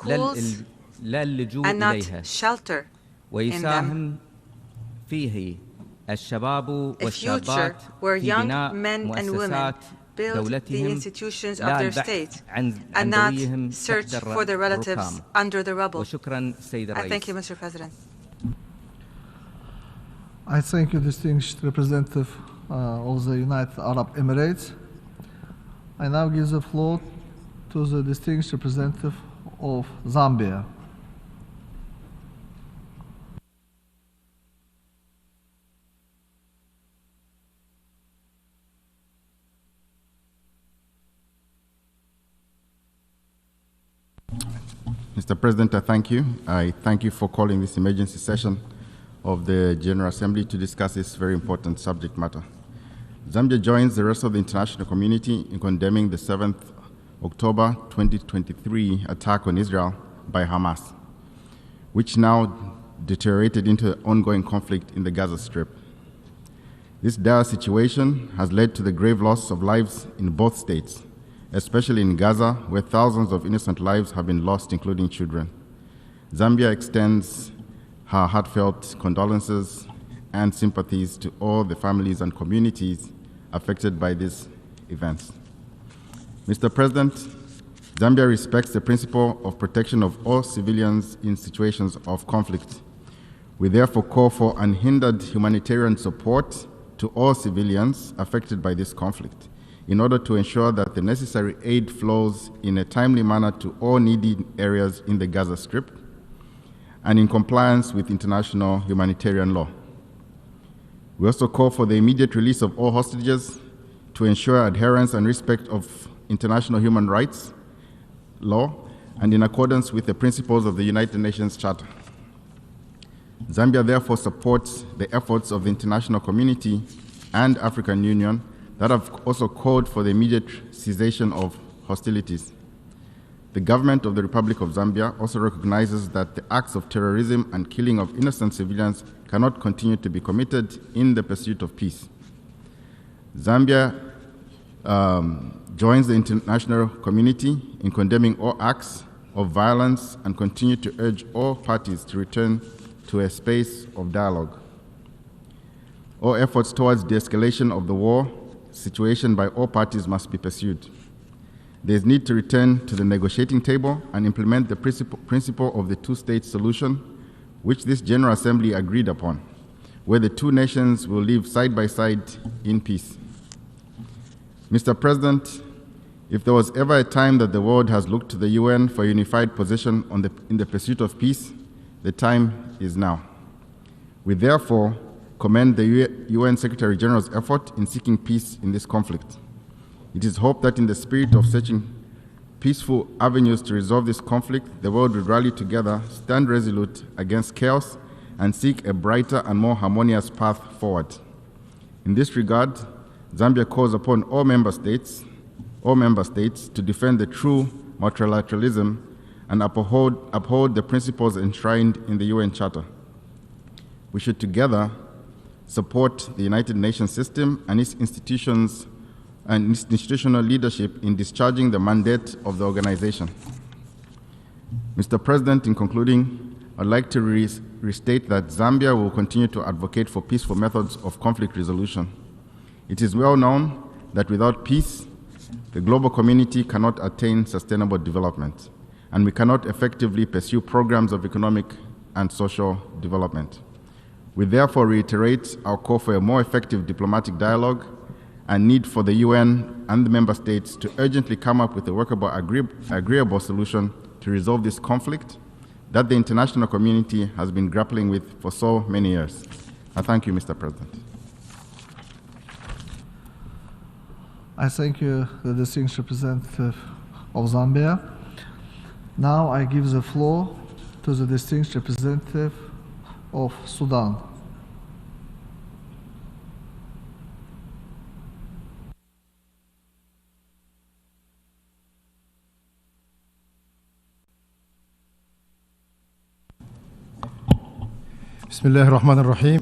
schools and not shelter in them. A future where young men and women build the institutions of their state and not search for their relatives under the rubble. I thank you, Mr. President. I thank you, distinguished representative of the United Arab Emirates. I now give the floor to the distinguished representative of Zambia. Mr. President, I thank you. I thank you for calling this emergency session of the General Assembly to discuss this very important subject matter. Zambia joins the rest of the international community in condemning the 7th October 2023 attack on Israel by Hamas, which now deteriorated into an ongoing conflict in the Gaza Strip. This dire situation has led to the grave loss of lives in both states, especially in Gaza, where thousands of innocent lives have been lost, including children. Zambia extends her heartfelt condolences and sympathies to all the families and communities affected by these events. Mr. President, Zambia respects the principle of protection of all civilians in situations of conflict. We therefore call for unhindered humanitarian support to all civilians affected by this conflict in order to ensure that the necessary aid flows in a timely manner to all needy areas in the Gaza Strip and in compliance with international humanitarian law. We also call for the immediate release of all hostages to ensure adherence and respect of international human rights law and in accordance with the principles of the United Nations Charter. Zambia therefore supports the efforts of the international community and African Union that have also called for the immediate cessation of hostilities. The government of the Republic of Zambia also recognizes that the acts of terrorism and killing of innocent civilians cannot continue to be committed in the pursuit of peace. Zambia joins the international community in condemning all acts of violence and continue to urge all parties to return to a space of dialogue. All efforts towards de-escalation of the war situation by all parties must be pursued. There is need to return to the negotiating table and implement the principle of the two-state solution, which this General Assembly agreed upon, where the two nations will live side by side in peace. Mr. President, if there was ever a time that the world has looked to the UN for a unified position in the pursuit of peace, the time is now. We therefore commend the UN Secretary General's effort in seeking peace in this conflict. It is hoped that in the spirit of searching peaceful avenues to resolve this conflict, the world will rally together, stand resolute against chaos, and seek a brighter and more harmonious path forward. In this regard, Zambia calls upon all member states to defend the true multilateralism and uphold the principles enshrined in the UN Charter. We should together support the United Nations system and its institutions and institutional leadership in discharging the mandate of the organization. Mr. President, in concluding, I'd like to restate that Zambia will continue to advocate for peaceful methods of conflict resolution. It is well known that without peace, the global community cannot attain sustainable development, and we cannot effectively pursue programs of economic and social development. We therefore reiterate our call for a more effective diplomatic dialogue and need for the UN and the member states to urgently come up with a workable, agreeable solution to resolve this conflict that the international community has been grappling with for so many years. I thank you, Mr. President. I thank you, the distinguished representative of Zambia. Now I give the floor to the distinguished representative of Sudan. بسم الله الرحمن الرحيم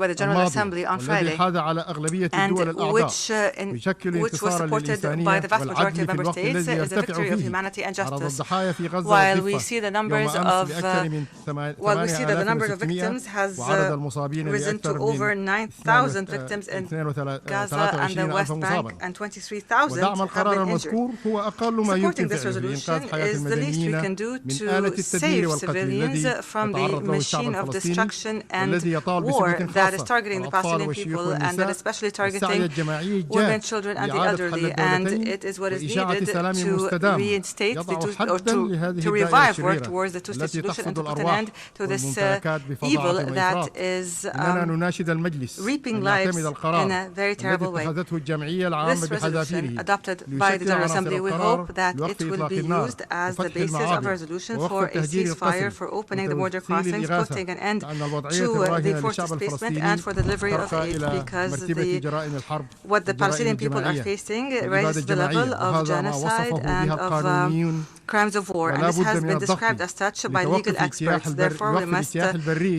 by the General Assembly on Friday, and which was supported by the vast majority of member states, is a victory of humanity and justice. While we see the numbers of victims has risen to over 9,000 victims in Gaza and the West Bank, and 23,000 have been injured. Supporting adopting this resolution is the least we can do to save civilians from the machine of destruction and war that is targeting the Palestinian people and that is especially targeting women, children, and the elderly. And it is what is needed to reinstate to revive work towards the two-state solution and to put an end to this evil that is reaping lives in a very terrible way. This resolution adopted by the General Assembly, we hope that it will be used as the basis of a resolution for a ceasefire, for opening the border crossings, putting an end to the forced displacement, and for the delivery of aid, because what the Palestinian people are facing raises the level of genocide and of crimes of war, and this has been described as such by legal experts. Therefore, we must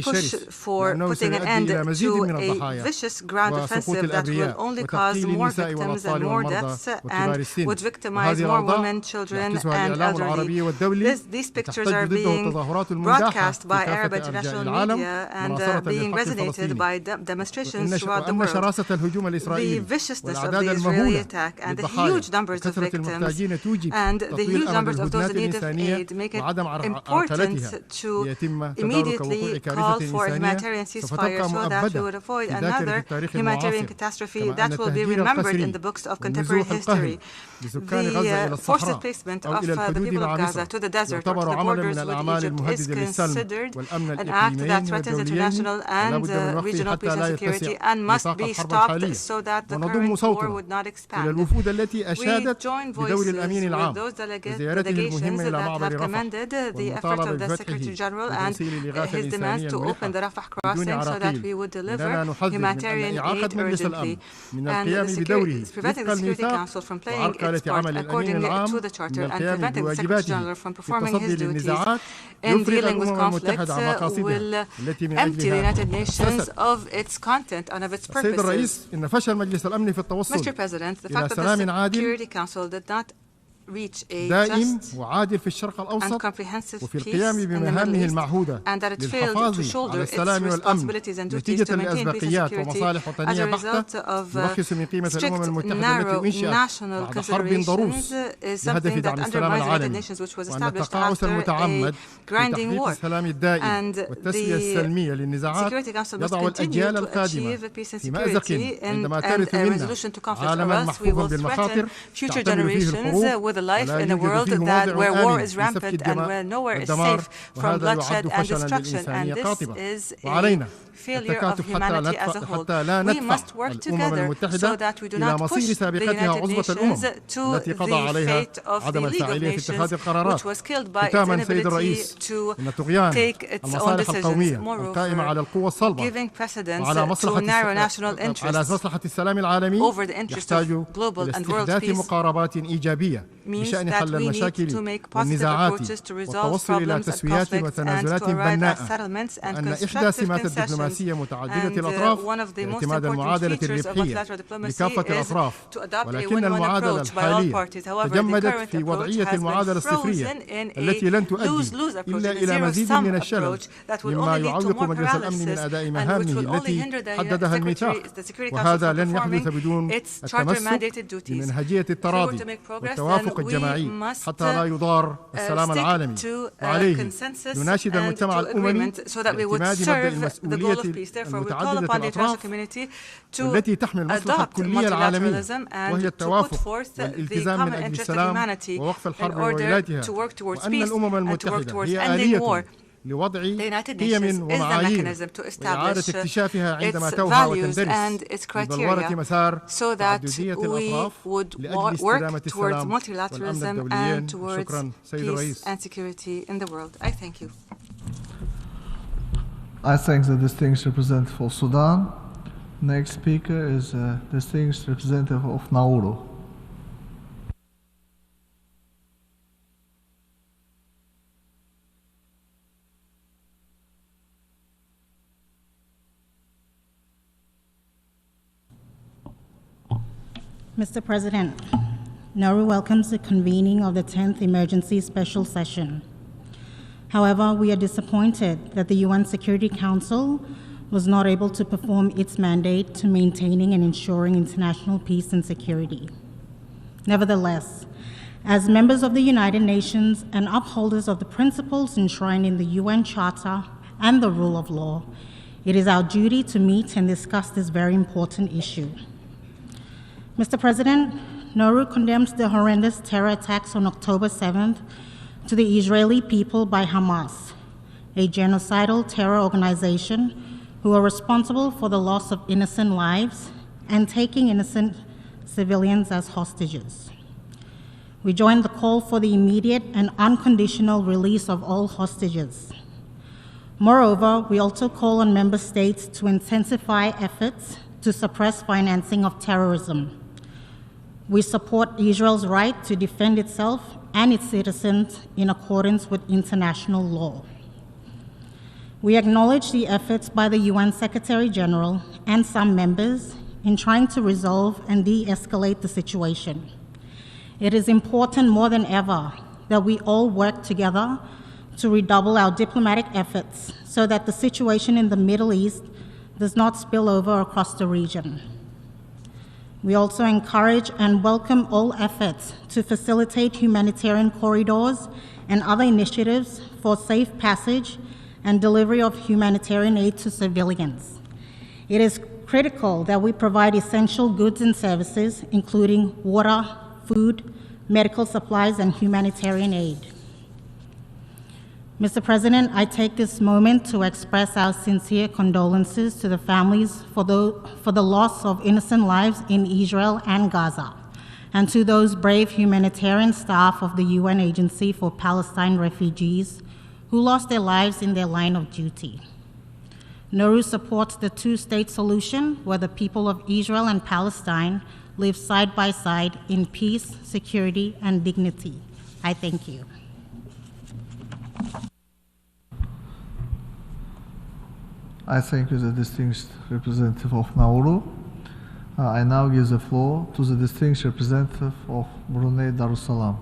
push for putting an end to a vicious ground offensive that will only cause more victims and more deaths and would victimize more women, children, and elderly. These pictures are being broadcast by Arab international media and being resonated by demonstrations throughout the world. The viciousness of the Israeli attack and the huge numbers of victims and the huge numbers of those in need of aid make it important to immediately call for a humanitarian ceasefire so that we would avoid another humanitarian catastrophe that will be remembered in the books of contemporary history. The forced displacement of the people of Gaza to the desert or to the borders with Egypt is considered an act that threatens international and regional peace and security and must be stopped so that the current war would not expand. We join voices with those delegations that have commended the effort of the Secretary General and his demands to open the Rafah crossing so that we would deliver humanitarian aid urgently. And preventing the Security Council from playing its part according to the Charter and preventing the Secretary General from performing his duties in dealing with conflicts will empty the United Nations of its content and of its purposes. Mr. President, the fact that the Security Council did not reach a just and comprehensive peace in the Middle East, and that it failed to shoulder its responsibilities and duties to maintain peace and security as a result of strict, narrow national considerations is something that undermines the United Nations, which was established after a grinding war. And the Security Council must continue to achieve peace and security and a resolution to conflict, or else we will threaten future generations with a life in a world where war is rampant and where nowhere is safe from bloodshed and destruction. And this is a failure of humanity as a whole. We must work together so that we do not push the United Nations to the fate of the League of Nations, which was killed by its inability to take its own decisions. Moreover, giving precedence to narrow national interests over the interests of global and world peace means that we need to make positive approaches to resolve problems and conflicts and to arrive at settlements and constructive concessions. And one of the most important features of multilateral diplomacy is to adopt a win-win approach by all parties. However, the current approach has been frozen in a lose-lose approach, a zero-sum approach that will only lead to more paralysis and which will only hinder the Security Council from performing its charter-mandated duties. If we were to make progress, then we must stick to consensus and to agreement so that we would serve the goal of peace. Therefore, we call upon the international community to adopt multilateralism and to put forth the common interest of humanity in order to work towards peace and to work towards ending war. The United Nations is the mechanism to establish its values and its criteria so that we would work towards multilateralism and towards peace and security in the world. I thank you. I thank the distinguished representative of Sudan. Next speaker is distinguished representative of Nauru. Mr. President, Nauru welcomes the convening of the 10th Emergency Special Session. However, we are disappointed that the UN Security Council was not able to perform its mandate to maintaining and ensuring international peace and security. Nevertheless, As members of the United Nations and upholders of the principles enshrined in the UN Charter and the rule of law, it is our duty to meet and discuss this very important issue. Mr. President, Nauru condemns the horrendous terror attacks on October 7th to the Israeli people by Hamas, a genocidal terror organization who are responsible for the loss of innocent lives and taking innocent civilians as hostages. We join the call for the immediate and unconditional release of all hostages. Moreover, we also call on member states to intensify efforts to suppress financing of terrorism. We support Israel's right to defend itself and its citizens in accordance with international law. We acknowledge the efforts by the UN Secretary General and some members in trying to resolve and de-escalate the situation. It is important more than ever that we all work together to redouble our diplomatic efforts so that the situation in the Middle East does not spill over across the region. We also encourage and welcome all efforts to facilitate humanitarian corridors and other initiatives for safe passage and delivery of humanitarian aid to civilians. It is critical that we provide essential goods and services, including water, food, medical supplies, and humanitarian aid. Mr. President, I take this moment to express our sincere condolences to the families for the loss of innocent lives in Israel and Gaza, and to those brave humanitarian staff of the UN Agency for Palestine Refugees who lost their lives in their line of duty. Nauru supports the two-state solution where the people of Israel and Palestine live side by side in peace, security, and dignity. I thank you. I thank you, the distinguished representative of Nauru. I now give the floor to the distinguished representative of Brunei Darussalam.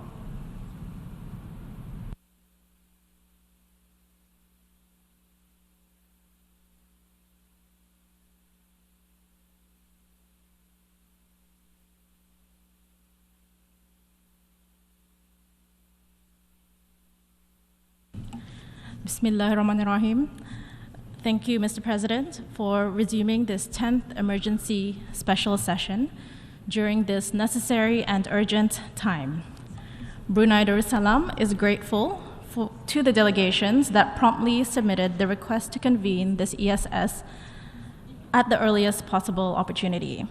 Bismillahirrahmanirrahim. Thank you, Mr. President, for resuming this 10th emergency special session during this necessary and urgent time. Brunei Darussalam is grateful to the delegations that promptly submitted the request to convene this ESS at the earliest possible opportunity.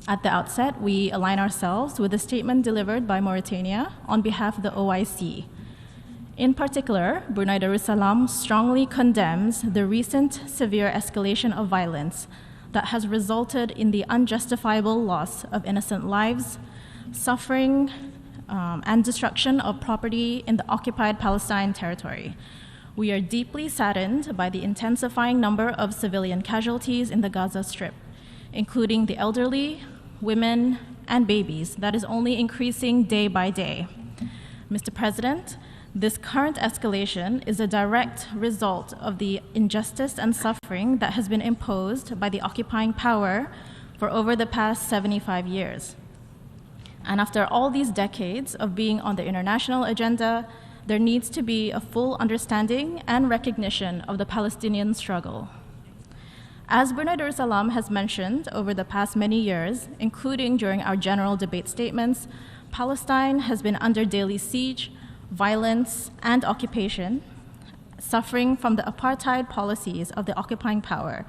At the outset, we align ourselves with the statement delivered by Mauritania on behalf of the OIC. In particular, Brunei Darussalam strongly condemns the recent severe escalation of violence that has resulted in the unjustifiable loss of innocent lives, suffering, and destruction of property in the occupied Palestine territory. We are deeply saddened by the intensifying number of civilian casualties in the Gaza Strip, including the elderly, women, and babies that is only increasing day by day. Mr. President, this current escalation is a direct result of the injustice and suffering that has been imposed by the occupying power for over the past 75 years. And after all these decades of being on the international agenda, there needs to be a full understanding and recognition of the Palestinian struggle. As Brunei Darussalam has mentioned over the past many years, including during our general debate statements, Palestine has been under daily siege, violence, and occupation, suffering from the apartheid policies of the occupying power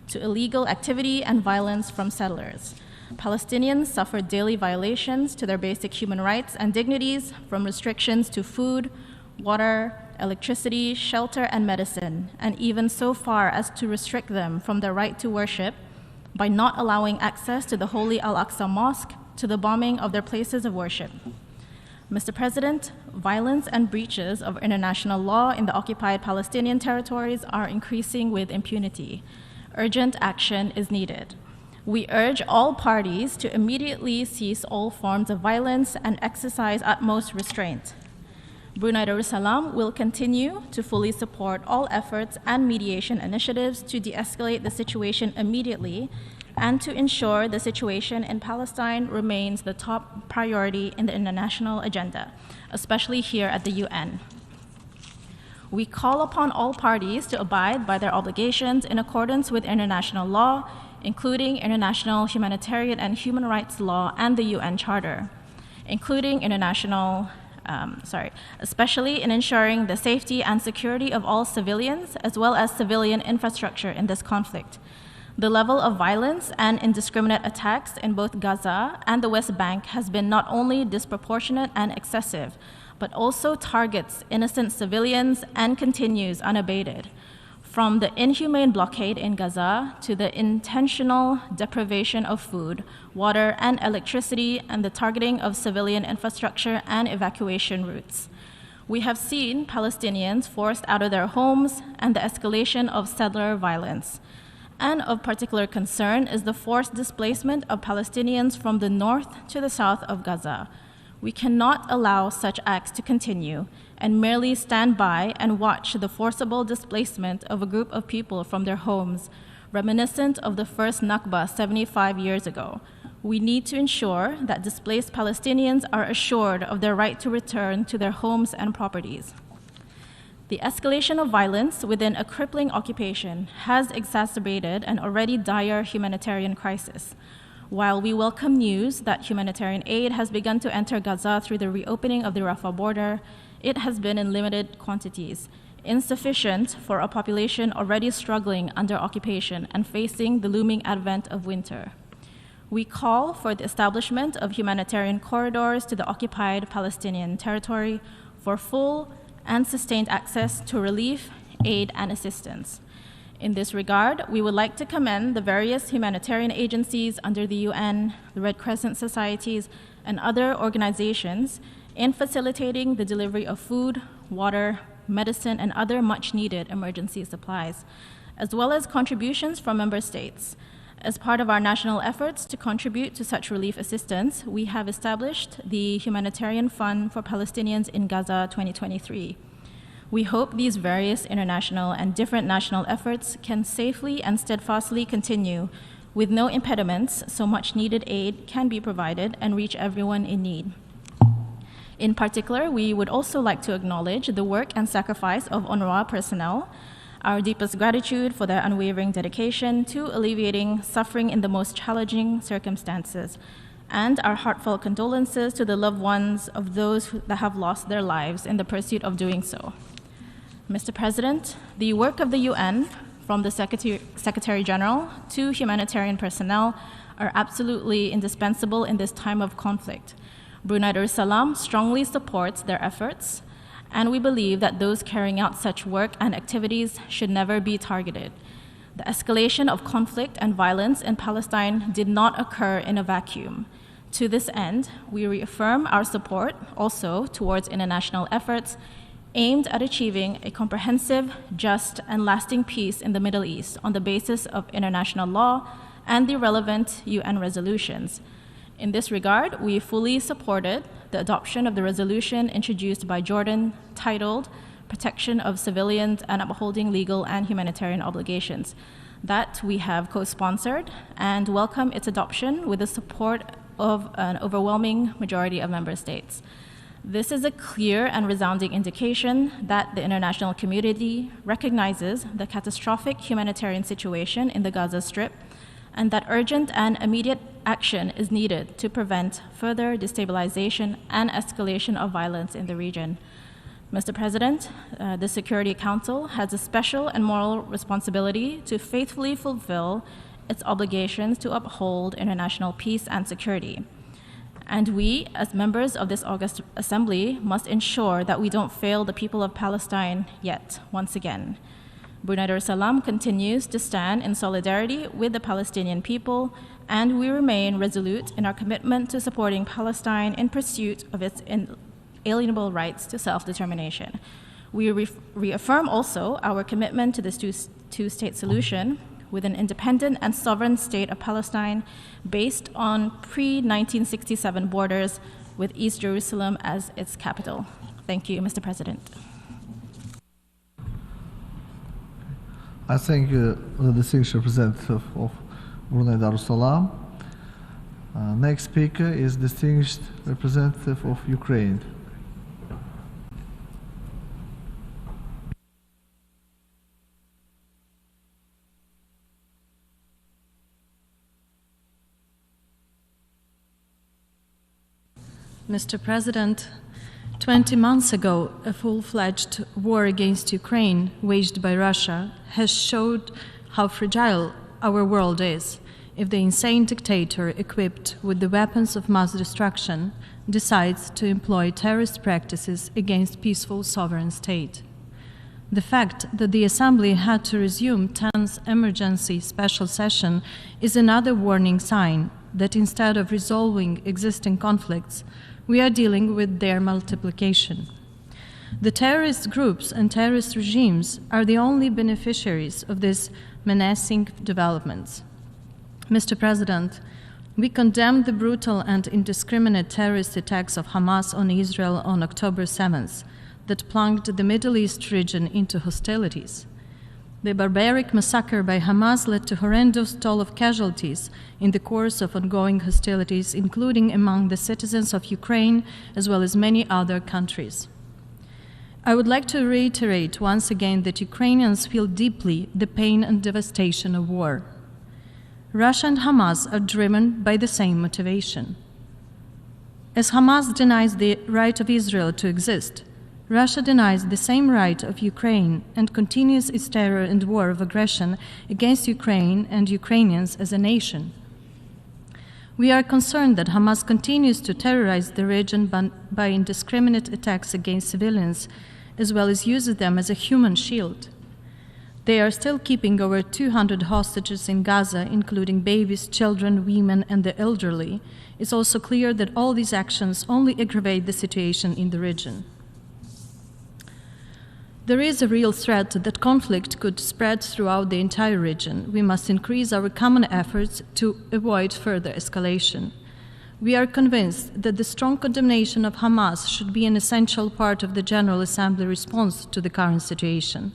to illegal activity and violence from settlers. Palestinians suffer daily violations to their basic human rights and dignities, from restrictions to food, water, electricity, shelter, and medicine, and even so far as to restrict them from their right to worship by not allowing access to the holy Al-Aqsa Mosque, to the bombing of their places of worship. Mr. President, violence and breaches of international law in the occupied Palestinian territories are increasing with impunity. Urgent action is needed. We urge all parties to immediately cease all forms of violence and exercise utmost restraint. Brunei Darussalam will continue to fully support all efforts and mediation initiatives to de-escalate the situation immediately and to ensure the situation in Palestine remains the top priority in the international agenda, especially here at the UN. We call upon all parties to abide by their obligations in accordance with international law, including international humanitarian and human rights law and the UN Charter, including especially in ensuring the safety and security of all civilians, as well as civilian infrastructure in this conflict. The level of violence and indiscriminate attacks in both Gaza and the West Bank has been not only disproportionate and excessive, but also targets innocent civilians and continues unabated. From the inhumane blockade in Gaza to the intentional deprivation of food, water, and electricity, and the targeting of civilian infrastructure and evacuation routes. We have seen Palestinians forced out of their homes and the escalation of settler violence. And of particular concern is the forced displacement of Palestinians from the north to the south of Gaza. We cannot allow such acts to continue and merely stand by and watch the forcible displacement of a group of people from their homes, reminiscent of the first Nakba 75 years ago. We need to ensure that displaced Palestinians are assured of their right to return to their homes and properties. The escalation of violence within a crippling occupation has exacerbated an already dire humanitarian crisis. While we welcome news that humanitarian aid has begun to enter Gaza through the reopening of the Rafah border, it has been in limited quantities, insufficient for a population already struggling under occupation and facing the looming advent of winter. We call for the establishment of humanitarian corridors to the occupied Palestinian territory for full and sustained access to relief, aid, and assistance. In this regard, we would like to commend the various humanitarian agencies under the UN, the Red Crescent societies, and other organizations in facilitating the delivery of food, water, medicine, and other much-needed emergency supplies, as well as contributions from member states. As part of our national efforts to contribute to such relief assistance, we have established the Humanitarian Fund for Palestinians in Gaza 2023. We hope these various international and different national efforts can safely and steadfastly continue with no impediments, so much needed aid can be provided and reach everyone in need. In particular, we would also like to acknowledge the work and sacrifice of UNRWA personnel, our deepest gratitude for their unwavering dedication to alleviating suffering in the most challenging circumstances, and our heartfelt condolences to the loved ones of those that have lost their lives in the pursuit of doing so. Mr. President, the work of the UN, from the Secretary General to humanitarian personnel, are absolutely indispensable in this time of conflict. Brunei Darussalam strongly supports their efforts, and we believe that those carrying out such work and activities should never be targeted. The escalation of conflict and violence in Palestine did not occur in a vacuum. To this end, we reaffirm our support also towards international efforts aimed at achieving a comprehensive, just, and lasting peace in the Middle East on the basis of international law and the relevant UN resolutions. In this regard, we fully supported the adoption of the resolution introduced by Jordan titled Protection of Civilians and Upholding Legal and Humanitarian Obligations, that we have co-sponsored and welcome its adoption with the support of an overwhelming majority of member states. This is a clear and resounding indication that the international community recognizes the catastrophic humanitarian situation in the Gaza Strip and that urgent and immediate action is needed to prevent further destabilization and escalation of violence in the region. Mr. President, the Security Council has a special and moral responsibility to faithfully fulfill its obligations to uphold international peace and security. And we, as members of this August Assembly, must ensure that we don't fail the people of Palestine yet, once again. Brunei Darussalam continues to stand in solidarity with the Palestinian people, and we remain resolute in our commitment to supporting Palestine in pursuit of its inalienable rights to self-determination. We reaffirm also our commitment to this two-state solution with an independent and sovereign state of Palestine based on pre-1967 borders with East Jerusalem as its capital. Thank you, Mr. President. I thank the distinguished representative of Brunei Darussalam. Next speaker is distinguished representative of Ukraine. Mr. President, 20 months ago, a full-fledged war against Ukraine waged by Russia has showed how fragile our world is if the insane dictator equipped with the weapons of mass destruction decides to employ terrorist practices against peaceful sovereign state. The fact that the Assembly had to resume 10th emergency special session is another warning sign that instead of resolving existing conflicts, we are dealing with their multiplication. The terrorist groups and terrorist regimes are the only beneficiaries of these menacing developments. Mr. President, we condemn the brutal and indiscriminate terrorist attacks of Hamas on Israel on October 7th that plunged the Middle East region into hostilities. The barbaric massacre by Hamas led to horrendous toll of casualties in the course of ongoing hostilities, including among the citizens of Ukraine as well as many other countries. I would like to reiterate once again that Ukrainians feel deeply the pain and devastation of war. Russia and Hamas are driven by the same motivation. As Hamas denies the right of Israel to exist, Russia denies the same right of Ukraine and continues its terror and war of aggression against Ukraine and Ukrainians as a nation. We are concerned that Hamas continues to terrorize the region by indiscriminate attacks against civilians, as well as uses them as a human shield. They are still keeping over 200 hostages in Gaza, including babies, children, women, and the elderly. It's also clear that all these actions only aggravate the situation in the region. There is a real threat that conflict could spread throughout the entire region. We must increase our common efforts to avoid further escalation. We are convinced that the strong condemnation of Hamas should be an essential part of the General Assembly response to the current situation.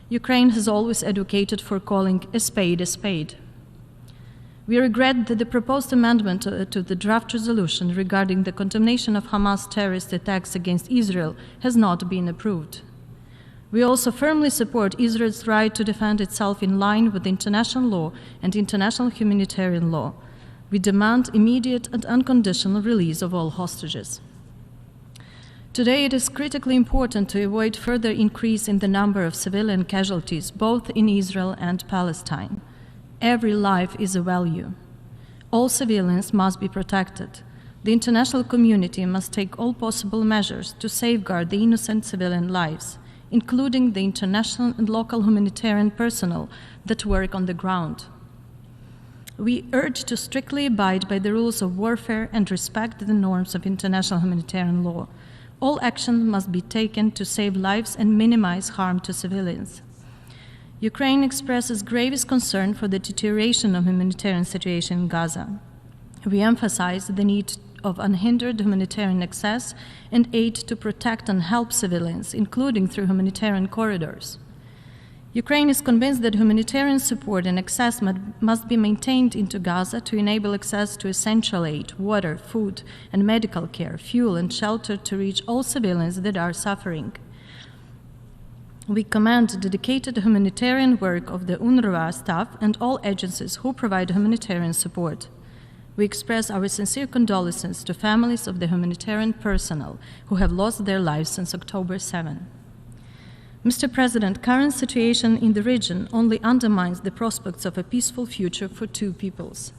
Ukraine has always advocated for calling a spade a spade. We regret that the proposed amendment to the draft resolution regarding the condemnation of Hamas terrorist attacks against Israel has not been approved. We also firmly support Israel's right to defend itself in line with international law and international humanitarian law. We demand immediate and unconditional release of all hostages. Today, it is critically important to avoid further increase in the number of civilian casualties, both in Israel and Palestine. Every life is a value. All civilians must be protected. The international community must take all possible measures to safeguard the innocent civilian lives, including the international and local humanitarian personnel that work on the ground. We urge to strictly abide by the rules of warfare and respect the norms of international humanitarian law. All action must be taken to save lives and minimize harm to civilians. Ukraine expresses gravest concern for the deterioration of humanitarian situation in Gaza. We emphasize the need of unhindered humanitarian access and aid to protect and help civilians, including through humanitarian corridors. Ukraine is convinced that humanitarian support and access must be maintained into Gaza to enable access to essential aid, water, food, and medical care, fuel, and shelter to reach all civilians that are suffering. We commend the dedicated humanitarian work of the UNRWA staff and all agencies who provide humanitarian support. We express our sincere condolences to families of the humanitarian personnel who have lost their lives since October 7. Mr. President, current situation in the region only undermines the prospects of a peaceful future for two peoples.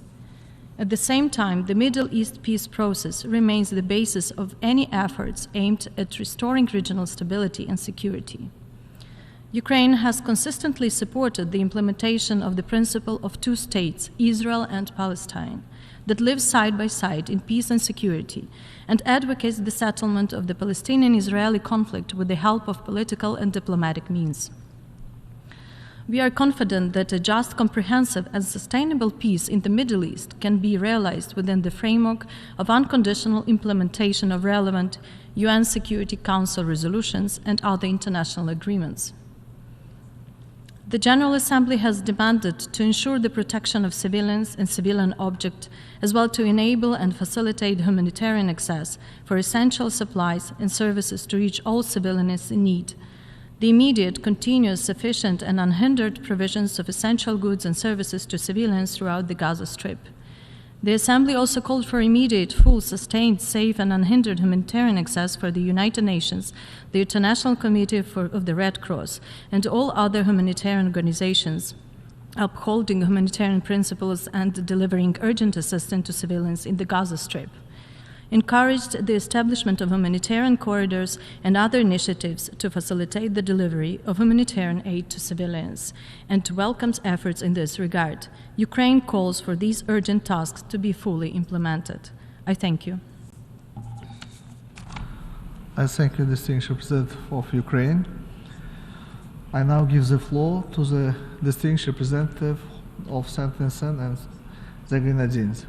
At the same time, the Middle East peace process remains the basis of any efforts aimed at restoring regional stability and security. Ukraine has consistently supported the implementation of the principle of two states, Israel and Palestine, that live side by side in peace and security, and advocates the settlement of the Palestinian-Israeli conflict with the help of political and diplomatic means. We are confident that a just, comprehensive, and sustainable peace in the Middle East can be realized within the framework of unconditional implementation of relevant UN Security Council resolutions and other international agreements. The General Assembly has demanded to ensure the protection of civilians and civilian objects, as well to enable and facilitate humanitarian access for essential supplies and services to reach all civilians in need. The immediate, continuous, sufficient, and unhindered provisions of essential goods and services to civilians throughout the Gaza Strip. The Assembly also called for immediate, full, sustained, safe, and unhindered humanitarian access for the United Nations, the International Committee of the Red Cross, and all other humanitarian organizations upholding humanitarian principles and delivering urgent assistance to civilians in the Gaza Strip. Encouraged the establishment of humanitarian corridors and other initiatives to facilitate the delivery of humanitarian aid to civilians, and welcomes efforts in this regard. Ukraine calls for these urgent tasks to be fully implemented. I thank you. I thank you, distinguished representative of Ukraine. I now give the floor to the distinguished representative of St. Vincent and the Grenadines.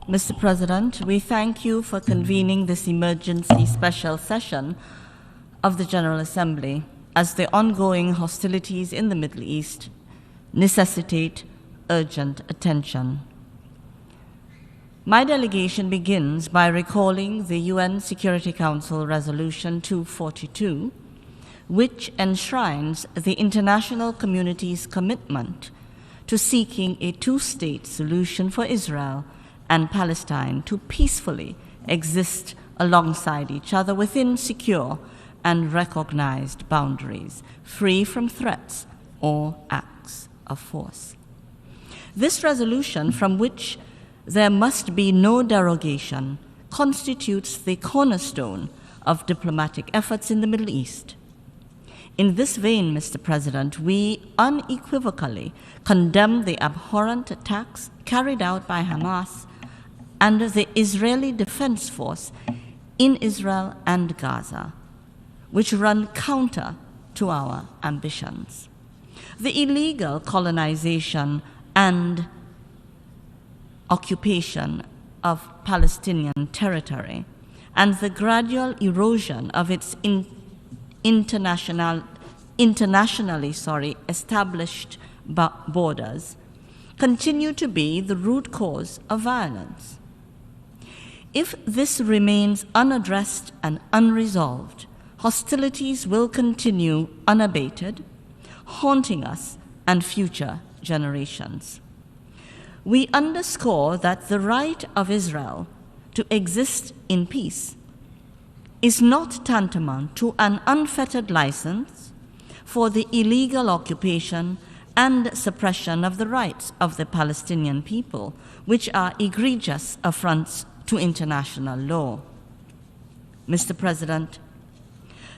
Mr. President, we thank you for convening this emergency special session of the General Assembly as the ongoing hostilities in the Middle East necessitate urgent attention. My delegation begins by recalling the UN Security Council Resolution 242, which enshrines the international community's commitment to seeking a two-state solution for Israel and Palestine to peacefully exist alongside each other within secure and recognized boundaries, free from threats or acts of force. This resolution, from which there must be no derogation, constitutes the cornerstone of diplomatic efforts in the Middle East. In this vein, Mr. President, we unequivocally condemn the abhorrent attacks carried out by Hamas and the Israeli Defense Force in Israel and Gaza, which run counter to our ambitions. The illegal colonization and occupation of Palestinian territory and the gradual erosion of its internationally established borders continue to be the root cause of violence. If this remains unaddressed and unresolved, hostilities will continue unabated, haunting us and future generations. We underscore that the right of Israel to exist in peace is not tantamount to an unfettered license for the illegal occupation and suppression of the rights of the Palestinian people, which are egregious affronts to international law. Mr. President,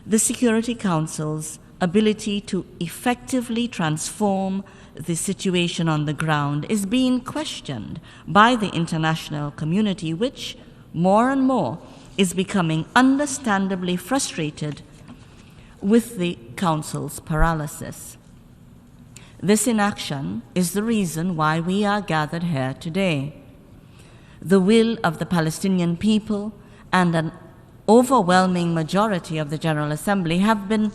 the Security Council's ability to effectively transform the situation on the ground is being questioned by the international community, which more and more is becoming understandably frustrated with the Council's paralysis. This inaction is the reason why we are gathered here today. The will of the Palestinian people and an overwhelming majority of the General Assembly have been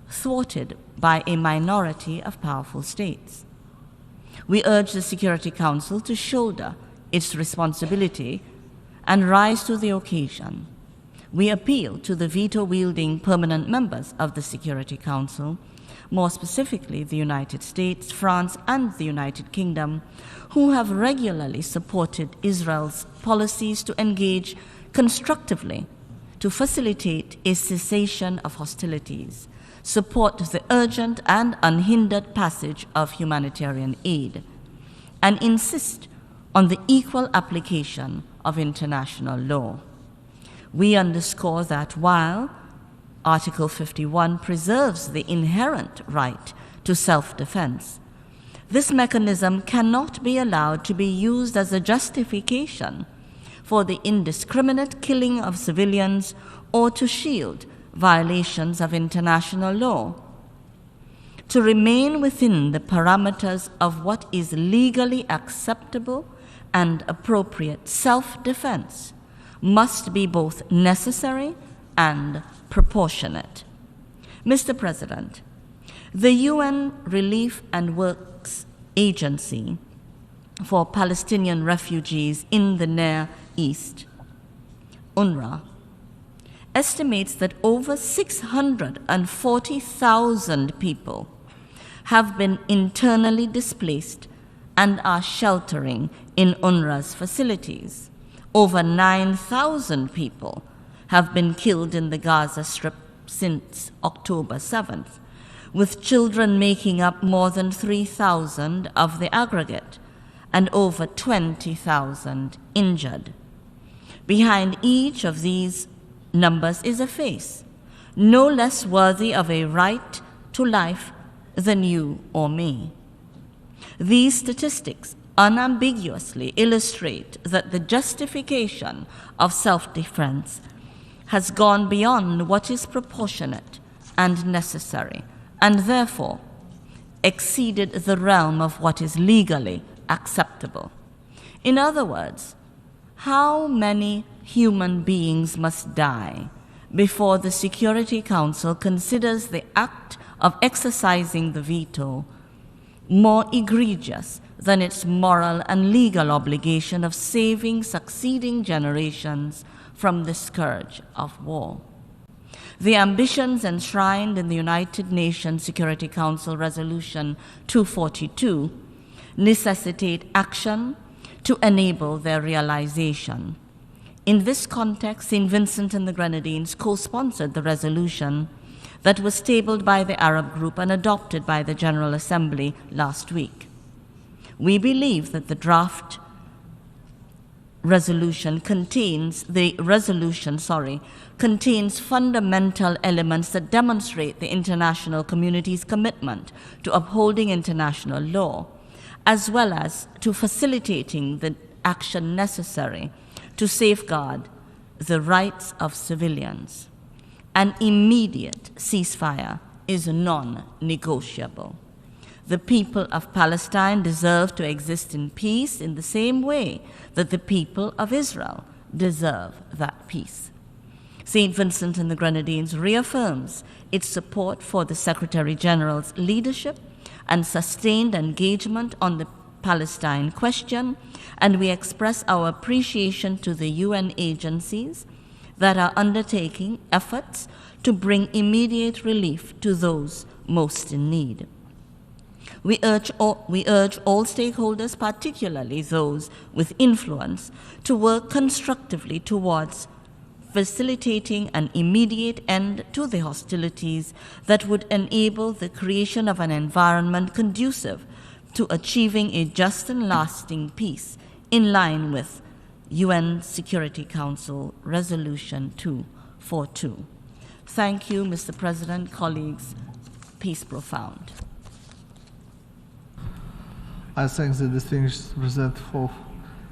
thwarted by a minority of powerful states. We urge the Security Council to shoulder its responsibility and rise to the occasion. We appeal to the veto-wielding permanent members of the Security Council, more specifically the United States, France, and the United Kingdom, who have regularly supported Israel's policies to engage constructively to facilitate a cessation of hostilities, support the urgent and unhindered passage of humanitarian aid, and insist on the equal application of international law. We underscore that while Article 51 preserves the inherent right to self-defense, this mechanism cannot be allowed to be used as a justification for the indiscriminate killing of civilians or to shield violations of international law. To remain within the parameters of what is legally acceptable and appropriate self-defense must be both necessary and proportionate. Mr. President, the UN Relief and Works Agency for Palestinian Refugees in the Near East, UNRWA, estimates that over 640,000 people have been internally displaced and are sheltering in UNRWA's facilities. Over 9,000 people have been killed in the Gaza Strip since October 7th, with children making up more than 3,000 of the aggregate and over 20,000 injured. Behind each of these numbers is a face, no less worthy of a right to life than you or me. These statistics unambiguously illustrate that the justification of self-defense has gone beyond what is proportionate and necessary, and therefore exceeded the realm of what is legally acceptable. In other words, how many human beings must die before the Security Council considers the act of exercising the veto more egregious than its moral and legal obligation of saving succeeding generations from the scourge of war? The ambitions enshrined in the United Nations Security Council Resolution 242 necessitate action to enable their realization. In this context, St. Vincent and the Grenadines co-sponsored the resolution that was tabled by the Arab group and adopted by the General Assembly last week. We believe that the draft resolution contains fundamental elements that demonstrate the international community's commitment to upholding international law, as well as to facilitating the action necessary to safeguard the rights of civilians. An immediate ceasefire is non-negotiable. The people of Palestine deserve to exist in peace in the same way that the people of Israel deserve that peace. St. Vincent and the Grenadines reaffirms its support for the Secretary General's leadership and sustained engagement on the Palestine question, and we express our appreciation to the UN agencies that are undertaking efforts to bring immediate relief to those most in need. We urge all stakeholders, particularly those with influence, to work constructively towards facilitating an immediate end to the hostilities that would enable the creation of an environment conducive to achieving a just and lasting peace in line with UN Security Council Resolution 242. Thank you, Mr. President, colleagues. Peace profound. I thank the distinguished representative of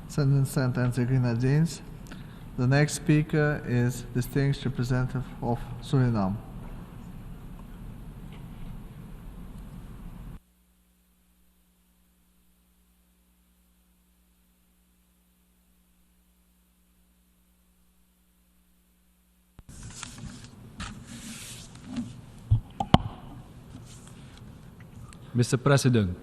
St. Vincent and the Grenadines. The next speaker is distinguished representative of Suriname. Mr. President,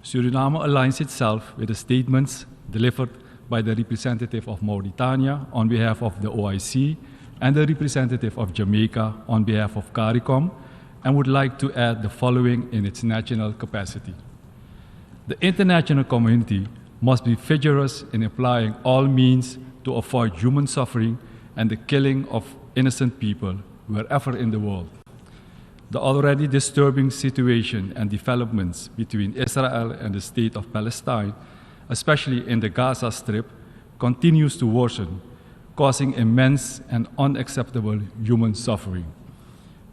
Suriname aligns itself with the statements delivered by the representative of Mauritania on behalf of the OIC and the representative of Jamaica on behalf of CARICOM, and would like to add the following in its national capacity. The international community must be vigorous in applying all means to avoid human suffering and the killing of innocent people wherever in the world. The already disturbing situation and developments between Israel and the State of Palestine, especially in the Gaza Strip, continues to worsen, causing immense and unacceptable human suffering.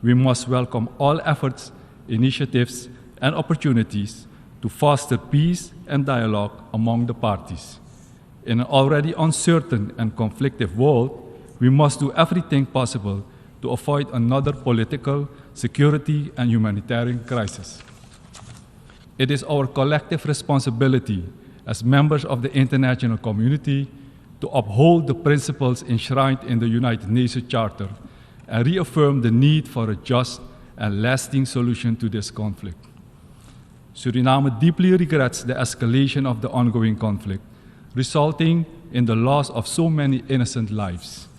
We must welcome all efforts, initiatives, and opportunities to foster peace and dialogue among the parties. In an already uncertain and conflictive world, we must do everything possible to avoid another political, security, and humanitarian crisis. It is our collective responsibility as members of the international community, to uphold the principles enshrined in the United Nations Charter and reaffirm the need for a just and lasting solution to this conflict. Suriname deeply regrets the escalation of the ongoing conflict, resulting in the loss of so many innocent lives.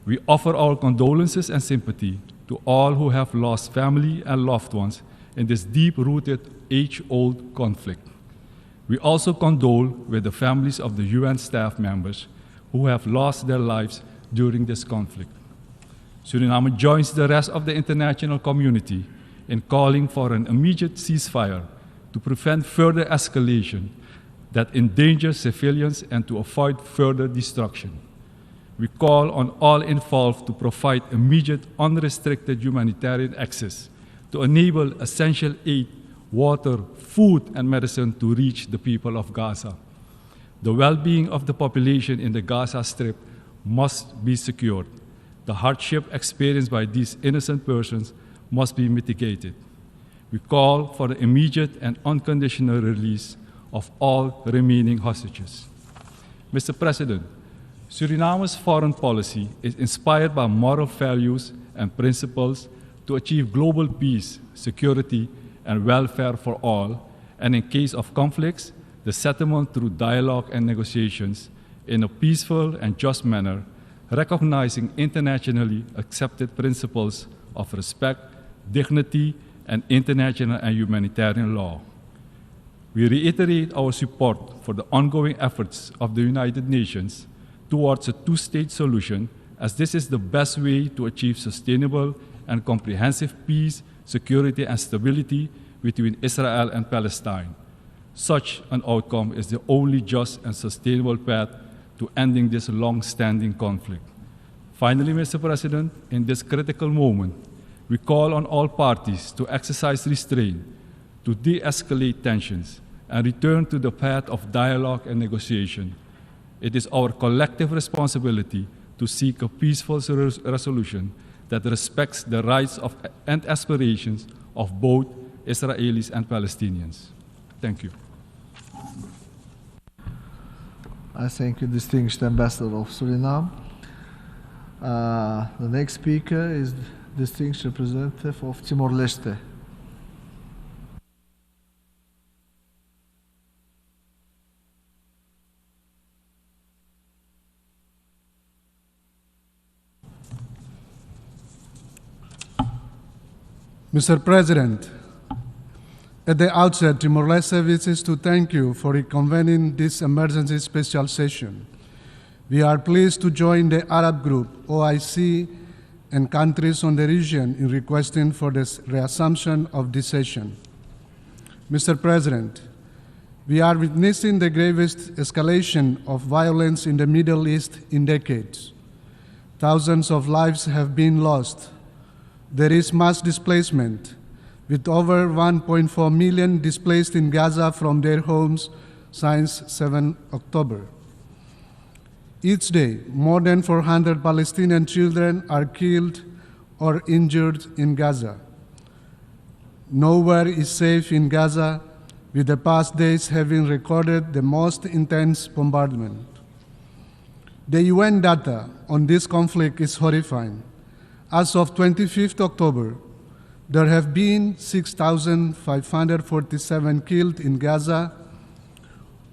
We offer our condolences and sympathy to all who have lost family and loved ones in this deep-rooted, age-old conflict. We also condole with the families of the UN staff members who have lost their lives during this conflict. Suriname joins the rest of the international community in calling for an immediate ceasefire to prevent further escalation that endangers civilians and to avoid further destruction. We call on all involved to provide immediate, unrestricted humanitarian access to enable essential aid, water, food, and medicine to reach the people of Gaza. The well-being of the population in the Gaza Strip must be secured. The hardship experienced by these innocent persons must be mitigated. We call for the immediate and unconditional release of all remaining hostages. Mr. President, Suriname's foreign policy is inspired by moral values and principles to achieve global peace, security, and welfare for all, and in case of conflicts, the settlement through dialogue and negotiations in a peaceful and just manner, recognizing internationally accepted principles of respect, dignity, and international and humanitarian law. We reiterate our support for the ongoing efforts of the United Nations towards a two-state solution, as this is the best way to achieve sustainable and comprehensive peace, security, and stability between Israel and Palestine. Such an outcome is the only just and sustainable path to ending this long-standing conflict. Finally, Mr. President, in this critical moment, we call on all parties to exercise restraint, to de-escalate tensions, and return to the path of dialogue and negotiation. It is our collective responsibility to seek a peaceful resolution that respects the rights of and aspirations of both Israelis and Palestinians. Thank you. I thank you, distinguished Ambassador of Suriname. The next speaker is distinguished representative of Timor-Leste. Mr. President, at the outset, Timor-Leste wishes to thank you for reconvening this emergency special session. We are pleased to join the Arab Group, OIC, and countries on the region in requesting for the reassumption of this session. Mr. President, we are witnessing the gravest escalation of violence in the Middle East in decades. Thousands of lives have been lost. There is mass displacement, with over 1.4 million displaced in Gaza from their homes since 7 October. Each day, more than 400 Palestinian children are killed or injured in Gaza. Nowhere is safe in Gaza, with the past days having recorded the most intense bombardment. The UN data on this conflict is horrifying. As of 25th October, there have been 6,547 killed in Gaza,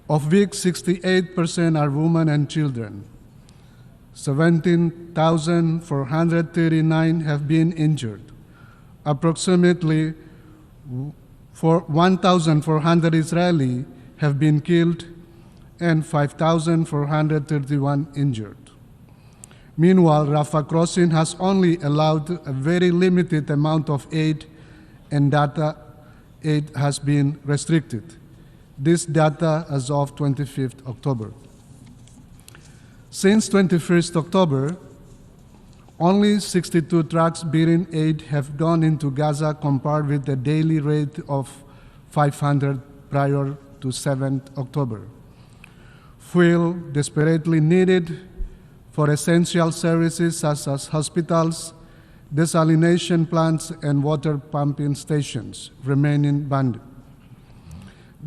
of which 68% are women and children. 17,439 have been injured. Approximately 1,400 Israelis have been killed and 5,431 injured. Meanwhile, Rafah crossing has only allowed a very limited amount of aid, and data aid has been restricted. This data as of 25th October. Since 21st October, only 62 trucks bearing aid have gone into Gaza compared with the daily rate of 500 prior to 7th October. Fuel desperately needed for essential services such as hospitals, desalination plants, and water pumping stations remain abundant.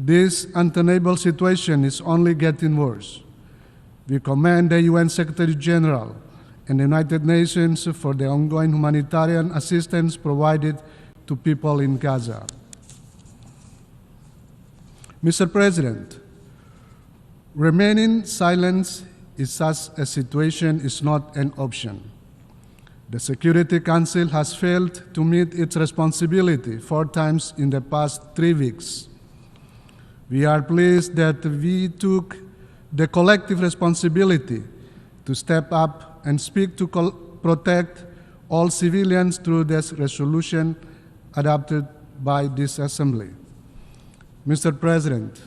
This untenable situation is only getting worse. We commend the UN Secretary General and the United Nations for the ongoing humanitarian assistance provided to people in Gaza. Mr. President, remaining silent in such a situation is not an option. The Security Council has failed to meet its responsibility 4 times in the past 3 weeks. We are pleased that we took the collective responsibility to step up and speak to protect all civilians through this resolution adopted by this Assembly. Mr. President,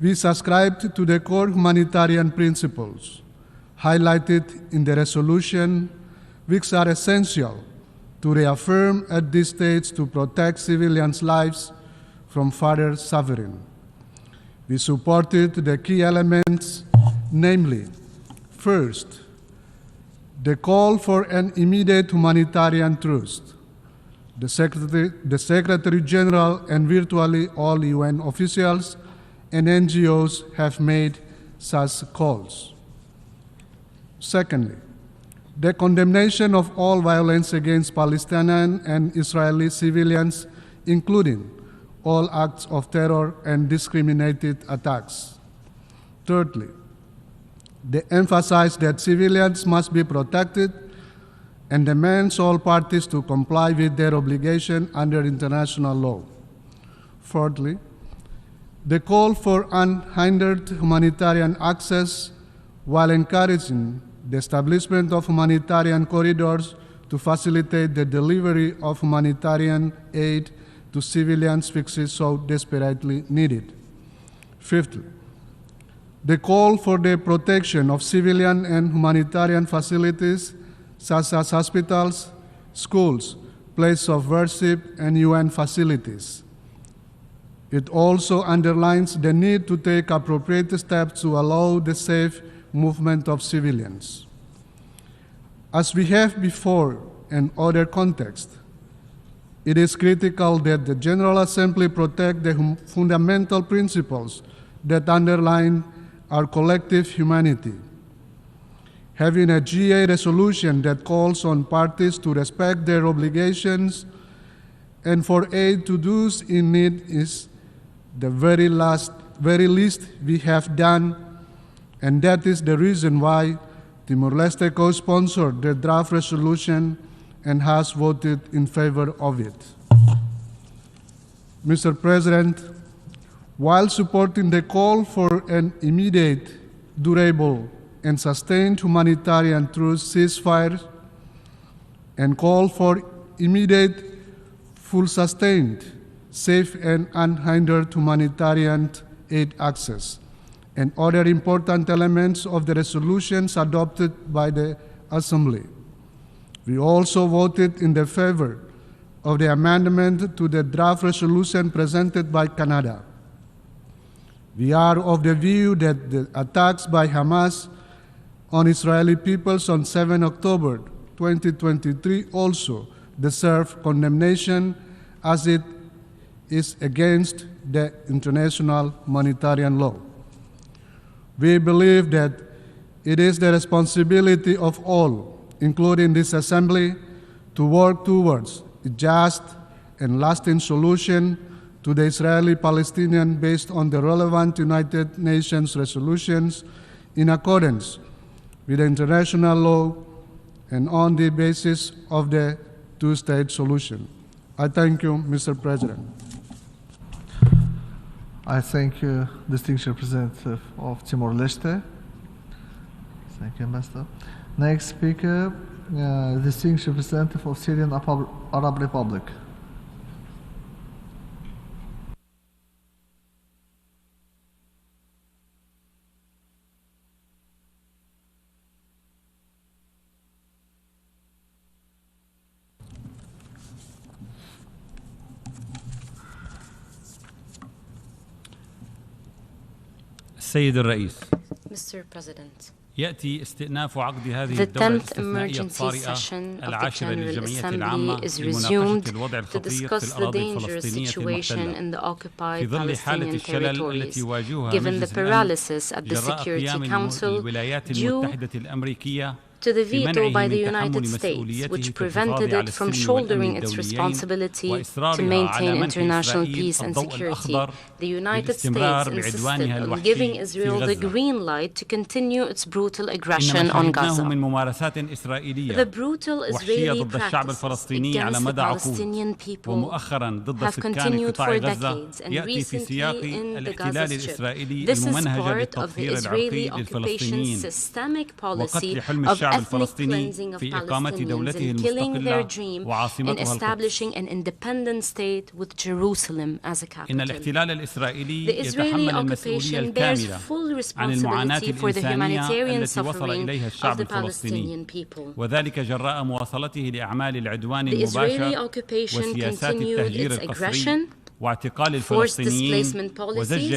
we subscribed to the core humanitarian principles highlighted in the resolution, which are essential to reaffirm at this stage to protect civilians' lives from further suffering. We supported the key elements, namely, first, the call for an immediate humanitarian truce. The Secretary General and virtually all UN officials and NGOs have made such calls. Secondly, the condemnation of all violence against Palestinian and Israeli civilians, including all acts of terror and discriminated attacks. Thirdly, they emphasize that civilians must be protected and demands all parties to comply with their obligation under international law. Fourthly, the call for unhindered humanitarian access while encouraging the establishment of humanitarian corridors to facilitate the delivery of humanitarian aid to civilians fixes so desperately needed. Fifthly, the call for the protection of civilian and humanitarian facilities such as hospitals, schools, places of worship, and UN facilities. It also underlines the need to take appropriate steps to allow the safe movement of civilians. As we have before in other contexts, it is critical that the General Assembly protect the fundamental principles that underline our collective humanity. Having a GA resolution that calls on parties to respect their obligations and for aid to those in need is the very least we have done, and that is the reason why Timor-Leste co-sponsored the draft resolution and has voted in favor of it. Mr. President, while supporting the call for an immediate, durable, and sustained humanitarian truce ceasefire and call for immediate, full sustained, safe and unhindered humanitarian aid access, and other important elements of the resolutions adopted by the Assembly. We also voted in the favor of the amendment to the draft resolution presented by Canada. We are of the view that the attacks by Hamas on Israeli peoples on 7 October 2023 also deserve condemnation as it is against the international humanitarian law. We believe that it is the responsibility of all, including this Assembly, to work towards a just and lasting solution to the Israeli-Palestinian based on the relevant United Nations resolutions in accordance with international law and on the basis of the two-state solution. I thank you, Mr. President. I thank you, distinguished representative of Timor-Leste. Thank you, Ambassador. Next speaker, distinguished representative of Syrian Arab Republic. السيد الرئيس. Mr. President. يأتي استئناف عقد هذه الدورة الاستثنائية الطارئة العاشرة للجمعية العامة لمناقشة الوضع الخطير في الأراضي الفلسطينية المحتلة في ظل حالة الشلل التي يواجهها مجلس الأمن جراء قيام الولايات المتحدة الأمريكية to the veto by the United States, which prevented it from shouldering its responsibility to maintain international peace and security. The United States insisted on giving Israel the green light to continue its brutal aggression on Gaza. The brutal Israeli practices against the Palestinian people have continued for decades and recently in the Gaza Strip. This is part of the Israeli occupation's systemic policy of ethnic cleansing of Palestinians and killing their dream in establishing an independent state with Jerusalem as a capital. The Israeli occupation bears full responsibility for the humanitarian suffering of the Palestinian people. The Israeli occupation continued its aggression, forced displacement policies,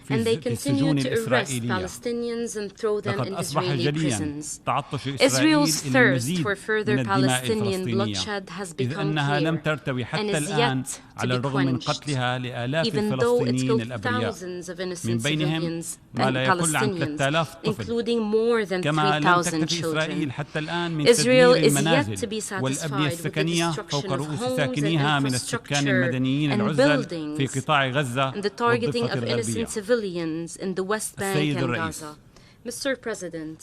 and they continue to arrest Palestinians and throw them in Israeli prisons. Israel's thirst for further Palestinian bloodshed has become clear and is yet to be quenched, even though it killed thousands of innocent civilians and Palestinians, including more than 3,000 children. Israel is yet to be satisfied with the destruction of homes and infrastructure and buildings and the targeting of innocent civilians in the West Bank and Gaza. Mr. President,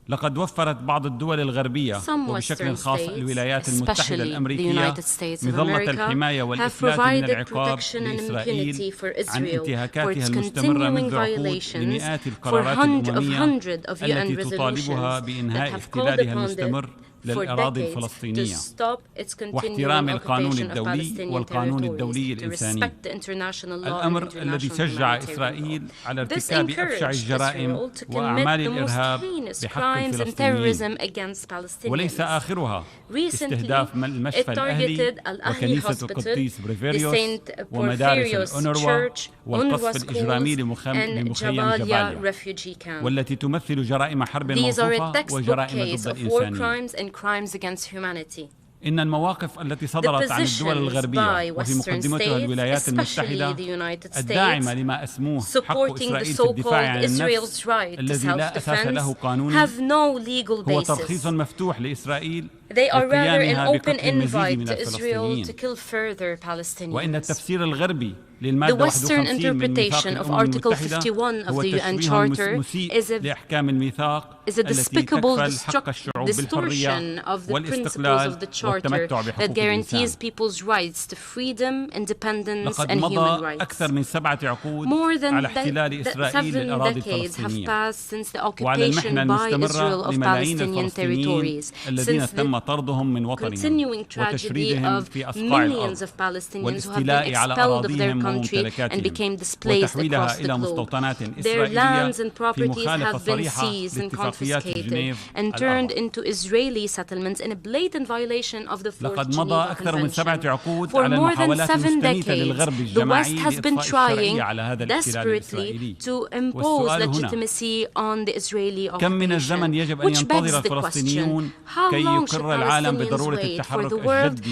لقد وفرت بعض الدول الغربية وبشكل خاص الولايات المتحدة الأمريكية مظلة الحماية والإفلات من العقاب لإسرائيل عن انتهاكاتها المستمرة منذ عقود لمئات القرارات الأممية التي تطالبها بإنهاء احتلالها المستمر للأراضي الفلسطينية واحترام القانون الدولي والقانون الدولي الإنساني، الأمر الذي شجع إسرائيل على ارتكاب أبشع الجرائم وأعمال الإرهاب بحق الفلسطينيين، وليس آخرها استهداف المشفى الأهلي وكنيسة القديس بريفيريوس ومدارس الأونروا والقصف الإجرامي لمخيم جباليا والتي تمثل جرائم حرب موصوفة وجرائم ضد الإنسانية. إن المواقف التي صدرت عن الدول الغربية وفي مقدمتها الولايات المتحدة الداعمة لما أسموه حق إسرائيل في الدفاع عن النفس الذي لا أساس له قانوني هو ترخيص مفتوح لإسرائيل لقيامها بقتل المزيد من الفلسطينيين. وإن التفسير الغربي The Western interpretation of Article 51 of the UN Charter is a despicable distortion of the principles of the Charter that guarantees people's rights to freedom, independence, and human rights. More than 7 decades have passed since the occupation by Israel of Palestinian territories, since the continuing tragedy of millions of Palestinians who have been expelled of their country and became displaced across the globe. Their lands and properties have been seized and confiscated and turned into Israeli settlements in a blatant violation of the Fourth Geneva Convention. For more than 7 decades, the West has been trying desperately to impose legitimacy on the Israeli occupation, which begs the question, how long should Palestinians wait for the world to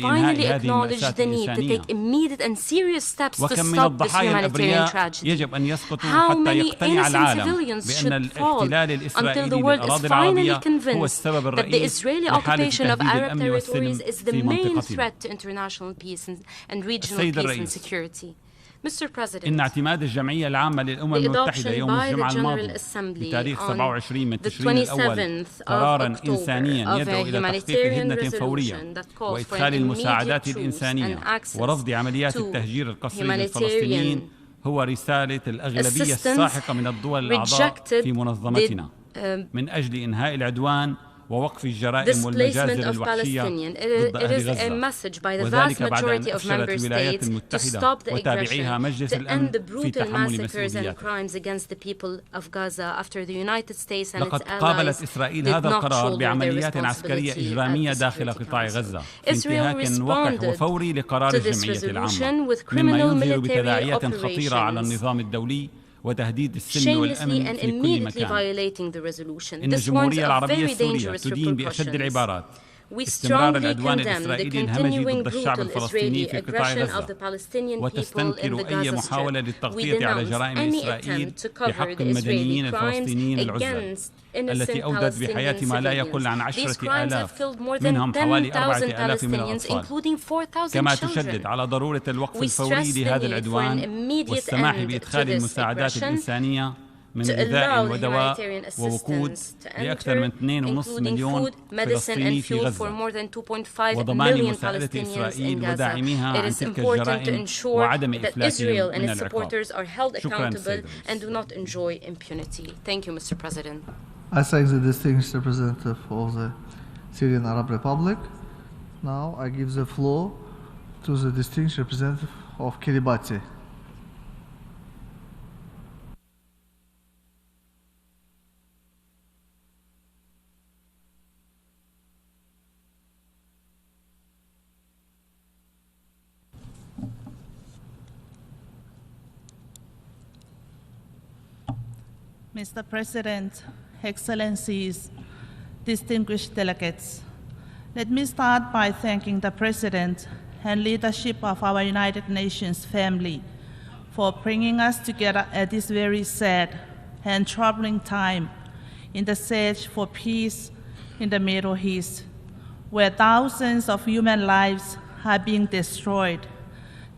finally acknowledge the need to take immediate and serious steps to stop this humanitarian tragedy? How many innocent civilians should fall until the world is finally convinced that the Israeli occupation of Arab territories is the main threat to international peace and regional peace and security? Mr. President, إن اعتماد الجمعية العامة للأمم المتحدة يوم الجمعة الماضي بتاريخ 27 من تشرين الأول قراراً إنسانياً يدعو إلى تحقيق هدنة فورية وإدخال المساعدات الإنسانية ورفض عمليات التهجير القسري للفلسطينيين هو رسالة الأغلبية الساحقة من الدول الأعضاء في منظمتنا من أجل إنهاء العدوان ووقف الجرائم والمجازر الوحشية ضد أهل غزة، وذلك بعد أن أفشلت الولايات المتحدة وتابعيها مجلس الأمن في تحمل مسؤولياتها. لقد قابلت إسرائيل هذا القرار بعمليات عسكرية إجرامية داخل قطاع غزة في انتهاك وقح وفوري لقرار الجمعية العامة، مما ينذر بتداعيات خطيرة على النظام الدولي وتهديد السلم والأمن في كل مكان. إن الجمهورية العربية السورية تدين بأشد العبارات استمرار العدوان الإسرائيلي الهمجي ضد الشعب الفلسطيني في قطاع غزة، وتستنكر أي محاولة للتغطية على جرائم إسرائيل بحق المدنيين الفلسطينيين العزل التي أودت بحياة ما لا يقل عن 10,000 منهم حوالي 4,000 من الأطفال. كما تشدد على ضرورة الوقف الفوري لهذا العدوان والسماح بإدخال المساعدات الإنسانية من غذاء ودواء ووقود لأكثر من 2.5 مليون فلسطيني في غزة، وضمان مساعدة إسرائيل وداعميها عن تلك الجرائم وعدم إفلاتهم من العقاب. شكرا سيد الرئيس. I thank the distinguished representative of the Syrian Arab Republic. Now I give the floor to the distinguished representative of Kiribati. Mr. President, Excellencies, distinguished delegates, let me start by thanking the President and leadership of our United Nations family for bringing us together at this very sad and troubling time in the search for peace in the Middle East, where thousands of human lives are being destroyed,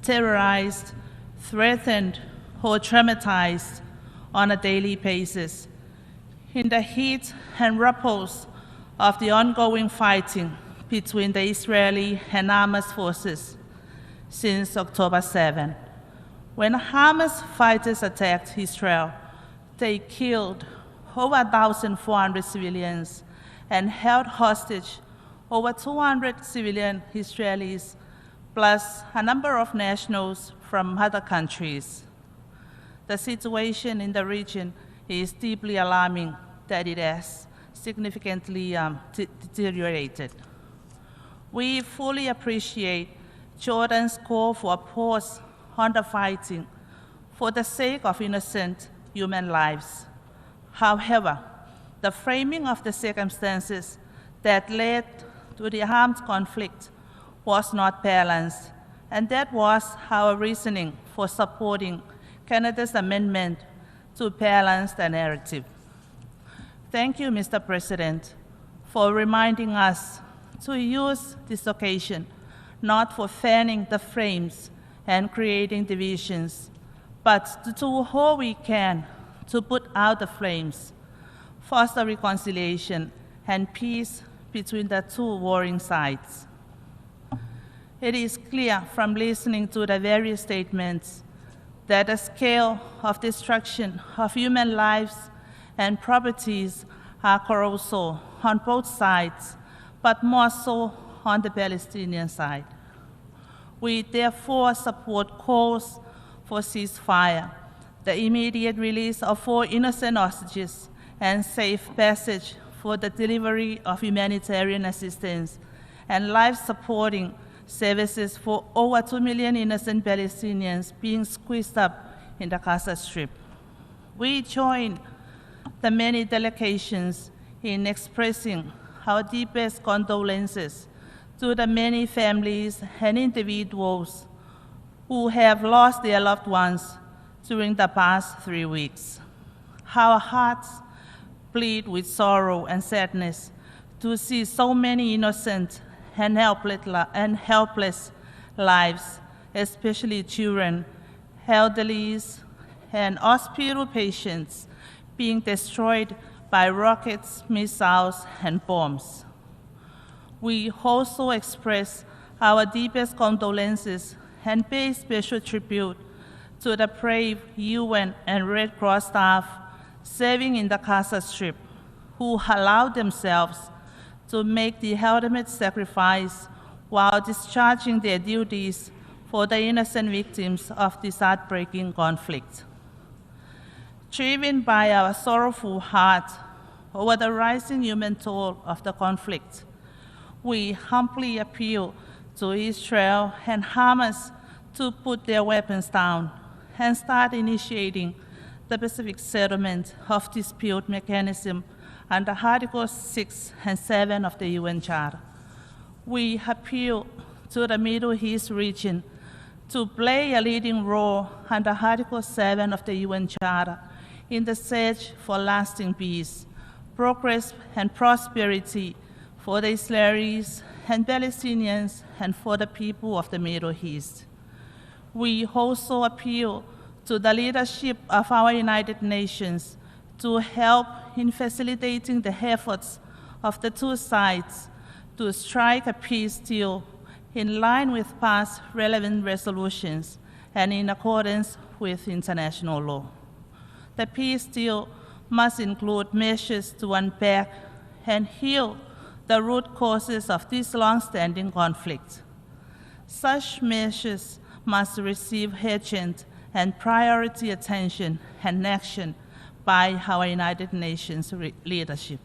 terrorized, threatened, or traumatized on a daily basis. In the heat and ripples of the ongoing fighting between the Israeli and Hamas forces since October 7, when Hamas fighters attacked Israel, they killed over 1,400 civilians and held hostage over 200 civilian Israelis, plus a number of nationals from other countries. The situation in the region is deeply alarming that it has significantly deteriorated. We fully appreciate Jordan's call for a pause on the fighting for the sake of innocent human lives. However, the framing of the circumstances that led to the armed conflict was not balanced, and that was our reasoning for supporting Canada's amendment to balance the narrative. Thank you, Mr. President, for reminding us to use this occasion not for fanning the flames and creating divisions, but to do all we can to put out the flames, foster reconciliation and peace between the two warring sides. It is clear from listening to the various statements that the scale of destruction of human lives and properties are colossal on both sides, but more so on the Palestinian side. We therefore support calls for ceasefire, the immediate release of all innocent hostages, and safe passage for the delivery of humanitarian assistance and life-supporting services for over 2 million innocent Palestinians being squeezed up in the Gaza Strip. We join the many delegations in expressing our deepest condolences to the many families and individuals who have lost their loved ones during the past 3 weeks. Our hearts bleed with sorrow and sadness to see so many innocent and helpless lives, especially children, elderlies, and hospital patients being destroyed by rockets, missiles, and bombs. We also express our deepest condolences and pay special tribute to the brave UN and Red Cross staff serving in the Gaza Strip, who allowed themselves to make the ultimate sacrifice while discharging their duties for the innocent victims of this heartbreaking conflict. Driven by our sorrowful heart over the rising human toll of the conflict, we humbly appeal to Israel and Hamas to put their weapons down and start initiating the Pacific settlement of dispute mechanism under Articles 6 and 7 of the UN Charter. We appeal to the Middle East region to play a leading role under Article 7 of the UN Charter in the search for lasting peace, progress, and prosperity for the Israelis and Palestinians and for the people of the Middle East. We also appeal to the leadership of our United Nations to help in facilitating the efforts of the two sides to strike a peace deal in line with past relevant resolutions and in accordance with international law. The peace deal must include measures to unpack and heal the root causes of this long-standing conflict. Such measures must receive urgent and priority attention and action by our United Nations leadership.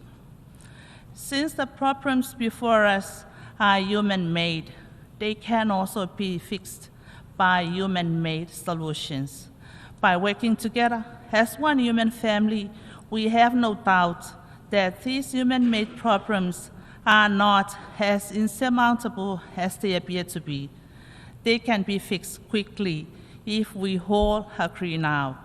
Since the problems before us are human-made, they can also be fixed by human-made solutions. By working together as one human family, we have no doubt that these human-made problems are not as insurmountable as they appear to be. They can be fixed quickly if we all agree now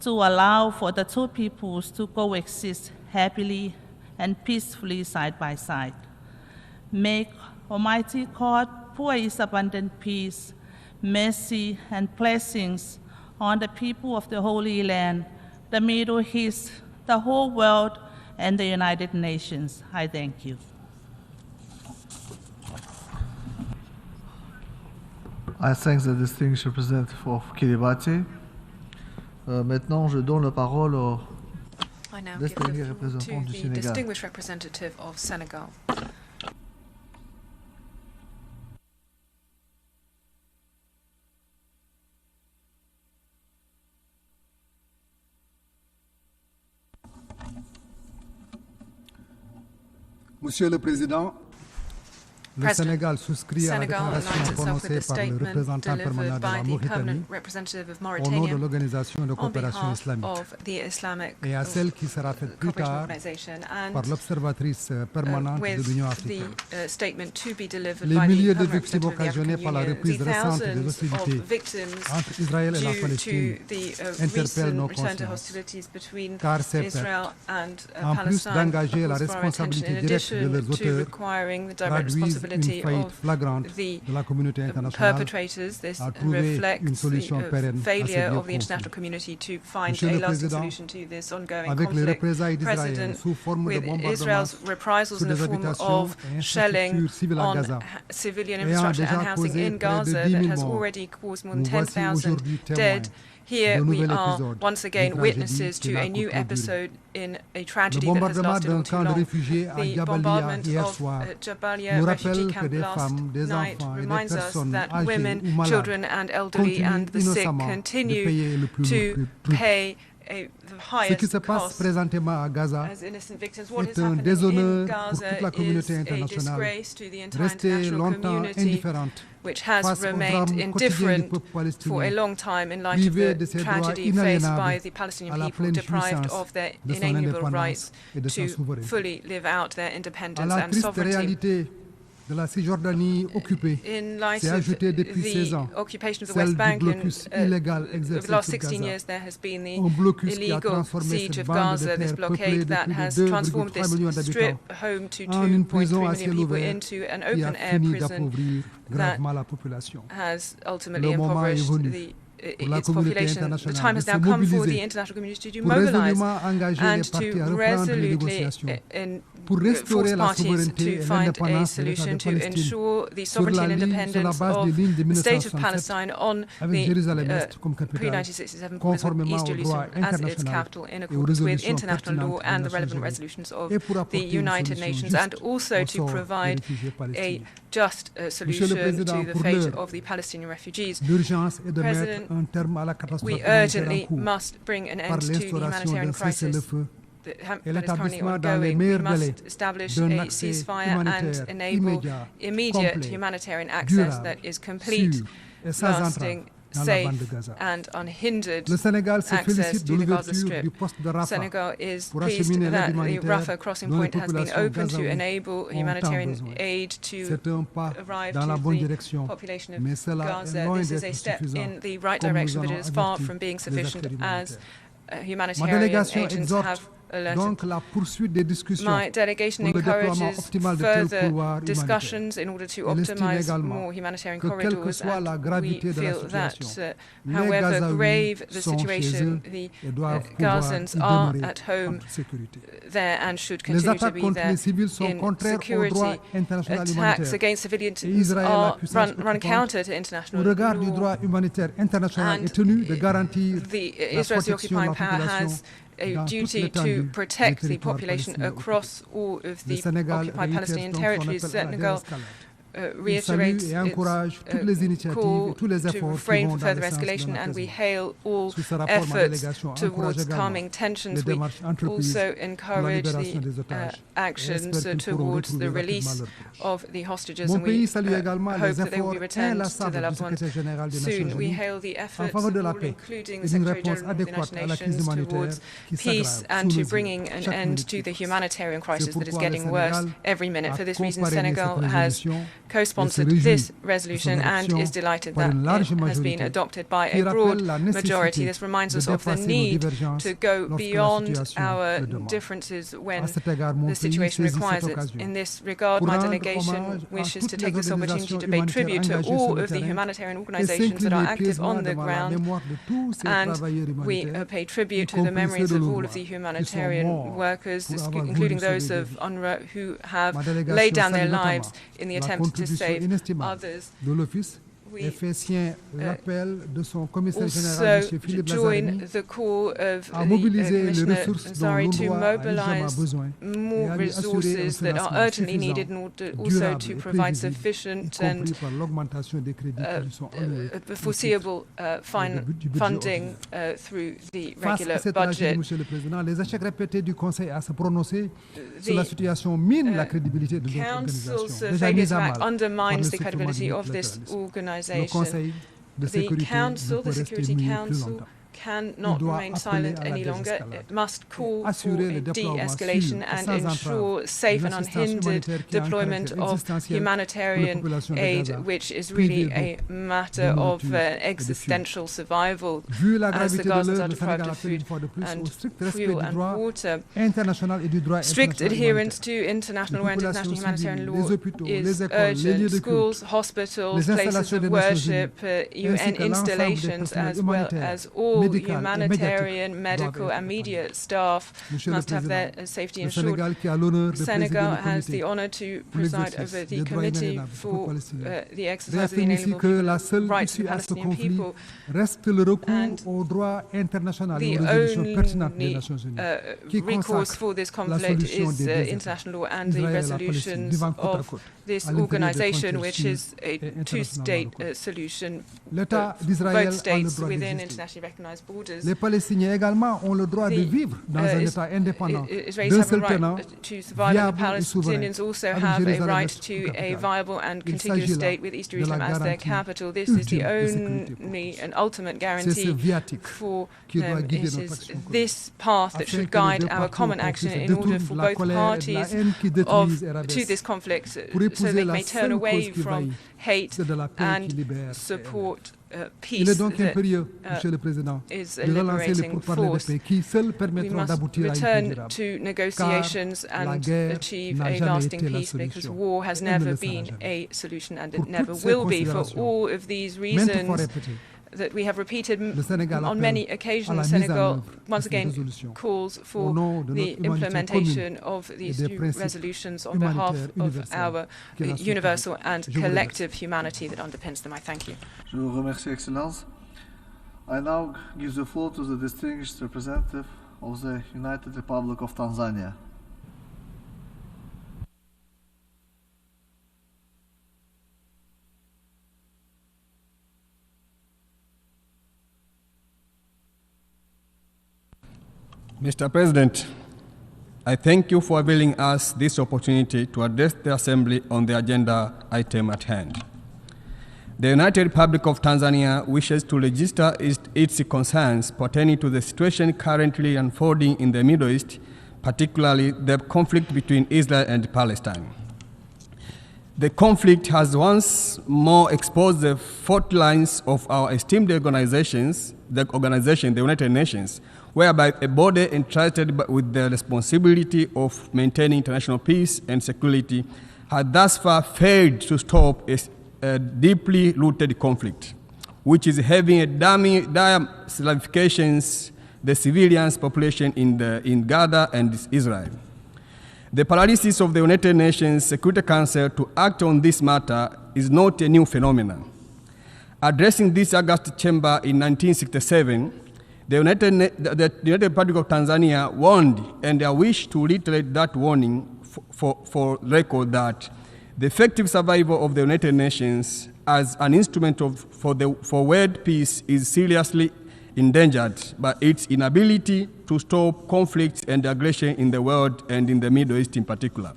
to allow for the two peoples to coexist happily and peacefully side by side. Make Almighty God pour His abundant peace, mercy, and blessings on the people of the Holy Land, the Middle East, the whole world, and the United Nations. I thank you. I thank the distinguished representative of Kiribati. Maintenant, je donne la parole au distinguished représentant du Sénégal. Distinguished representative of Senegal. Monsieur le Président, le Sénégal souscrit à la déclaration prononcée par le représentant permanent de la Mauritanie au nom de l'Organisation de coopération islamique et à celle qui sera faite plus tard par l'observatrice permanente de l'Union africaine. Les milliers de victimes occasionnées par la reprise récente des hostilités entre Israël et la Palestine interpellent nos consciences, car ces pertes, en plus d'engager la responsabilité directe de leurs auteurs, traduisent une faillite flagrante de la communauté internationale à trouver une solution pérenne à ce vieux conflit. Monsieur le Président, avec les représailles d'Israël sous forme de bombardements sur des habitations et infrastructures civiles à Gaza, ayant déjà causé près de 10 000 morts, nous voici aujourd'hui témoins. Here we are once again witnesses to a new episode in a tragedy that has lasted all too long. The bombardment of Jabalia refugee camp last night reminds us that women, children and elderly and the sick continue to pay the highest cost as innocent victims. What is happening in Gaza is a disgrace to the entire international community, which has remained indifferent for a long time in light of the tragedy faced by the Palestinian people, deprived of their inalienable rights to fully live out their independence and sovereignty. De la Cisjordanie occupée s'est ajoutée depuis 16 ans celle du blocus illégal exercé sur Gaza, un blocus qui a transformé cette bande de terre peuplée de plus de 2,3 millions d'habitants en une prison à ciel ouvert qui a fini d'appauvrir gravement la population. Le moment est venu pour la communauté internationale de se mobiliser pour résolument engager les parties à reprendre les négociations pour restaurer la souveraineté et l'indépendance de l'État de Palestine sur la base des lignes de 1967 avec Jérusalem-Est comme capitale, conformément au droit international et aux résolutions pertinentes des Nations Unies, et pour apporter une solution juste au sort des réfugiés palestiniens. Just solution to the fate of the Palestinian refugees. President, we urgently must bring an end to the humanitarian crisis that is currently ongoing. We must establish a ceasefire and enable immediate humanitarian access that is complete, lasting, safe and unhindered access to the Gaza Strip. Senegal is pleased that the Rafah crossing point has been opened to enable humanitarian aid to arrive to the population of Gaza. This is a step in the right direction, but it is far from being sufficient, as humanitarian agents have alerted. My delegation encourages further discussions in order to optimize more humanitarian corridors, and we feel that however grave the situation, the Gazans are at home there and should continue to be there in security. Attacks against civilians are run counter to international law, and Israel's occupying power has a duty to protect the population across all of the occupied Palestinian territories. Senegal reiterates its call to refrain from further escalation, and we hail all efforts towards calming tensions. We also encourage the actions towards the release of the hostages, and we hope that they will be returned to their loved ones soon. We hail the efforts, including the Secretary General of the United Nations, towards peace and to bringing an end to the humanitarian crisis that is getting worse every minute. For this reason, Senegal has co-sponsored this resolution and is delighted that it has been adopted by a broad majority. This reminds us of the need to go beyond our differences when the situation requires it. In this regard, my delegation wishes to take this opportunity to pay tribute to all of the humanitarian organizations that are active on the ground, and we pay tribute to the memories of all of the humanitarian workers, including those of UNRWA, who have laid down their lives in the attempt to save others. We also join the call of Commissioner Ansari to mobilize more resources that are urgently needed in order also to provide sufficient and foreseeable funding through the regular budget. The Council's failure to act undermines the credibility of this organization. The Security Council cannot remain silent any longer. It must call for de-escalation and ensure safe and unhindered deployment of humanitarian aid, which is really a matter of existential survival, as the Gazans are deprived of food and fuel and water. Strict adherence to international and international humanitarian law is urgent. Schools, hospitals, places of worship, UN installations, as well as all humanitarian, medical and media staff must have their safety ensured. Senegal has the honor to preside over the Committee for the Exercise of the Inalienable Rights of the Palestinian people, and the only recourse for this conflict is international law and the resolutions of this organization, which is a two-state solution, both states within internationally recognized borders. Les Palestiniens également ont le droit de vivre dans un État indépendant d'un seul tenant, viable et souverain. Palestinians also have a right to a viable and contiguous state with East Jerusalem as their capital. This is the only and ultimate guarantee for them. It is this path that should guide our common action in order for both parties to this conflict, so they may turn away from hate and support peace that is a liberating force. We must return to negotiations and achieve a lasting peace, because war has never been a solution and it never will be. For all of these reasons that we have repeated on many occasions, Senegal once again calls for the implementation of these two resolutions on behalf of our universal and collective humanity that underpins them. I thank you. Je vous remercie, Excellence. I now give the floor to the distinguished representative of the United Republic of Tanzania. Mr. President, I thank you for availing us this opportunity to address the Assembly on the agenda item at hand. The United Republic of Tanzania wishes to register its concerns pertaining to the situation currently unfolding in the Middle East, particularly the conflict between Israel and Palestine. The conflict has once more exposed the fault lines of our esteemed organizations, the United Nations, whereby a body entrusted with the responsibility of maintaining international peace and security has thus far failed to stop a deeply rooted conflict, which is having a dire ramifications the civilians population in Gaza and Israel. The paralysis of the United Nations Security Council to act on this matter is not a new phenomenon. Addressing this August chamber in 1967, the United Republic of Tanzania warned, and I wish to reiterate that warning for record, that the effective survival of the United Nations as an instrument for world peace is seriously endangered by its inability to stop conflicts and aggression in the world and in the Middle East in particular.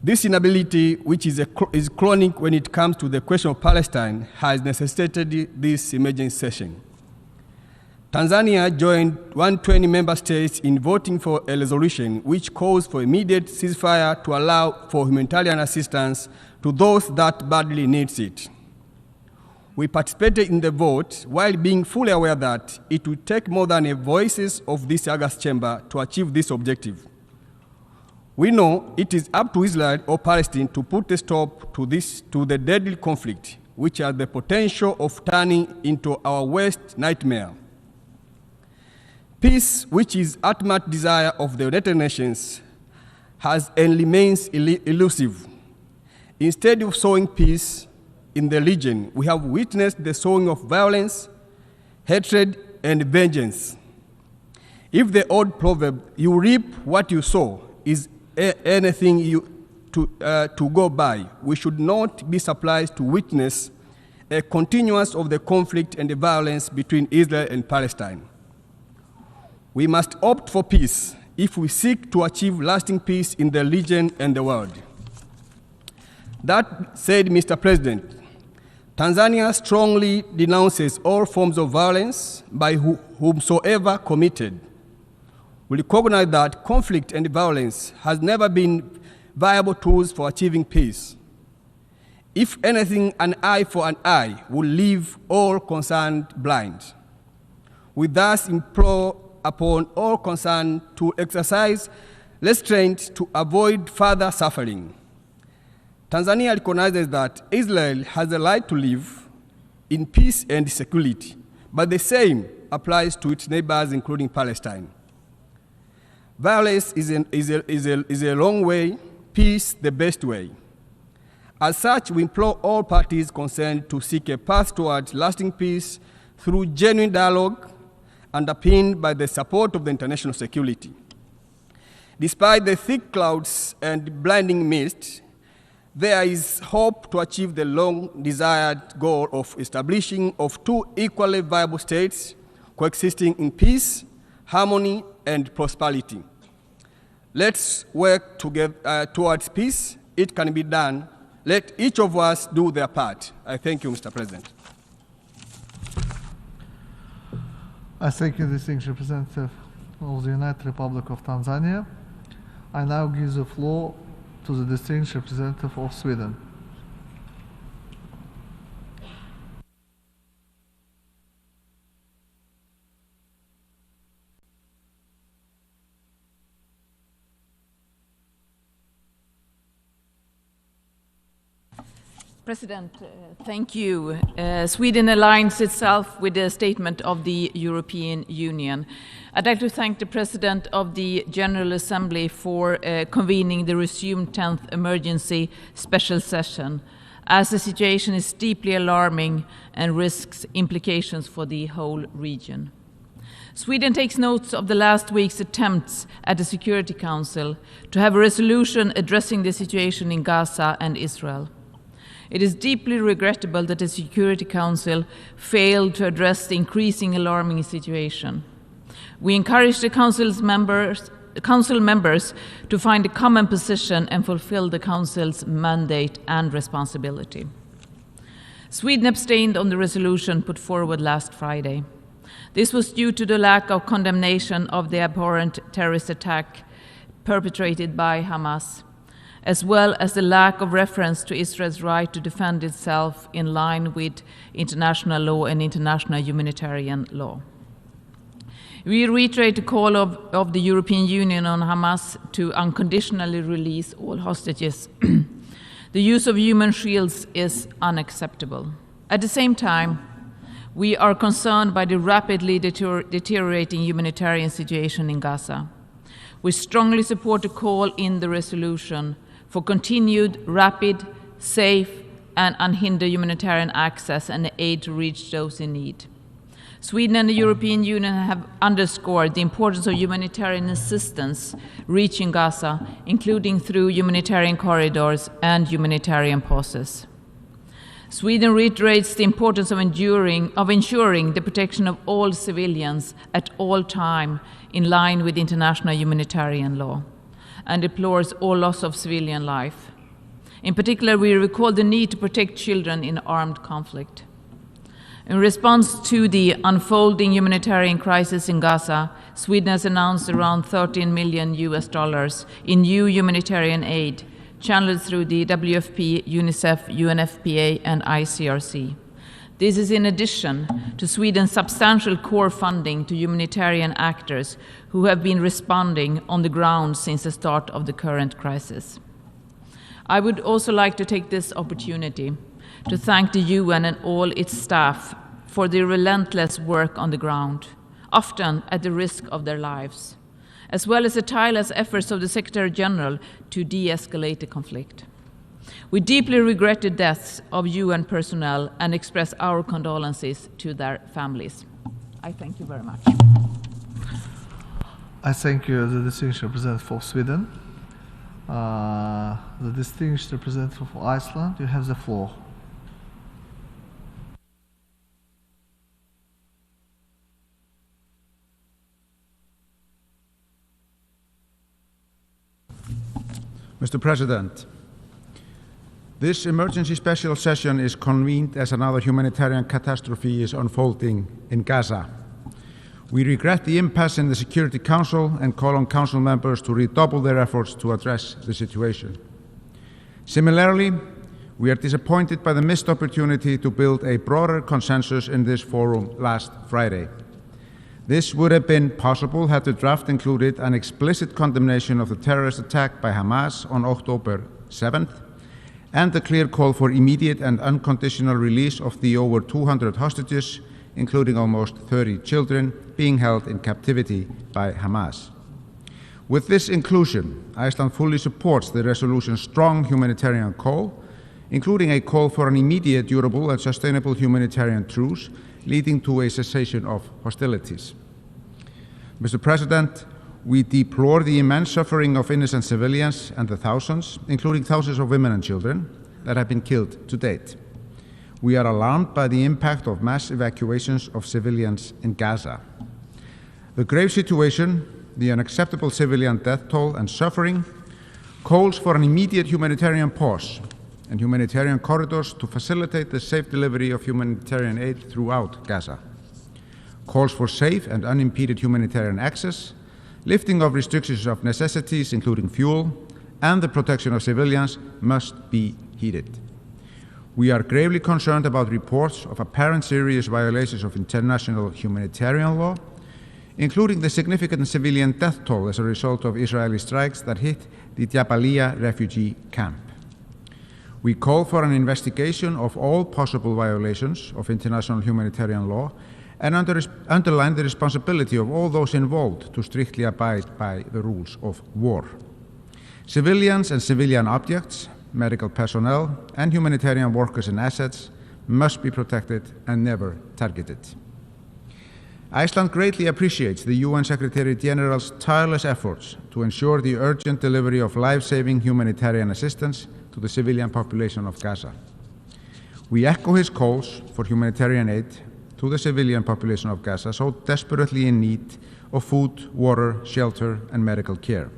This inability, which is chronic when it comes to the question of Palestine, has necessitated this emergency session. Tanzania joined 120 member states in voting for a resolution which calls for immediate ceasefire to allow for humanitarian assistance to those that badly needs it. We participated in the vote while being fully aware that it would take more than the voices of this August chamber to achieve this objective. We know it is up to Israel or Palestine to put a stop to the deadly conflict, which has the potential of turning into our worst nightmare. Peace, which is ultimate desire of the United Nations, has and remains elusive. Instead of sowing peace in the region, we have witnessed the sowing of violence, hatred, and vengeance. If the old proverb, "you reap what you sow," is anything to go by, we should not be surprised to witness a continuance of the conflict and the violence between Israel and Palestine. We must opt for peace if we seek to achieve lasting peace in the region and the world. That said, Mr. President, Tanzania strongly denounces all forms of violence by whomsoever committed. We recognize that conflict and violence has never been viable tools for achieving peace. If anything, an eye for an eye will leave all concerned blind. We thus implore upon all concerned to exercise restraint to avoid further suffering. Tanzania recognizes that Israel has the right to live in peace and security, but the same applies to its neighbors, including Palestine. Violence is a long way, peace the best way. As such, we implore all parties concerned to seek a path towards lasting peace through genuine dialogue underpinned by the support of the international security. Despite the thick clouds and blinding mist, there is hope to achieve the long-desired goal of establishing of two equally viable states coexisting in peace, harmony, and prosperity. Let's work together towards peace. It can be done. Let each of us do their part. I thank you, Mr. President. I thank you, distinguished representative of the United Republic of Tanzania. I now give the floor to the distinguished representative of Sweden. President, thank you. Sweden aligns itself with the statement of the European Union. I'd like to thank the President of the General Assembly for convening the resumed 10th emergency special session, as the situation is deeply alarming and risks implications for the whole region. Sweden takes note of the last week's attempts at the Security Council to have a resolution addressing the situation in Gaza and Israel. It is deeply regrettable that the Security Council failed to address the increasing alarming situation. We encourage the Council members to find a common position and fulfill the Council's mandate and responsibility. Sweden abstained on the resolution put forward last Friday. This was due to the lack of condemnation of the abhorrent terrorist attack perpetrated by Hamas, as well as the lack of reference to Israel's right to defend itself in line with international law and international humanitarian law. We reiterate the call of the European Union on Hamas to unconditionally release all hostages. The use of human shields is unacceptable. At the same time, we are concerned by the rapidly deteriorating humanitarian situation in Gaza. We strongly support the call in the resolution for continued, rapid, safe, and unhindered humanitarian access and aid to reach those in need. Sweden and the European Union have underscored the importance of humanitarian assistance reaching Gaza, including through humanitarian corridors and humanitarian pauses. Sweden reiterates the importance of ensuring the protection of all civilians at all time in line with international humanitarian law, and deplores all loss of civilian life. In particular, we recall the need to protect children in armed conflict. In response to the unfolding humanitarian crisis in Gaza, Sweden has announced around $13 million in new humanitarian aid, channeled through the WFP, UNICEF, UNFPA, and ICRC. This is in addition to Sweden's substantial core funding to humanitarian actors who have been responding on the ground since the start of the current crisis. I would also like to take this opportunity to thank the UN and all its staff for their relentless work on the ground, often at the risk of their lives, as well as the tireless efforts of the Secretary General to de-escalate the conflict. We deeply regret the deaths of UN personnel and express our condolences to their families. I thank you very much. I thank you, the distinguished representative for Sweden. The distinguished representative for Iceland, you have the floor. Mr. President, this emergency special session is convened as another humanitarian catastrophe is unfolding in Gaza. We regret the impasse in the Security Council and call on Council members to redouble their efforts to address the situation. Similarly, we are disappointed by the missed opportunity to build a broader consensus in this forum last Friday. This would have been possible had the draft included an explicit condemnation of the terrorist attack by Hamas on October 7th, and a clear call for immediate and unconditional release of the over 200 hostages, including almost 30 children, being held in captivity by Hamas. With this inclusion, Iceland fully supports the resolution's strong humanitarian call, including a call for an immediate, durable, and sustainable humanitarian truce, leading to a cessation of hostilities. Mr. President, we deplore the immense suffering of innocent civilians and the thousands, including thousands of women and children, that have been killed to date. We are alarmed by the impact of mass evacuations of civilians in Gaza. The grave situation, the unacceptable civilian death toll and suffering, calls for an immediate humanitarian pause and humanitarian corridors to facilitate the safe delivery of humanitarian aid throughout Gaza. Calls for safe and unimpeded humanitarian access, lifting of restrictions of necessities, including fuel, and the protection of civilians must be heeded. We are gravely concerned about reports of apparent serious violations of international humanitarian law, including the significant civilian death toll as a result of Israeli strikes that hit the Jabalia refugee camp. We call for an investigation of all possible violations of international humanitarian law and underline the responsibility of all those involved to strictly abide by the rules of war. Civilians and civilian objects, medical personnel, and humanitarian workers and assets must be protected and never targeted. Iceland greatly appreciates the UN Secretary General's tireless efforts to ensure the urgent delivery of life-saving humanitarian assistance to the civilian population of Gaza. We echo his calls for humanitarian aid to the civilian population of Gaza, so desperately in need of food, water, shelter, and medical care.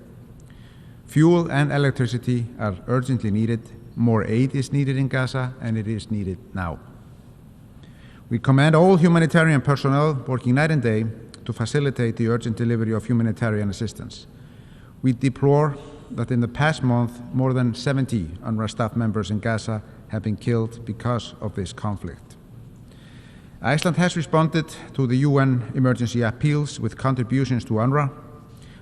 Fuel and electricity are urgently needed. More aid is needed in Gaza, and it is needed now. We commend all humanitarian personnel working night and day to facilitate the urgent delivery of humanitarian assistance. We deplore that in the past month, more than 70 UNRWA staff members in Gaza have been killed because of this conflict. Iceland has responded to the UN emergency appeals with contributions to UNRWA,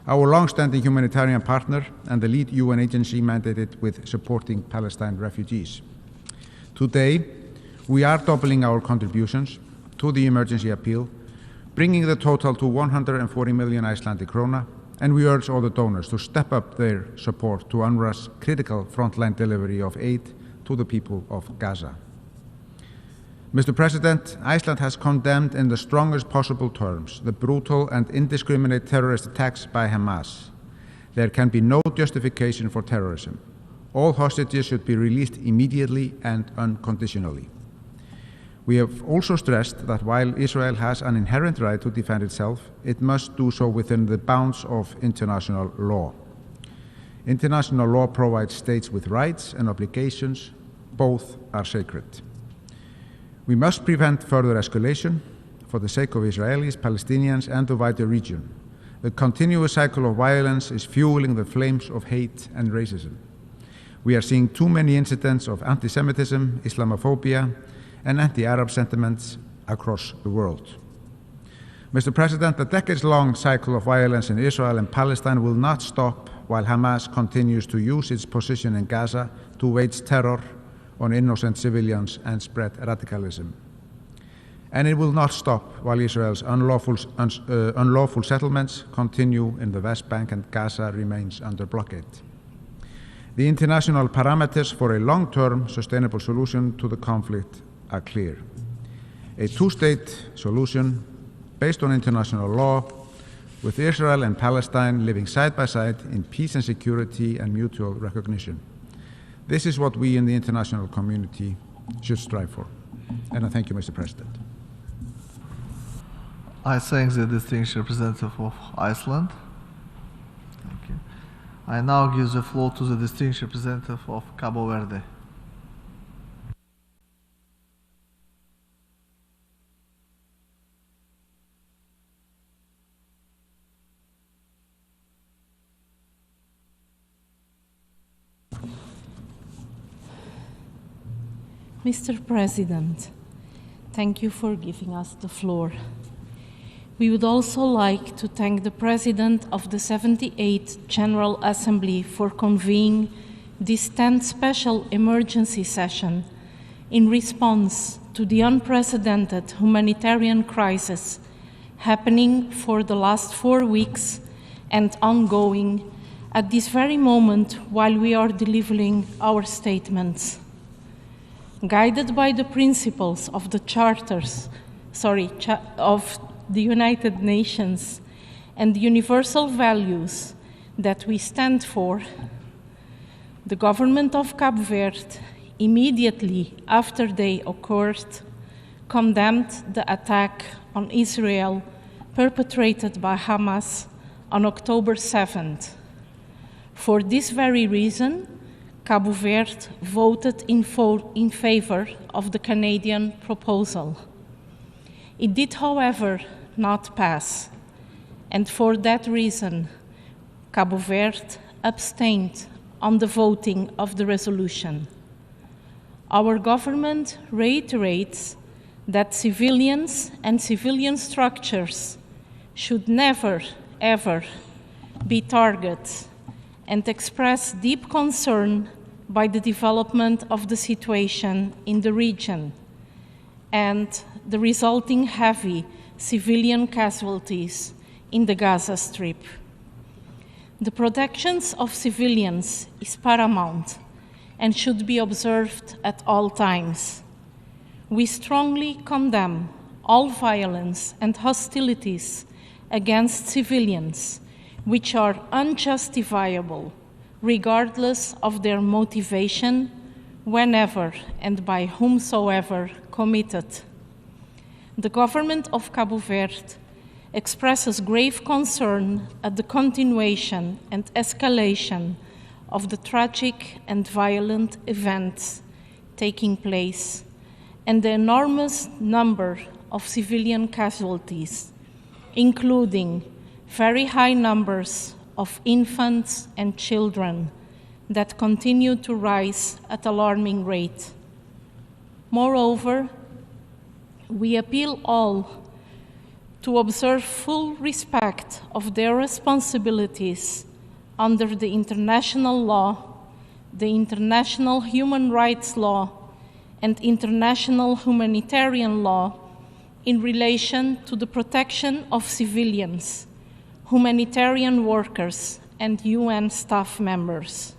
our long-standing humanitarian partner and the lead UN agency mandated with supporting Palestine refugees. Today, we are doubling our contributions to the emergency appeal, bringing the total to 140 million Icelandic krona, and we urge all the donors to step up their support to UNRWA's critical frontline delivery of aid to the people of Gaza. Mr. President, Iceland has condemned in the strongest possible terms the brutal and indiscriminate terrorist attacks by Hamas. There can be no justification for terrorism. All hostages should be released immediately and unconditionally. We have also stressed that while Israel has an inherent right to defend itself, it must do so within the bounds of international law. International law provides states with rights and obligations. Both are sacred. We must prevent further escalation for the sake of Israelis, Palestinians, and the wider region. The continuous cycle of violence is fueling the flames of hate and racism. We are seeing too many incidents of anti-Semitism, Islamophobia, and anti-Arab sentiments across the world. Mr. President, the decades-long cycle of violence in Israel and Palestine will not stop while Hamas continues to use its position in Gaza to wage terror on innocent civilians and spread radicalism. And it will not stop while Israel's unlawful settlements continue in the West Bank and Gaza remains under blockade. The international parameters for a long-term sustainable solution to the conflict are clear. A two-state solution based on international law, with Israel and Palestine living side by side in peace and security and mutual recognition. This is what we in the international community should strive for. And I thank you, Mr. President. I thank the distinguished representative of Iceland. Thank you. I now give the floor to the distinguished representative of Cabo Verde. Mr. President, thank you for giving us the floor. We would also like to thank the President of the 78th General Assembly for convening this 10th special emergency session in response to the unprecedented humanitarian crisis happening for the last 4 weeks and ongoing at this very moment while we are delivering our statements. Guided by the principles of the of the United Nations and the universal values that we stand for, the government of Cabo Verde, immediately after they occurred, condemned the attack on Israel perpetrated by Hamas on October 7th. For this very reason, Cabo Verde voted in favor of the Canadian proposal. It did, however, not pass, and for that reason, Cabo Verde abstained on the voting of the resolution. Our government reiterates that civilians and civilian structures should never, ever be targets and express deep concern by the development of the situation in the region and the resulting heavy civilian casualties in the Gaza Strip. The protection of civilians is paramount and should be observed at all times. We strongly condemn all violence and hostilities against civilians which are unjustifiable, regardless of their motivation, whenever and by whomsoever committed. The government of Cabo Verde expresses grave concern at the continuation and escalation of the tragic and violent events taking place and the enormous number of civilian casualties, including very high numbers of infants and children that continue to rise at alarming rate. Moreover, we appeal all to observe full respect of their responsibilities under the international law, the international human rights law, and international humanitarian law in relation to the protection of civilians, humanitarian workers, and UN staff members.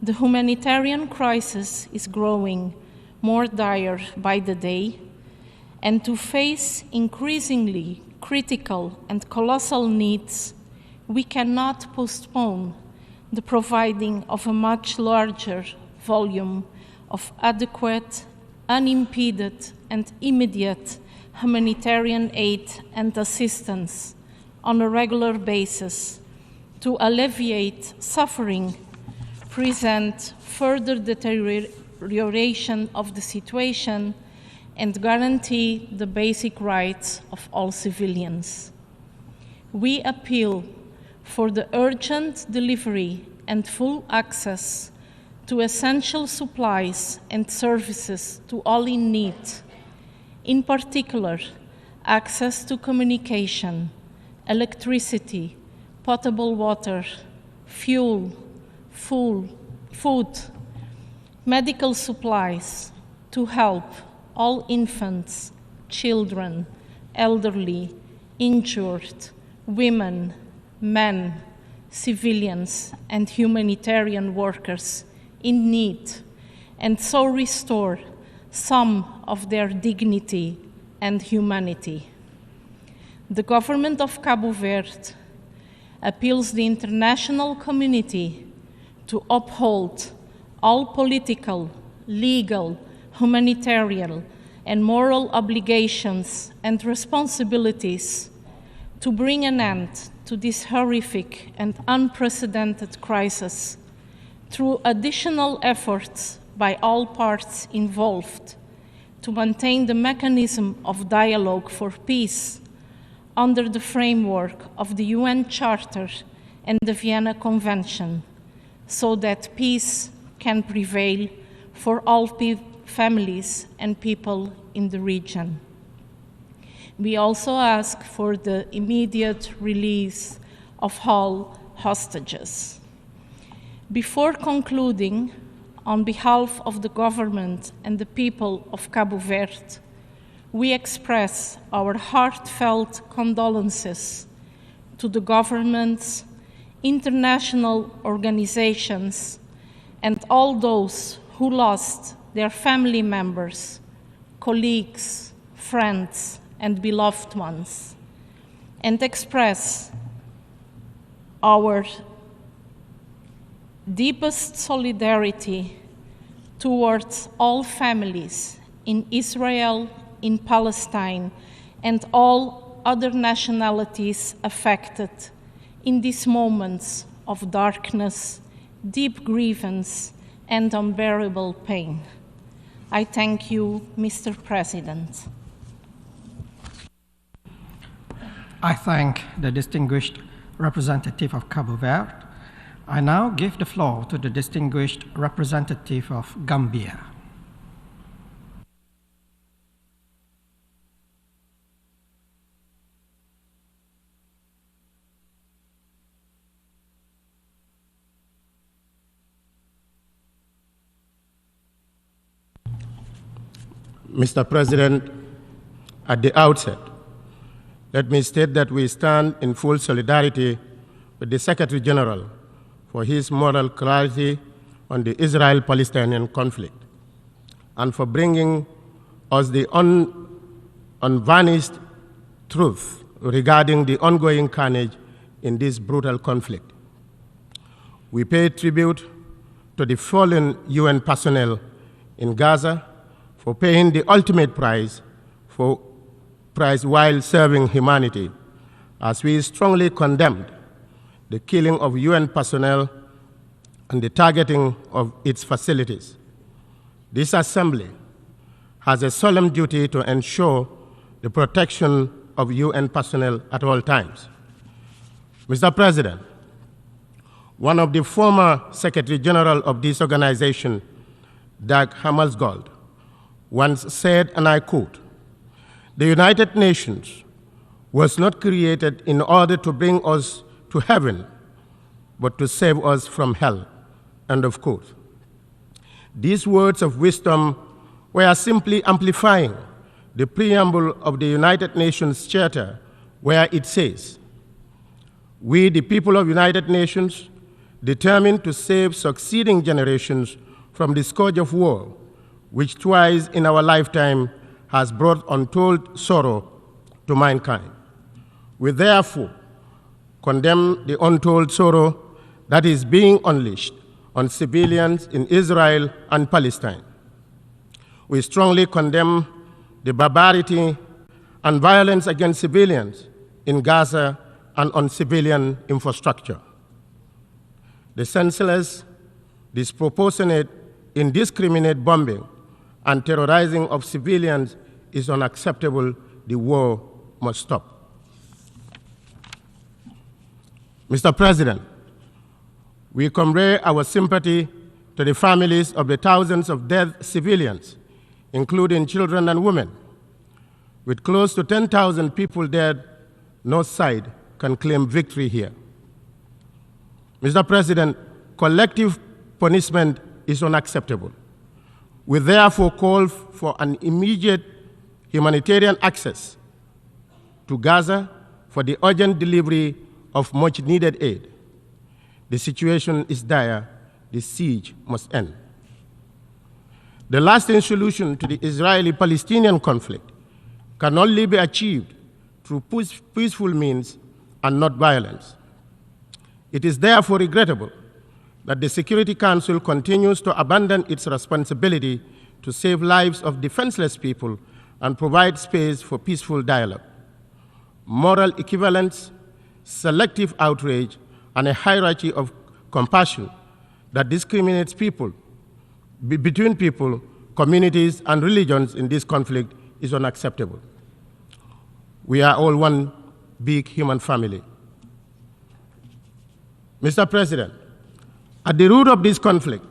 The humanitarian crisis is growing more dire by the day, and to face increasingly critical and colossal needs, we cannot postpone the providing of a much larger volume of adequate, unimpeded, and immediate humanitarian aid and assistance on a regular basis to alleviate suffering, prevent further deterioration of the situation, and guarantee the basic rights of all civilians. We appeal for the urgent delivery and full access to essential supplies and services to all in need, in particular, access to communication, electricity, potable water, fuel, food, medical supplies to help all infants, children, elderly, injured, women, men, civilians, and humanitarian workers in need, and so restore some of their dignity and humanity. The government of Cabo Verde appeals the international community to uphold all political, legal, humanitarian, and moral obligations and responsibilities to bring an end to this horrific and unprecedented crisis through additional efforts by all parts involved to maintain the mechanism of dialogue for peace under the framework of the UN Charter and the Vienna Convention, so that peace can prevail for all families and people in the region. We also ask for the immediate release of all hostages. Before concluding, on behalf of the government and the people of Cabo Verde, we express our heartfelt condolences to the governments, international organizations, and all those who lost their family members, colleagues, friends, and beloved ones, and express our deepest solidarity towards all families in Israel, in Palestine, and all other nationalities affected in these moments of darkness, deep grievance, and unbearable pain. I thank you, Mr. President. I thank the distinguished representative of Cabo Verde. I now give the floor to the distinguished representative of Gambia. Mr. President, at the outset, let me state that we stand in full solidarity with the Secretary General for his moral clarity on the Israel-Palestinian conflict and for bringing us the unvarnished truth regarding the ongoing carnage in this brutal conflict. We pay tribute to the fallen UN personnel in Gaza for paying the ultimate price while serving humanity, as we strongly condemned the killing of UN personnel and the targeting of its facilities. This Assembly has a solemn duty to ensure the protection of UN personnel at all times. Mr. President, one of the former Secretary General of this organization, Dag Hammarskjöld, once said, and I quote, "The United Nations was not created in order to bring us to heaven, but to save us from hell," end of quote. These words of wisdom were simply amplifying the preamble of the United Nations Charter, where it says, "We, the people of United Nations, determined to save succeeding generations from the scourge of war, which twice in our lifetime has brought untold sorrow to mankind. We therefore condemn the untold sorrow that is being unleashed on civilians in Israel and Palestine. We strongly condemn the barbarity and violence against civilians in Gaza and on civilian infrastructure. The senseless, disproportionate, indiscriminate bombing and terrorizing of civilians is unacceptable. The war must stop." Mr. President, we convey our sympathy to the families of the thousands of dead civilians, including children and women. With close to 10,000 people dead, no side can claim victory here. Mr. President, collective punishment is unacceptable. We therefore call for an immediate humanitarian access to Gaza for the urgent delivery of much-needed aid. The situation is dire. The siege must end. The lasting solution to the Israeli-Palestinian conflict can only be achieved through peaceful means and not violence. It is therefore regrettable that the Security Council continues to abandon its responsibility to save lives of defenseless people and provide space for peaceful dialogue. Moral equivalence, selective outrage, and a hierarchy of compassion that discriminates people between people, communities, and religions in this conflict is unacceptable. We are all one big human family. Mr. President, at the root of this conflict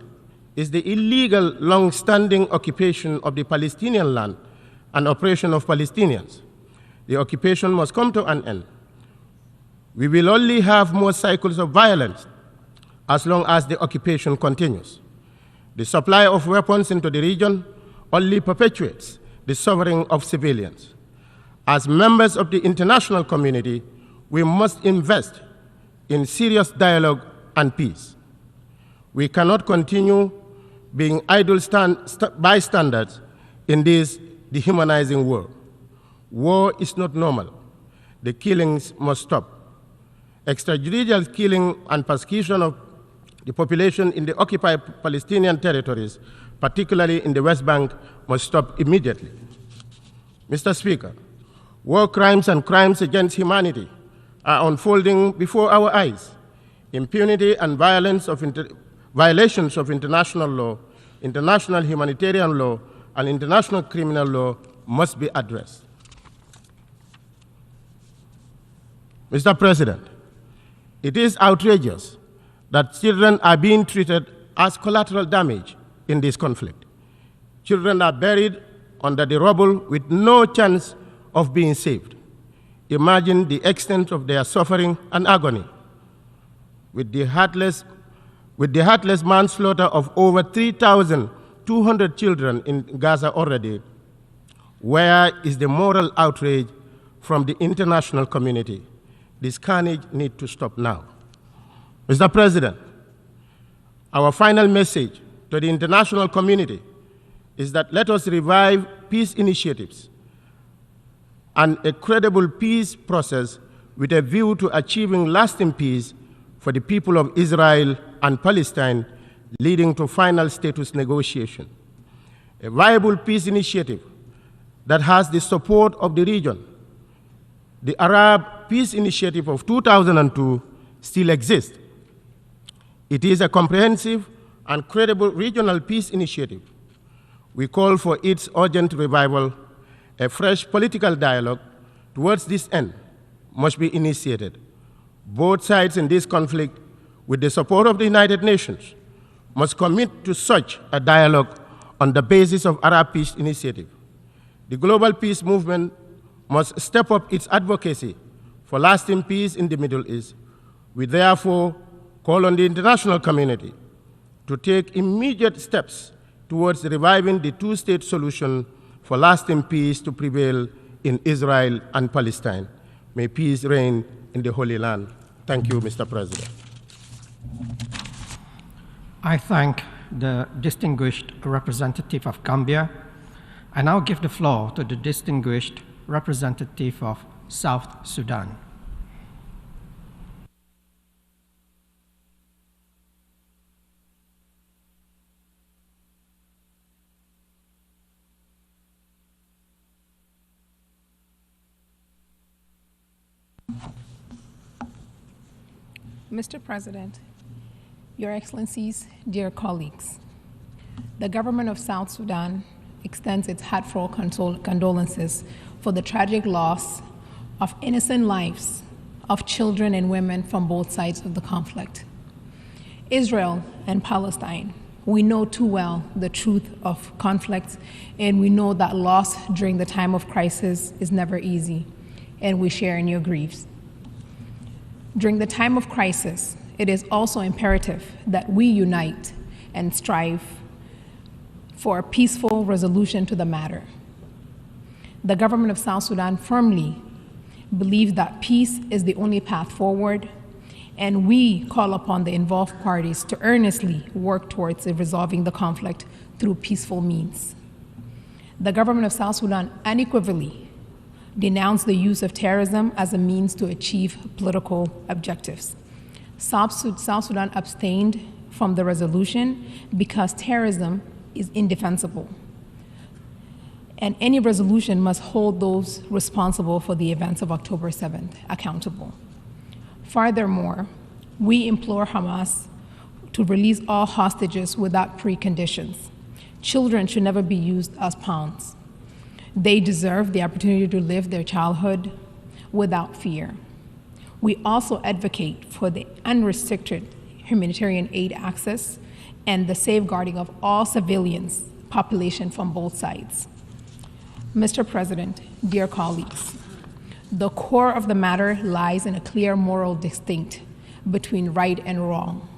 is the illegal, long-standing occupation of the Palestinian land and oppression of Palestinians. The occupation must come to an end. We will only have more cycles of violence as long as the occupation continues. The supply of weapons into the region only perpetuates the suffering of civilians. As members of the international community, we must invest in serious dialogue and peace. We cannot continue being idle bystanders in this dehumanizing war. War is not normal. The killings must stop. Extrajudicial killing and persecution of the population in the occupied Palestinian territories, particularly in the West Bank, must stop immediately. Mr. Speaker, war crimes and crimes against humanity are unfolding before our eyes. Impunity and violations of international law, international humanitarian law, and international criminal law must be addressed. Mr. President, it is outrageous that children are being treated as collateral damage in this conflict. Children are buried under the rubble with no chance of being saved. Imagine the extent of their suffering and agony. With the heartless manslaughter of over 3,200 children in Gaza already, where is the moral outrage from the international community? This carnage needs to stop now. Mr. President, our final message to the international community is that let us revive peace initiatives and a credible peace process with a view to achieving lasting peace for the people of Israel and Palestine, leading to final status negotiation. A viable peace initiative that has the support of the region. The Arab Peace Initiative of 2002 still exists. It is a comprehensive and credible regional peace initiative. We call for its urgent revival. A fresh political dialogue towards this end must be initiated. Both sides in this conflict, with the support of the United Nations, must commit to such a dialogue on the basis of Arab Peace Initiative. The global peace movement must step up its advocacy for lasting peace in the Middle East. We therefore call on the international community to take immediate steps towards reviving the two-state solution for lasting peace to prevail in Israel and Palestine. May peace reign in the Holy Land. Thank you, Mr. President. I thank the distinguished representative of Gambia. I now give the floor to the distinguished representative of South Sudan. Mr. President, Your Excellencies, dear colleagues, the government of South Sudan extends its heartfelt condolences for the tragic loss of innocent lives of children and women from both sides of the conflict. Israel and Palestine, we know too well the truth of conflicts, and we know that loss during the time of crisis is never easy, and we share in your griefs. During the time of crisis, it is also imperative that we unite and strive for a peaceful resolution to the matter. The government of South Sudan firmly believes that peace is the only path forward, and we call upon the involved parties to earnestly work towards resolving the conflict through peaceful means. The government of South Sudan unequivocally denounced the use of terrorism as a means to achieve political objectives. South Sudan abstained from the resolution because terrorism is indefensible, and any resolution must hold those responsible for the events of October 7th accountable. Furthermore, we implore Hamas to release all hostages without preconditions. Children should never be used as pawns. They deserve the opportunity to live their childhood without fear. We also advocate for the unrestricted humanitarian aid access and the safeguarding of all civilians, population from both sides. Mr. President, dear colleagues, the core of the matter lies in a clear moral distinction between right and wrong.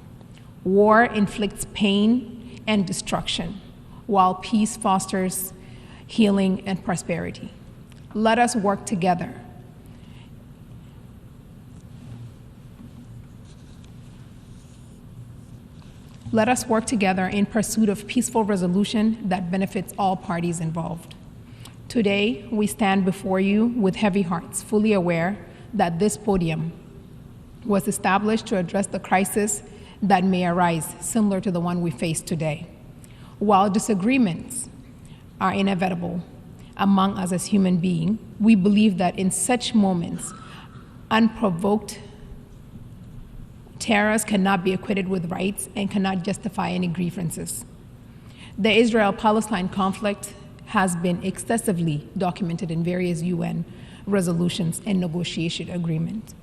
War inflicts pain and destruction, while peace fosters healing and prosperity. Let us work together. Let us work together in pursuit of peaceful resolution that benefits all parties involved. Today, we stand before you with heavy hearts, fully aware that this podium was established to address the crisis that may arise, similar to the one we face today. While disagreements are inevitable among us as human beings, we believe that in such moments, unprovoked terrorists cannot be acquitted with rights and cannot justify any grievances. The Israel-Palestine conflict has been excessively documented in various UN resolutions and negotiation agreements.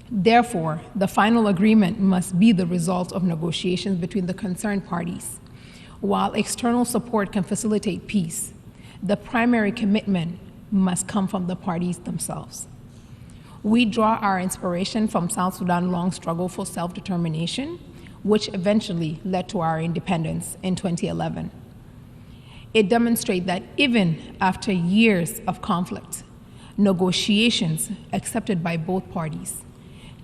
Therefore, the final agreement must be the result of negotiations between the concerned parties. While external support can facilitate peace, the primary commitment must come from the parties themselves. We draw our inspiration from South Sudan's long struggle for self-determination, which eventually led to our independence in 2011. It demonstrates that even after years of conflict, negotiations accepted by both parties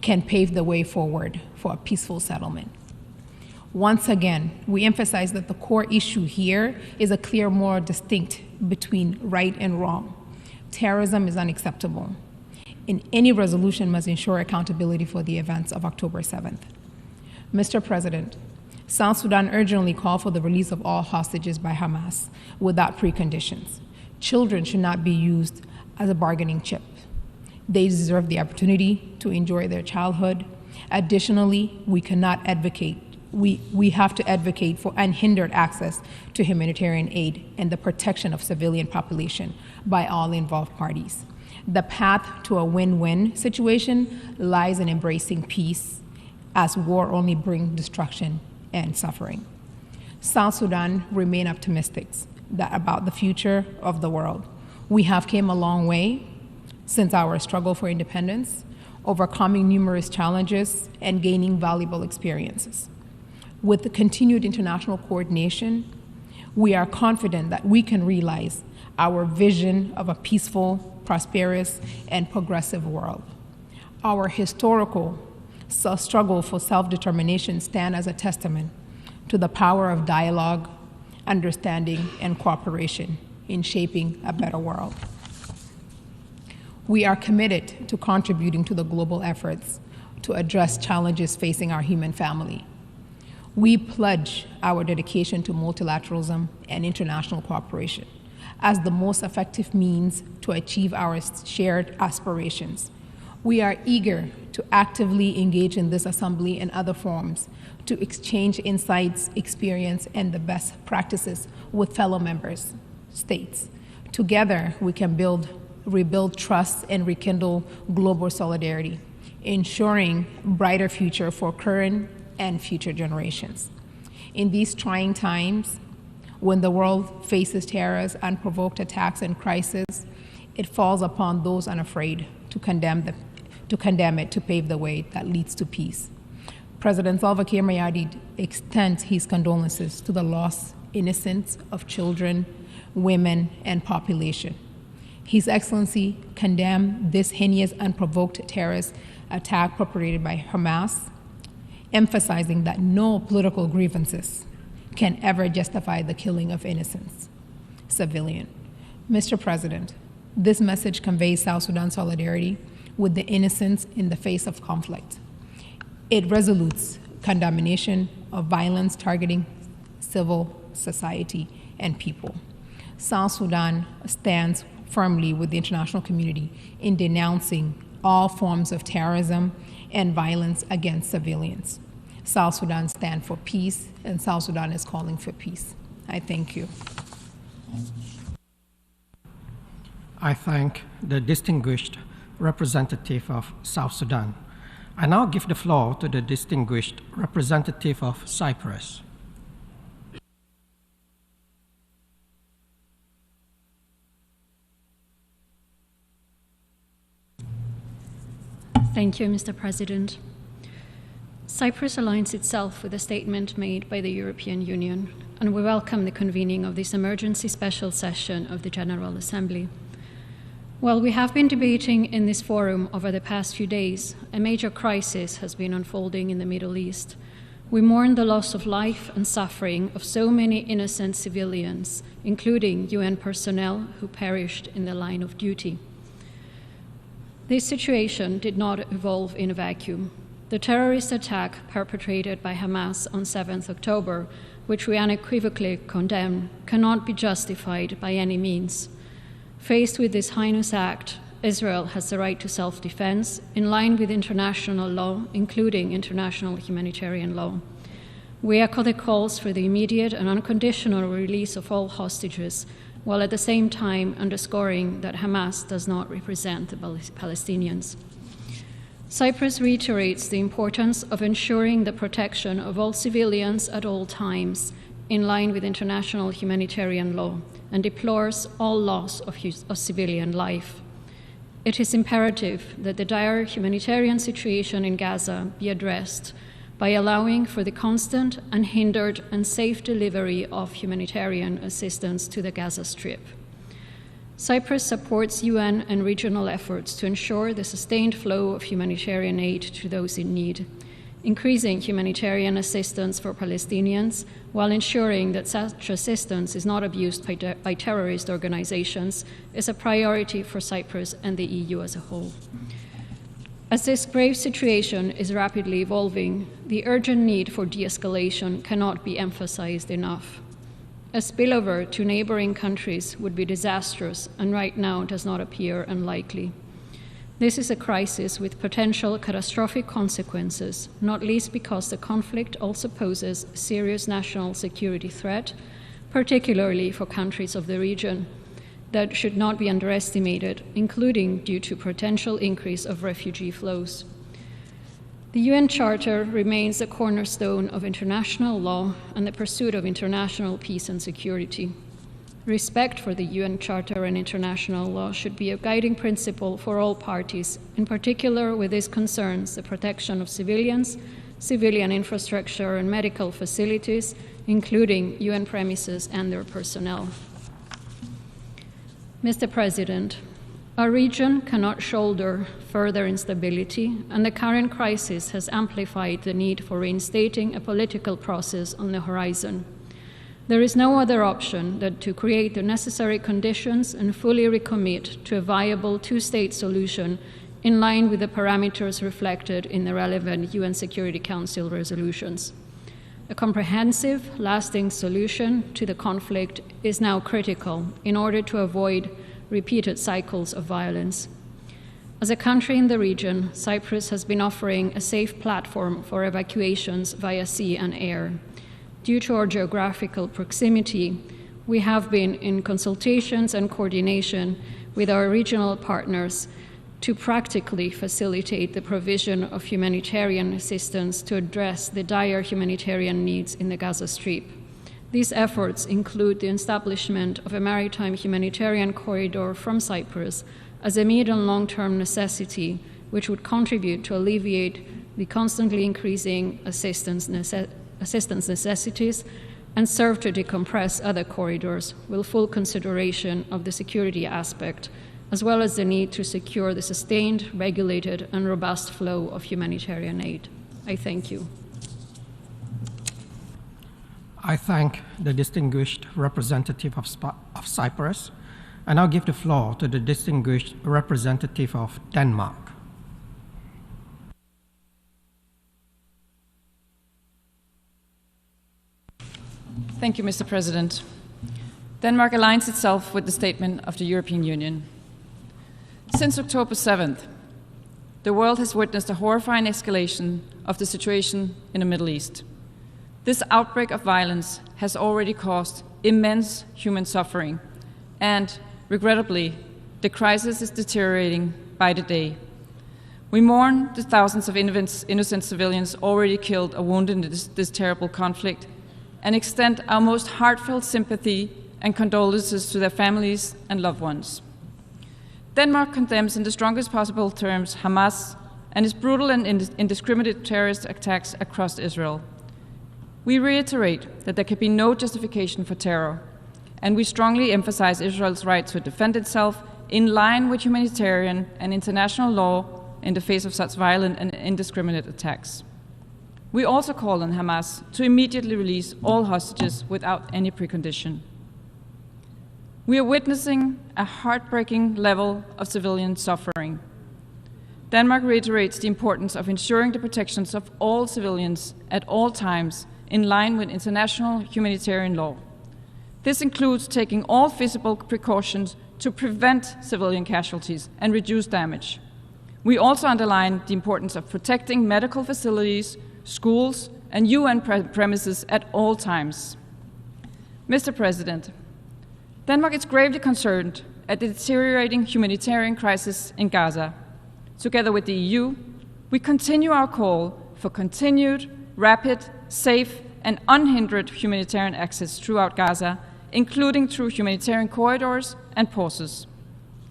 can pave the way forward for a peaceful settlement. Once again, we emphasize that the core issue here is a clear moral distinction between right and wrong. Terrorism is unacceptable, and any resolution must ensure accountability for the events of October 7th. Mr. President, South Sudan urgently calls for the release of all hostages by Hamas without preconditions. Children should not be used as a bargaining chip. They deserve the opportunity to enjoy their childhood. Additionally, we cannot advocate we have to advocate for unhindered access to humanitarian aid and the protection of civilian population by all involved parties. The path to a win-win situation lies in embracing peace, as war only brings destruction and suffering. South Sudan remain optimistic about the future of the world. We have come a long way since our struggle for independence, overcoming numerous challenges and gaining valuable experiences. With the continued international coordination, we are confident that we can realize our vision of a peaceful, prosperous, and progressive world. Our historical struggle for self-determination stands as a testament to the power of dialogue, understanding, and cooperation in shaping a better world. We are committed to contributing to the global efforts to address challenges facing our human family. We pledge our dedication to multilateralism and international cooperation as the most effective means to achieve our shared aspirations. We are eager to actively engage in this assembly and other forums to exchange insights, experience, and the best practices with fellow members, states. Together, we can rebuild trust and rekindle global solidarity, ensuring a brighter future for current and future generations. In these trying times, when the world faces terrors, unprovoked attacks, and crisis, it falls upon those unafraid to condemn it to pave the way that leads to peace. President Salva Kiir Mayardit extends his condolences to the lost innocence of children, women, and population. His Excellency condemned this heinous, unprovoked terrorist attack perpetrated by Hamas, emphasizing that no political grievances can ever justify the killing of innocent civilians. Mr. President, this message conveys South Sudan's solidarity with the innocents in the face of conflict. It resolutes condemnation of violence targeting civil society and people. South Sudan stands firmly with the international community in denouncing all forms of terrorism and violence against civilians. South Sudan stands for peace, and South Sudan is calling for peace. I thank you. I thank the distinguished representative of South Sudan. I now give the floor to the distinguished representative of Cyprus. Thank you, Mr. President. Cyprus aligns itself with the statement made by the European Union, and we welcome the convening of this emergency special session of the General Assembly. While we have been debating in this forum over the past few days, a major crisis has been unfolding in the Middle East. We mourn the loss of life and suffering of so many innocent civilians, including UN personnel who perished in the line of duty. This situation did not evolve in a vacuum. The terrorist attack perpetrated by Hamas on 7th October, which we unequivocally condemn, cannot be justified by any means. Faced with this heinous act, Israel has the right to self-defense in line with international law, including international humanitarian law. We echo the calls for the immediate and unconditional release of all hostages, while at the same time underscoring that Hamas does not represent the Palestinians. Cyprus reiterates the importance of ensuring the protection of all civilians at all times, in line with international humanitarian law, and deplores all loss of civilian life. It is imperative that the dire humanitarian situation in Gaza be addressed by allowing for the constant, unhindered, and safe delivery of humanitarian assistance to the Gaza Strip. Cyprus supports UN and regional efforts to ensure the sustained flow of humanitarian aid to those in need, increasing humanitarian assistance for Palestinians while ensuring that such assistance is not abused by terrorist organizations is a priority for Cyprus and the EU as a whole. As this grave situation is rapidly evolving, the urgent need for de-escalation cannot be emphasized enough. A spillover to neighboring countries would be disastrous and right now does not appear unlikely. This is a crisis with potential catastrophic consequences, not least because the conflict also poses a serious national security threat, particularly for countries of the region, that should not be underestimated, including due to potential increase of refugee flows. The UN Charter remains the cornerstone of international law and the pursuit of international peace and security. Respect for the UN Charter and international law should be a guiding principle for all parties, in particular with this concerns the protection of civilians, civilian infrastructure and medical facilities, including UN premises and their personnel. Mr. President, our region cannot shoulder further instability, and the current crisis has amplified the need for reinstating a political process on the horizon. There is no other option than to create the necessary conditions and fully recommit to a viable two-state solution in line with the parameters reflected in the relevant UN Security Council resolutions. A comprehensive, lasting solution to the conflict is now critical in order to avoid repeated cycles of violence. As a country in the region, Cyprus has been offering a safe platform for evacuations via sea and air. Due to our geographical proximity, we have been in consultations and coordination with our regional partners to practically facilitate the provision of humanitarian assistance to address the dire humanitarian needs in the Gaza Strip. These efforts include the establishment of a maritime humanitarian corridor from Cyprus as a mid- and long-term necessity, which would contribute to alleviate the constantly increasing assistance necessities and serve to decompress other corridors with full consideration of the security aspect, as well as the need to secure the sustained, regulated, and robust flow of humanitarian aid. I thank you. I thank the distinguished representative of Cyprus, and now give the floor to the distinguished representative of Denmark. Thank you, Mr. President. Denmark aligns itself with the statement of the European Union. Since October 7th, the world has witnessed a horrifying escalation of the situation in the Middle East. This outbreak of violence has already caused immense human suffering, and regrettably, the crisis is deteriorating by the day. We mourn the thousands of innocent civilians already killed or wounded in this terrible conflict, and extend our most heartfelt sympathy and condolences to their families and loved ones. Denmark condemns in the strongest possible terms Hamas and its brutal and indiscriminate terrorist attacks across Israel. We reiterate that there can be no justification for terror, and we strongly emphasize Israel's right to defend itself in line with humanitarian and international law in the face of such violent and indiscriminate attacks. We also call on Hamas to immediately release all hostages without any precondition. We are witnessing a heartbreaking level of civilian suffering. Denmark reiterates the importance of ensuring the protections of all civilians at all times in line with international humanitarian law. This includes taking all feasible precautions to prevent civilian casualties and reduce damage. We also underline the importance of protecting medical facilities, schools, and UN premises at all times. Mr. President, Denmark is gravely concerned at the deteriorating humanitarian crisis in Gaza. Together with the EU, we continue our call for continued, rapid, safe, and unhindered humanitarian access throughout Gaza, including through humanitarian corridors and pauses.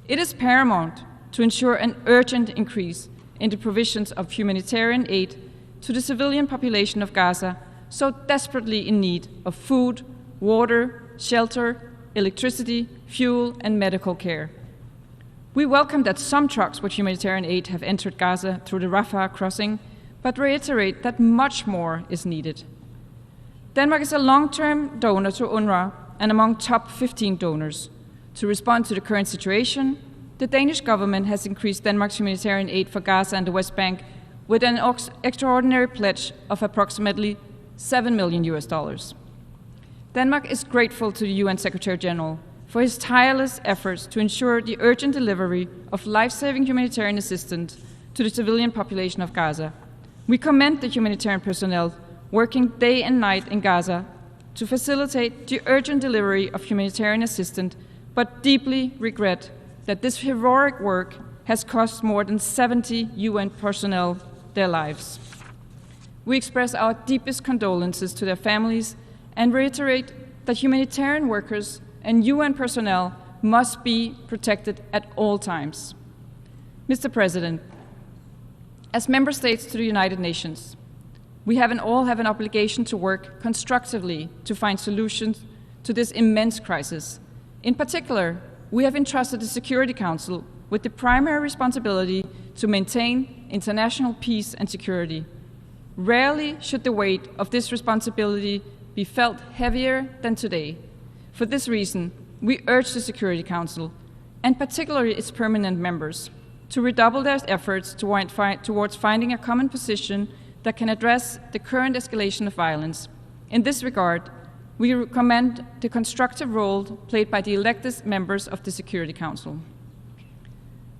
It is paramount to ensure an urgent increase in the provisions of humanitarian aid to the civilian population of Gaza, so desperately in need of food, water, shelter, electricity, fuel, and medical care. We welcome that some trucks with humanitarian aid have entered Gaza through the Rafah crossing, but reiterate that much more is needed. Denmark is a long-term donor to UNRWA and among top 15 donors. To respond to the current situation, the Danish government has increased Denmark's humanitarian aid for Gaza and the West Bank with an extraordinary pledge of approximately $7 million. Denmark is grateful to the UN Secretary General for his tireless efforts to ensure the urgent delivery of life-saving humanitarian assistance to the civilian population of Gaza. We commend the humanitarian personnel working day and night in Gaza to facilitate the urgent delivery of humanitarian assistance, but deeply regret that this heroic work has cost more than 70 UN personnel their lives. We express our deepest condolences to their families and reiterate that humanitarian workers and UN personnel must be protected at all times. Mr. President, as member states to the United Nations, we all have an obligation to work constructively to find solutions to this immense crisis. In particular, we have entrusted the Security Council with the primary responsibility to maintain international peace and security. Rarely should the weight of this responsibility be felt heavier than today. For this reason, we urge the Security Council, and particularly its permanent members, to redouble their efforts towards finding a common position that can address the current escalation of violence. In this regard, we commend the constructive role played by the elected members of the Security Council.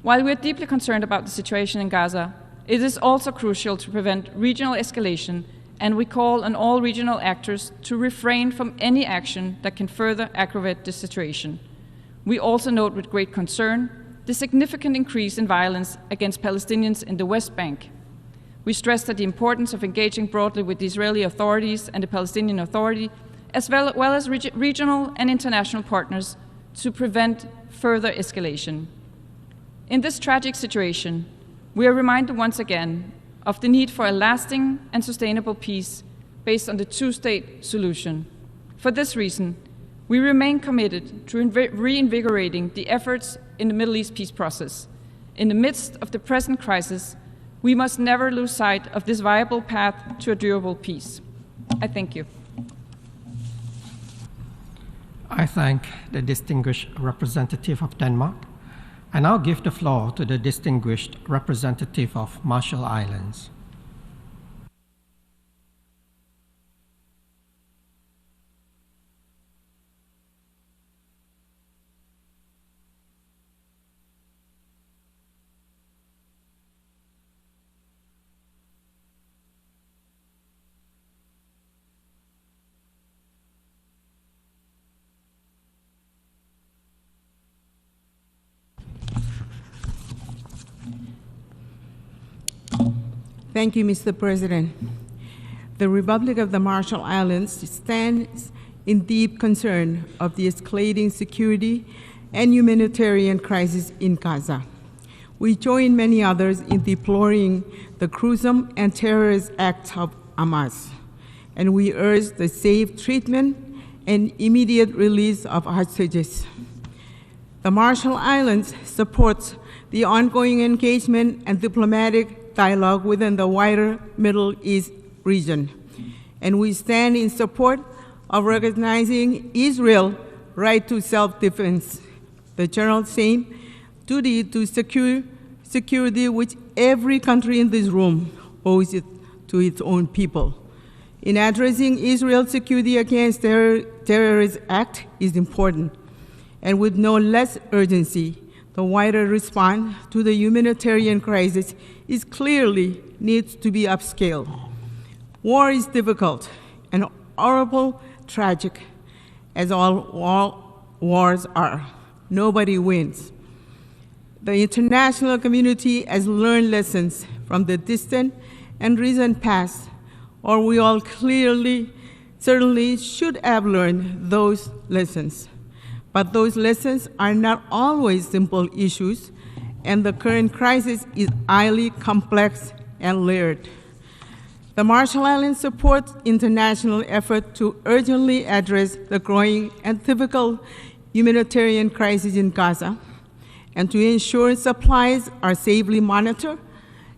While we are deeply concerned about the situation in Gaza, it is also crucial to prevent regional escalation, and we call on all regional actors to refrain from any action that can further aggravate the situation. We also note with great concern the significant increase in violence against Palestinians in the West Bank. We stress that the importance of engaging broadly with the Israeli authorities and the Palestinian Authority, as well as regional and international partners, to prevent further escalation. In this tragic situation, we are reminded once again of the need for a lasting and sustainable peace based on the two-state solution. For this reason, we remain committed to reinvigorating the efforts in the Middle East peace process. In the midst of the present crisis, we must never lose sight of this viable path to a durable peace. I thank you. I thank the distinguished representative of Denmark. I now give the floor to the distinguished representative of Marshall Islands. Thank you, Mr. President. The Republic of the Marshall Islands stands in deep concern of the escalating security and humanitarian crisis in Gaza. We join many others in deploring the gruesome and terrorist acts of Hamas, and we urge the safe treatment and immediate release of hostages. The Marshall Islands supports the ongoing engagement and diplomatic dialogue within the wider Middle East region, and we stand in support of recognizing Israel's right to self-defense, the general same duty to security which every country in this room owes it to its own people. In addressing Israel's security against terrorist act is important, and with no less urgency, the wider response to the humanitarian crisis is clearly needs to be upscaled. War is difficult and horrible, tragic, as all wars are. Nobody wins. The international community has learned lessons from the distant and recent past, or we all certainly should have learned those lessons. But those lessons are not always simple issues, and the current crisis is highly complex and layered. The Marshall Islands supports international effort to urgently address the growing and difficult humanitarian crisis in Gaza, and to ensure supplies are safely monitored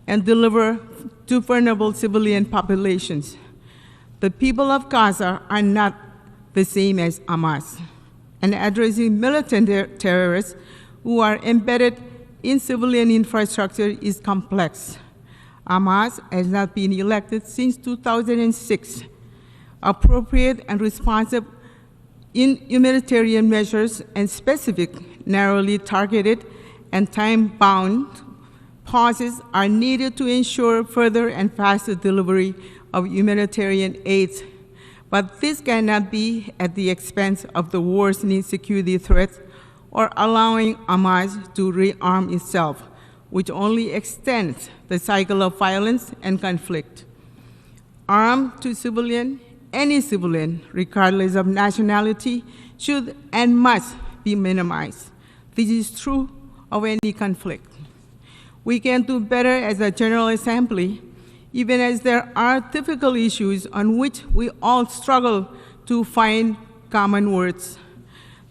and delivered to vulnerable civilian populations. The people of Gaza are not the same as Hamas, and addressing militant terrorists who are embedded in civilian infrastructure is complex. Hamas has not been elected since 2006. Appropriate and responsive Humanitarian measures and specific, narrowly targeted, and time-bound pauses are needed to ensure further and faster delivery of humanitarian aid. But this cannot be at the expense of the worsening security threats or allowing Hamas to rearm itself, which only extends the cycle of violence and conflict. Harm to any civilian, regardless of nationality, should and must be minimized. This is true of any conflict. We can do better as a General Assembly, even as there are difficult issues on which we all struggle to find common words.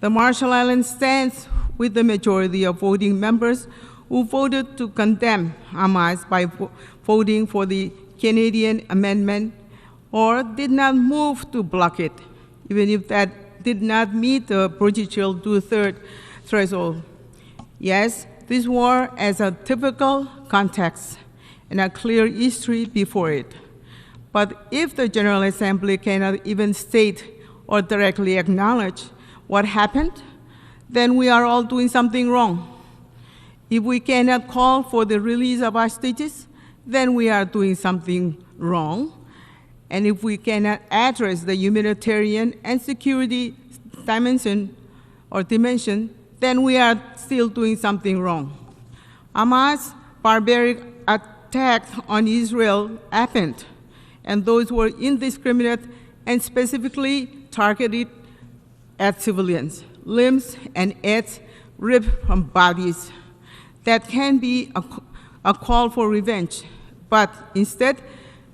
The Marshall Islands stands with the majority of voting members who voted to condemn Hamas by voting for the Canadian amendment or did not move to block it, even if that did not meet the procedural two-thirds threshold. Yes, this war has a typical context and a clear history before it. But if the General Assembly cannot even state or directly acknowledge what happened, then we are all doing something wrong. If we cannot call for the release of hostages, then we are doing something wrong. And if we cannot address the humanitarian and security dimension, then we are still doing something wrong. Hamas' barbaric attack on Israel happened, and those were indiscriminate and specifically targeted at civilians, limbs and heads ripped from bodies. That can be a call for revenge, but instead,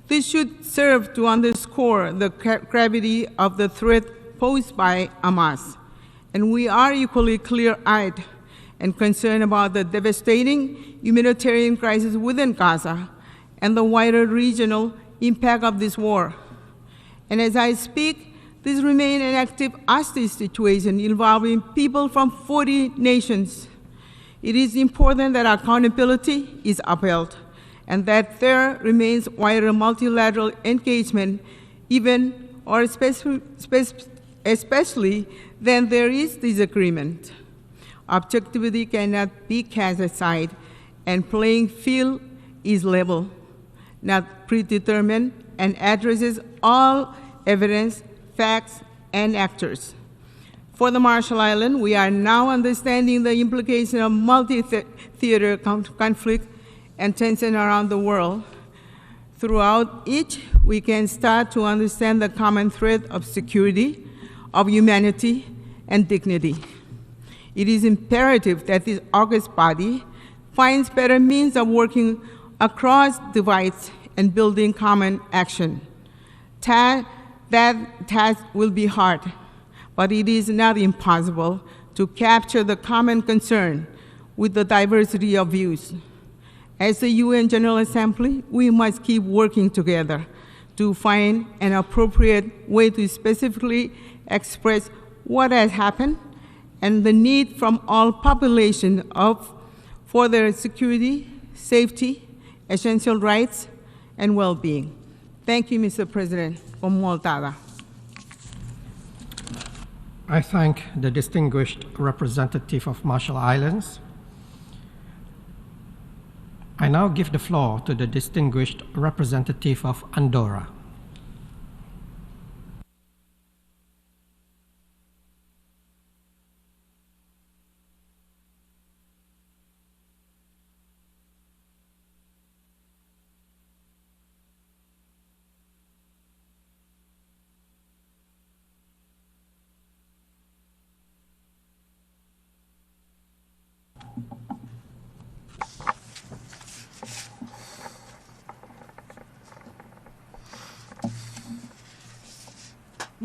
this should serve to underscore the gravity of the threat posed by Hamas. And we are equally clear-eyed and concerned about the devastating humanitarian crisis within Gaza and the wider regional impact of this war. And as I speak, this remains an active hostage situation involving people from 40 nations. It is important that accountability is upheld and that there remains wider multilateral engagement, even or especially when there is disagreement. Objectivity cannot be cast aside, and playing field is level, not predetermined, and addresses all evidence, facts, and actors. For the Marshall Islands, we are now understanding the implication of multi-theater conflict and tension around the world. Throughout each, we can start to understand the common thread of security, of humanity, and dignity. It is imperative that this august body finds better means of working across divides and building common action. That task will be hard, but it is not impossible to capture the common concern with the diversity of views. As the UN General Assembly, we must keep working together to find an appropriate way to specifically express what has happened and the need from all population for their security, safety, essential rights, and well-being. Thank you, Mr. President. I thank the distinguished representative of Marshall Islands. I now give the floor to the distinguished representative of Andorra.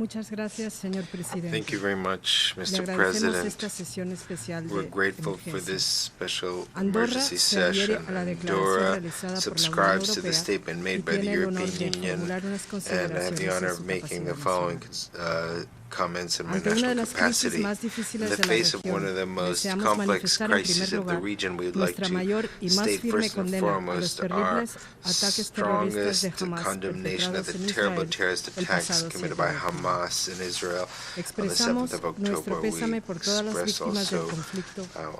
Thank you very much, Mr. President. We're grateful for this special emergency session. Andorra subscribes to the statement made by the European Union, and I have the honor of making the following comments on my national capacity. In the face of one of the most complex crises of the region, we would like to state first and foremost our strongest condemnation of the terrible terrorist attacks committed by Hamas in Israel on the 7th of October. We express also our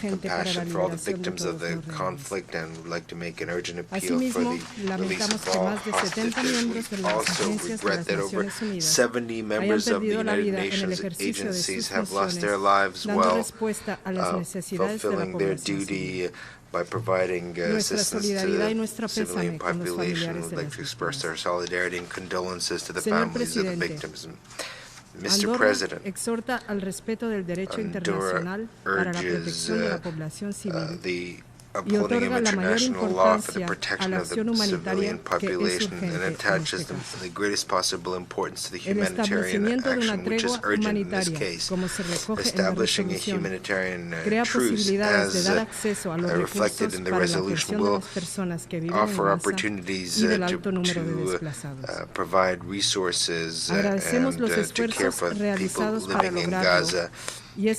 compassion for all the victims of the conflict and would like to make an urgent appeal for the release of all hostages. We also regret that over 70 members of the United Nations agencies have lost their lives while fulfilling their duty by providing assistance to the civilian population. We would like to express our solidarity and condolences to the families of the victims. Mr. President, Honduras urges the upholding of international law for the protection of the civilian population and attaches the greatest possible importance to the humanitarian action, which is urgent in this case. Establishing a humanitarian truce, as reflected in the resolution, will offer opportunities to provide resources and to care for people living in Gaza. And the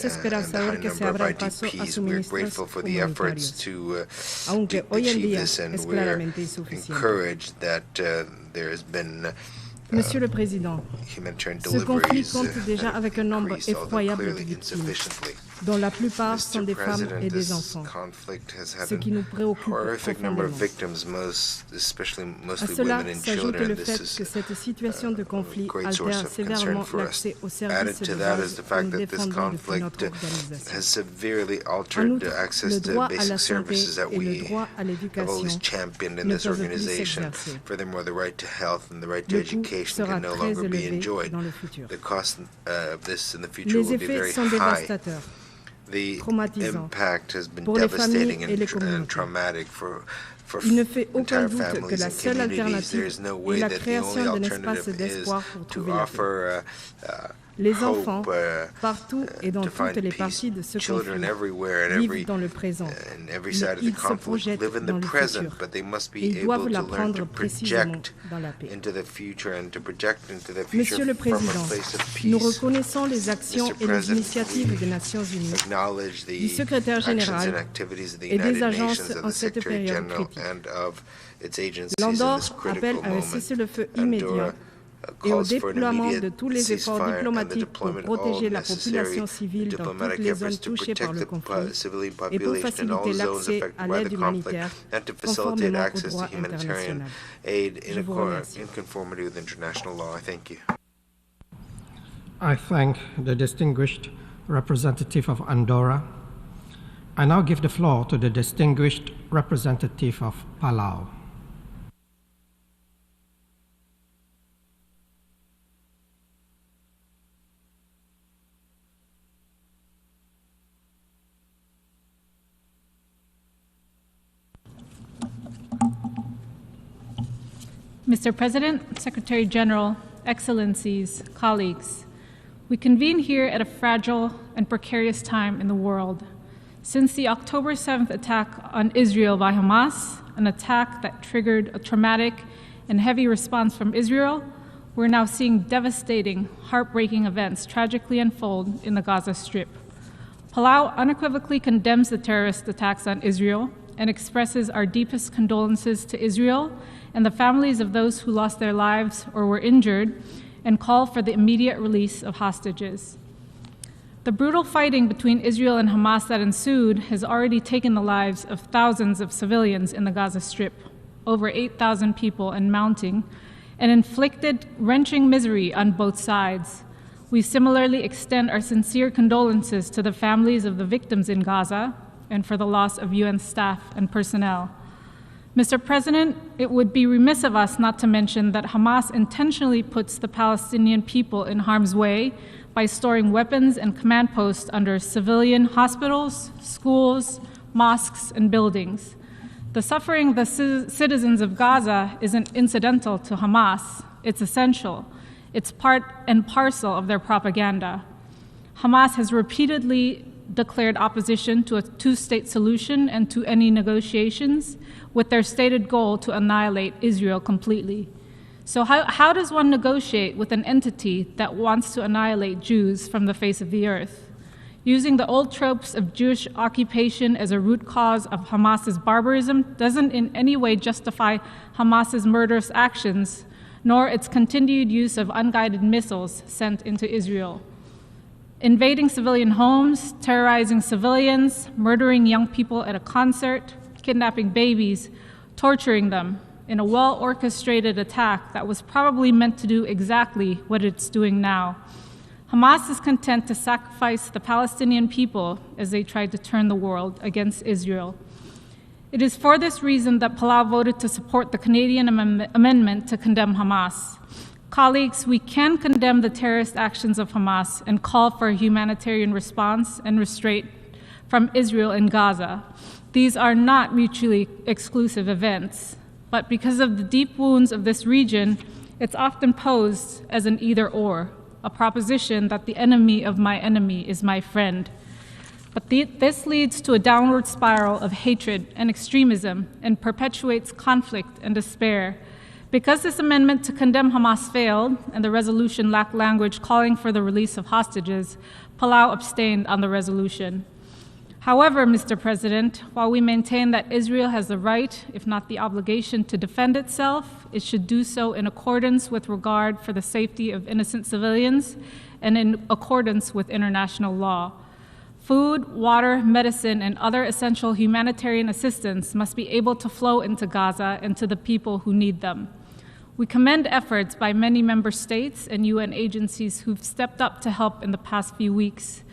high number of IDPs. We are grateful for the efforts to achieve this, and we are encouraged that there has been Monsieur le Président, ce conflit compte déjà avec un nombre effroyable de victimes, dont la plupart sont des femmes et des enfants, ce qui nous préoccupe profondément. À cela s'ajoute le fait que cette situation de conflit altère sévèrement l'accès aux services de base que nous défendons depuis notre organisation. En outre, le droit à la santé et le droit à l'éducation ne peuvent plus s'exercer. Le coût sera très élevé dans le futur. Les effets sont dévastateurs, traumatisants pour les familles et les communautés. Il ne fait aucun doute que la seule alternative est la création d'un espace d'espoir pour trouver la paix. Les enfants, partout et dans toutes les parties de ce conflit, vivent dans le présent, mais ils se projettent dans le futur et ils doivent l'apprendre précisément dans la paix. Monsieur le Président, nous reconnaissons les actions et les initiatives des Nations Unies, du secrétaire général et des agences en cette période critique. L'Andorre appelle à un cessez-le-feu immédiat et au déploiement de tous les efforts diplomatiques pour protéger la population civile dans toutes les zones touchées par le conflit et pour faciliter l'accès à l'aide humanitaire conformément au droit international. Je vous remercie. I thank the distinguished representative of Andorra. I now give the floor to the distinguished representative of Palau. Mr. President, Secretary General, Excellencies, colleagues, we convene here at a fragile and precarious time in the world. Since the October 7th attack on Israel by Hamas, an attack that triggered a traumatic and heavy response from Israel, we're now seeing devastating, heartbreaking events tragically unfold in the Gaza Strip. Palau unequivocally condemns the terrorist attacks on Israel and expresses our deepest condolences to Israel and the families of those who lost their lives or were injured, and call for the immediate release of hostages. The brutal fighting between Israel and Hamas that ensued has already taken the lives of thousands of civilians in the Gaza Strip, over 8,000 people and mounting, and inflicted wrenching misery on both sides. We similarly extend our sincere condolences to the families of the victims in Gaza and for the loss of UN staff and personnel. Mr. President, it would be remiss of us not to mention that Hamas intentionally puts the Palestinian people in harm's way by storing weapons and command posts under civilian hospitals, schools, mosques, and buildings. The suffering of the citizens of Gaza isn't incidental to Hamas. It's essential. It's part and parcel of their propaganda. Hamas has repeatedly declared opposition to a two-state solution and to any negotiations, with their stated goal to annihilate Israel completely. So how does one negotiate with an entity that wants to annihilate Jews from the face of the earth? Using the old tropes of Jewish occupation as a root cause of Hamas's barbarism doesn't in any way justify Hamas's murderous actions, nor its continued use of unguided missiles sent into Israel. Invading civilian homes, terrorizing civilians, murdering young people at a concert, kidnapping babies, torturing them in a well-orchestrated attack that was probably meant to do exactly what it's doing now. Hamas is content to sacrifice the Palestinian people as they tried to turn the world against Israel. It is for this reason that Palau voted to support the Canadian amendment to condemn Hamas. Colleagues, we can condemn the terrorist actions of Hamas and call for a humanitarian response and restraint from Israel in Gaza. These are not mutually exclusive events, but because of the deep wounds of this region, it's often posed as an either-or, a proposition that the enemy of my enemy is my friend. But this leads to a downward spiral of hatred and extremism and perpetuates conflict and despair. Because this amendment to condemn Hamas failed and the resolution lacked language calling for the release of hostages, Palau abstained on the resolution. However, Mr. President, while we maintain that Israel has the right, if not the obligation, to defend itself, it should do so in accordance with regard for the safety of innocent civilians and in accordance with international law. Food, water, medicine, and other essential humanitarian assistance must be able to flow into Gaza and to the people who need them. We commend efforts by many member states and UN agencies who've stepped up to help in the past few weeks.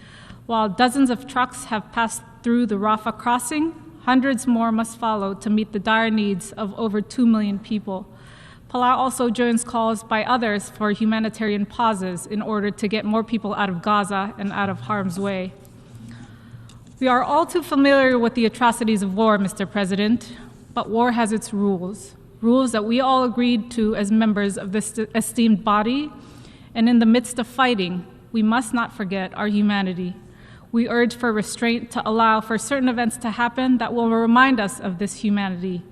While dozens of trucks have passed through the Rafah crossing, hundreds more must follow to meet the dire needs of over 2 million people. Palau also joins calls by others for humanitarian pauses in order to get more people out of Gaza and out of harm's way. We are all too familiar with the atrocities of war, Mr. President, but war has its rules, rules that we all agreed to as members of this esteemed body, and in the midst of fighting, we must not forget our humanity. We urge for restraint to allow for certain events to happen that will remind us of this humanity,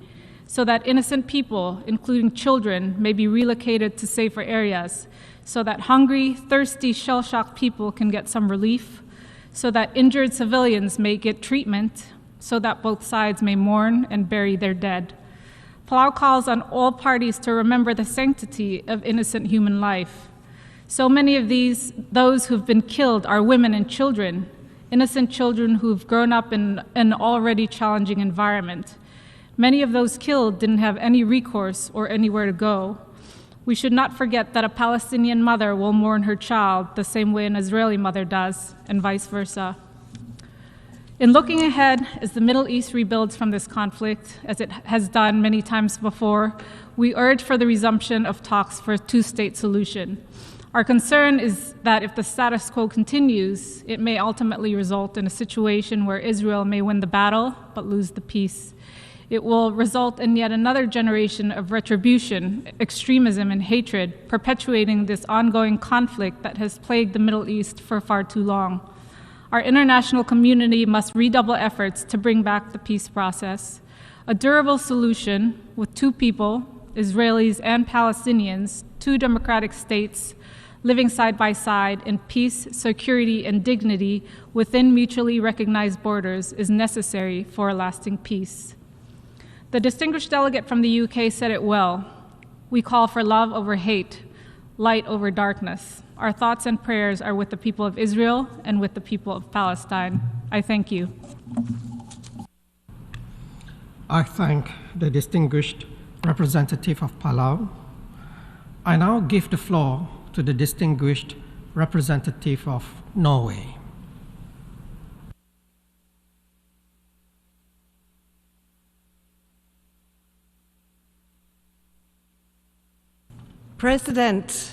so that innocent people, including children, may be relocated to safer areas, so that hungry, thirsty, shell-shocked people can get some relief, so that injured civilians may get treatment, so that both sides may mourn and bury their dead. Palau calls on all parties to remember the sanctity of innocent human life. So many of those who've been killed are women and children, innocent children who've grown up in an already challenging environment. Many of those killed didn't have any recourse or anywhere to go. We should not forget that a Palestinian mother will mourn her child the same way an Israeli mother does, and vice versa. In looking ahead, as the Middle East rebuilds from this conflict, as it has done many times before, we urge for the resumption of talks for a two-state solution. Our concern is that if the status quo continues, it may ultimately result in a situation where Israel may win the battle but lose the peace. It will result in yet another generation of retribution, extremism, and hatred, perpetuating this ongoing conflict that has plagued the Middle East for far too long. Our international community must redouble efforts to bring back the peace process. A durable solution with two people, Israelis and Palestinians, two democratic states, living side by side in peace, security, and dignity within mutually recognized borders is necessary for a lasting peace. The distinguished delegate from the UK said it well. We call for love over hate, light over darkness. Our thoughts and prayers are with the people of Israel and with the people of Palestine. I thank you. I thank the distinguished representative of Palau. I now give the floor to the distinguished representative of Norway. President,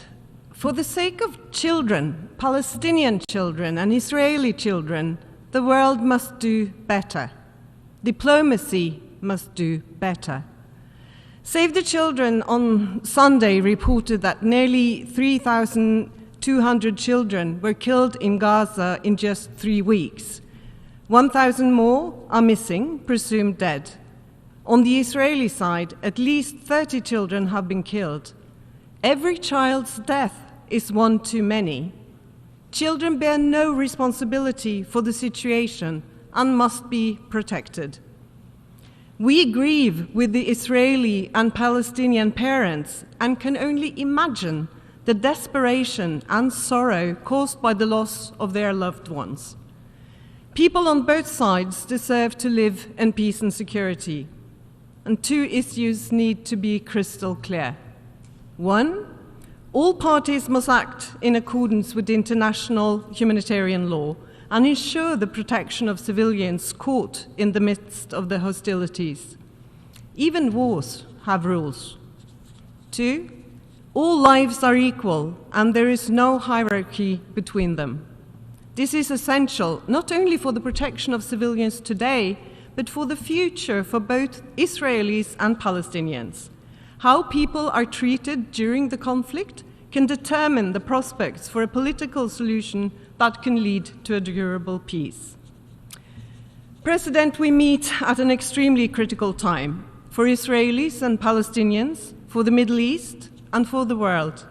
for the sake of children, Palestinian children and Israeli children, the world must do better. Diplomacy must do better. Save the Children on Sunday reported that nearly 3,200 children were killed in Gaza in just 3 weeks. 1,000 more are missing, presumed dead. On the Israeli side, at least 30 children have been killed. Every child's death is one too many. Children bear no responsibility for the situation and must be protected. We grieve with the Israeli and Palestinian parents and can only imagine the desperation and sorrow caused by the loss of their loved ones. People on both sides deserve to live in peace and security. And two issues need to be crystal clear. One, all parties must act in accordance with international humanitarian law and ensure the protection of civilians caught in the midst of the hostilities. Even wars have rules. Two, all lives are equal and there is no hierarchy between them. This is essential not only for the protection of civilians today, but for the future for both Israelis and Palestinians. How people are treated during the conflict can determine the prospects for a political solution that can lead to a durable peace. President, we meet at an extremely critical time for Israelis and Palestinians, for the Middle East, and for the world.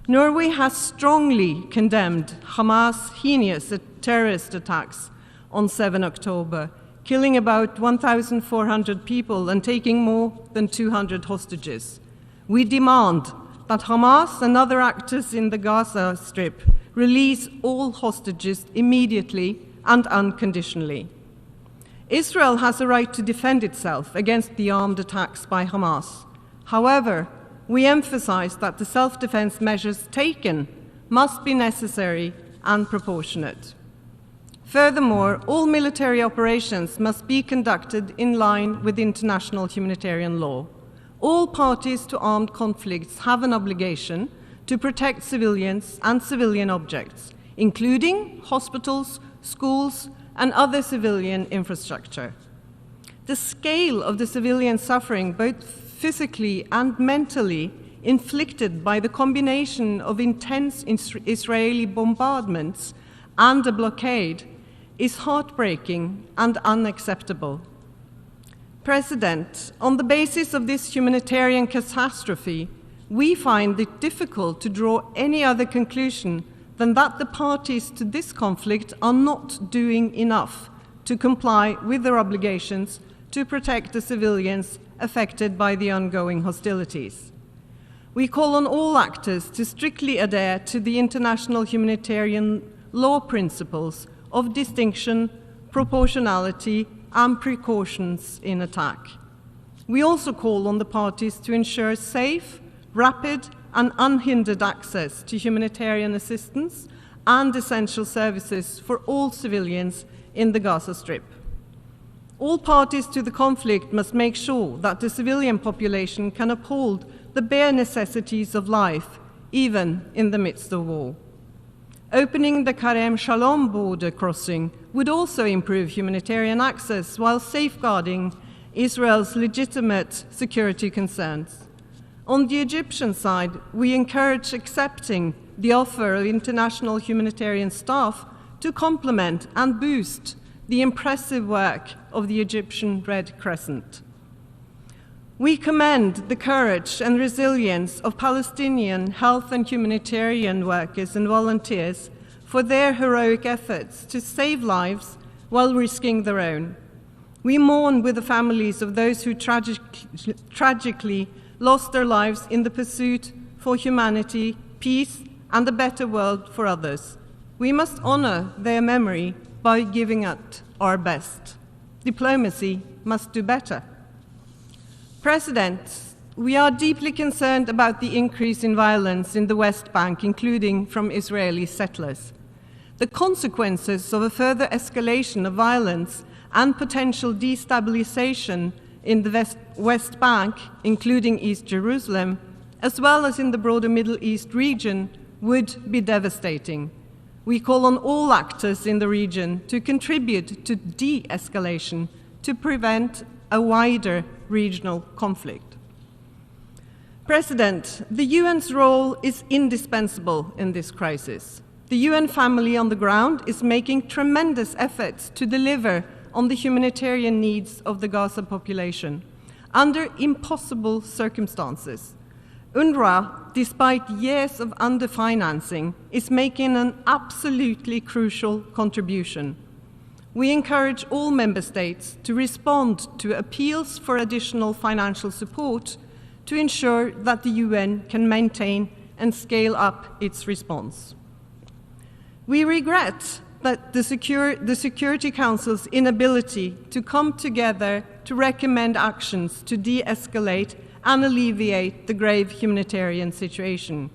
Norway has strongly condemned Hamas' heinous terrorist attacks on 7 October, killing about 1,400 people and taking more than 200 hostages. We demand that Hamas and other actors in the Gaza Strip release all hostages immediately and unconditionally. Israel has a right to defend itself against the armed attacks by Hamas. However, we emphasize that the self-defense measures taken must be necessary and proportionate. Furthermore, all military operations must be conducted in line with international humanitarian law. All parties to armed conflicts have an obligation to protect civilians and civilian objects, including hospitals, schools, and other civilian infrastructure. The scale of the civilian suffering, both physically and mentally, inflicted by the combination of intense Israeli bombardments and a blockade, is heartbreaking and unacceptable. President, on the basis of this humanitarian catastrophe, we find it difficult to draw any other conclusion than that the parties to this conflict are not doing enough to comply with their obligations to protect the civilians affected by the ongoing hostilities. We call on all actors to strictly adhere to the international humanitarian law principles of distinction, proportionality, and precautions in attack. We also call on the parties to ensure safe, rapid, and unhindered access to humanitarian assistance and essential services for all civilians in the Gaza Strip. All parties to the conflict must make sure that the civilian population can uphold the bare necessities of life, even in the midst of war. Opening the Karem Shalom border crossing would also improve humanitarian access while safeguarding Israel's legitimate security concerns. On the Egyptian side, we encourage accepting the offer of international humanitarian staff to complement and boost the impressive work of the Egyptian Red Crescent. We commend the courage and resilience of Palestinian health and humanitarian workers and volunteers for their heroic efforts to save lives while risking their own. We mourn with the families of those who tragically lost their lives in the pursuit for humanity, peace, and a better world for others. We must honor their memory by giving it our best. Diplomacy must do better. President, we are deeply concerned about the increase in violence in the West Bank, including from Israeli settlers. The consequences of a further escalation of violence and potential destabilization in the West Bank, including East Jerusalem, as well as in the broader Middle East region, would be devastating. We call on all actors in the region to contribute to de-escalation to prevent a wider regional conflict. President, the UN's role is indispensable in this crisis. The UN family on the ground is making tremendous efforts to deliver on the humanitarian needs of the Gaza population under impossible circumstances. UNRWA, despite years of underfinancing, is making an absolutely crucial contribution. We encourage all member states to respond to appeals for additional financial support to ensure that the UN can maintain and scale up its response. We regret that the Security Council's inability to come together to recommend actions to de-escalate and alleviate the grave humanitarian situation.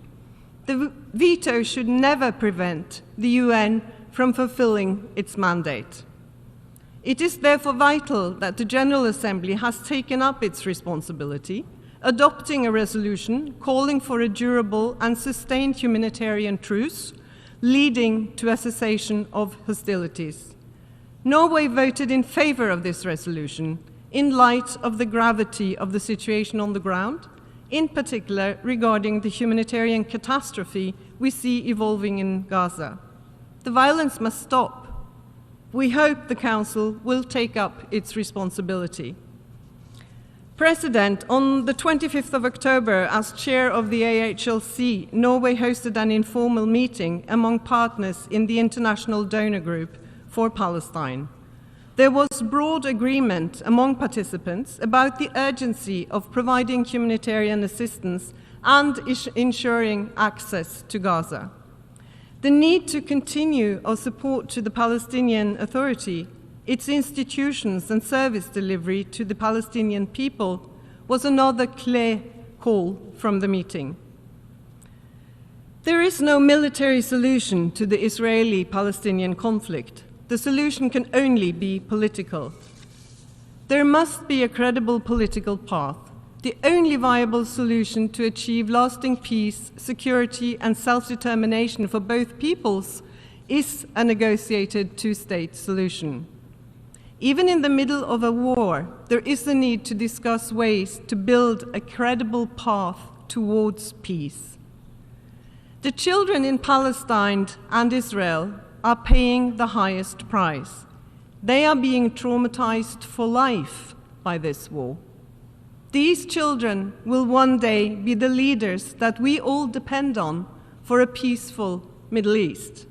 The veto should never prevent the UN from fulfilling its mandate. It is therefore vital that the General Assembly has taken up its responsibility, adopting a resolution calling for a durable and sustained humanitarian truce, leading to a cessation of hostilities. Norway voted in favor of this resolution in light of the gravity of the situation on the ground, in particular regarding the humanitarian catastrophe we see evolving in Gaza. The violence must stop. We hope the Council will take up its responsibility. President, on the 25th of October, as chair of the AHLC, Norway hosted an informal meeting among partners in the International Donor Group for Palestine. There was broad agreement among participants about the urgency of providing humanitarian assistance and ensuring access to Gaza. The need to continue our support to the Palestinian Authority, its institutions and service delivery to the Palestinian people was another clear call from the meeting. There is no military solution to the Israeli-Palestinian conflict. The solution can only be political. There must be a credible political path. The only viable solution to achieve lasting peace, security, and self-determination for both peoples is a negotiated two-state solution. Even in the middle of a war, there is the need to discuss ways to build a credible path towards peace. The children in Palestine and Israel are paying the highest price. They are being traumatized for life by this war. These children will one day be the leaders that we all depend on for a peaceful Middle East.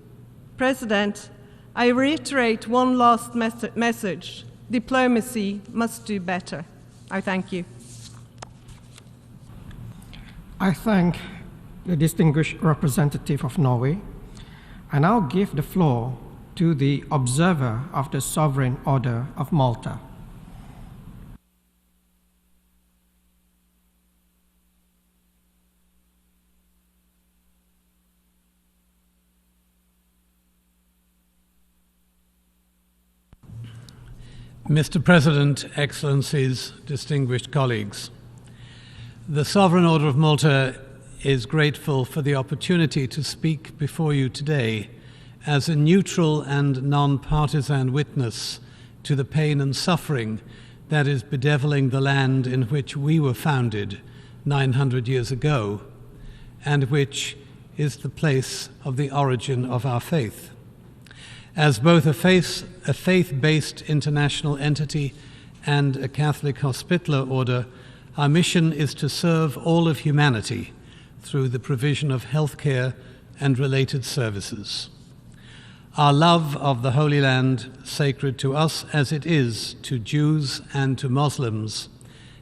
President, I reiterate one last message. Diplomacy must do better. I thank you. I thank the distinguished representative of Norway. I now give the floor to the observer of the Sovereign Order of Malta. Mr. President, Excellencies, distinguished colleagues, the Sovereign Order of Malta is grateful for the opportunity to speak before you today as a neutral and non-partisan witness to the pain and suffering that is bedeviling the land in which we were founded 900 years ago, and which is the place of the origin of our faith. As both a faith-based international entity and a Catholic Hospitaller order, our mission is to serve all of humanity through the provision of healthcare and related services. Our love of the Holy Land, sacred to us as it is to Jews and to Muslims,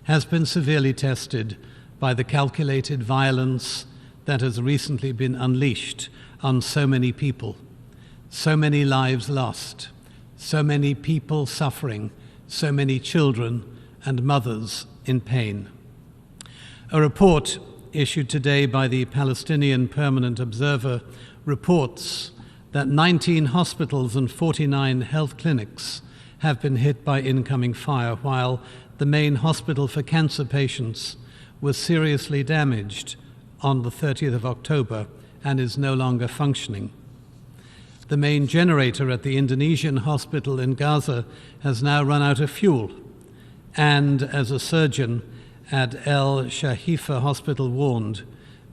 has been severely tested by the calculated violence that has recently been unleashed on so many people. So many lives lost, so many people suffering, so many children and mothers in pain. A report issued today by the Palestinian Permanent Observer reports that 19 hospitals and 49 health clinics have been hit by incoming fire, while the main hospital for cancer patients was seriously damaged on the 30th of October and is no longer functioning. The main generator at the Indonesian hospital in Gaza has now run out of fuel. And as a surgeon at El Shahifa Hospital warned,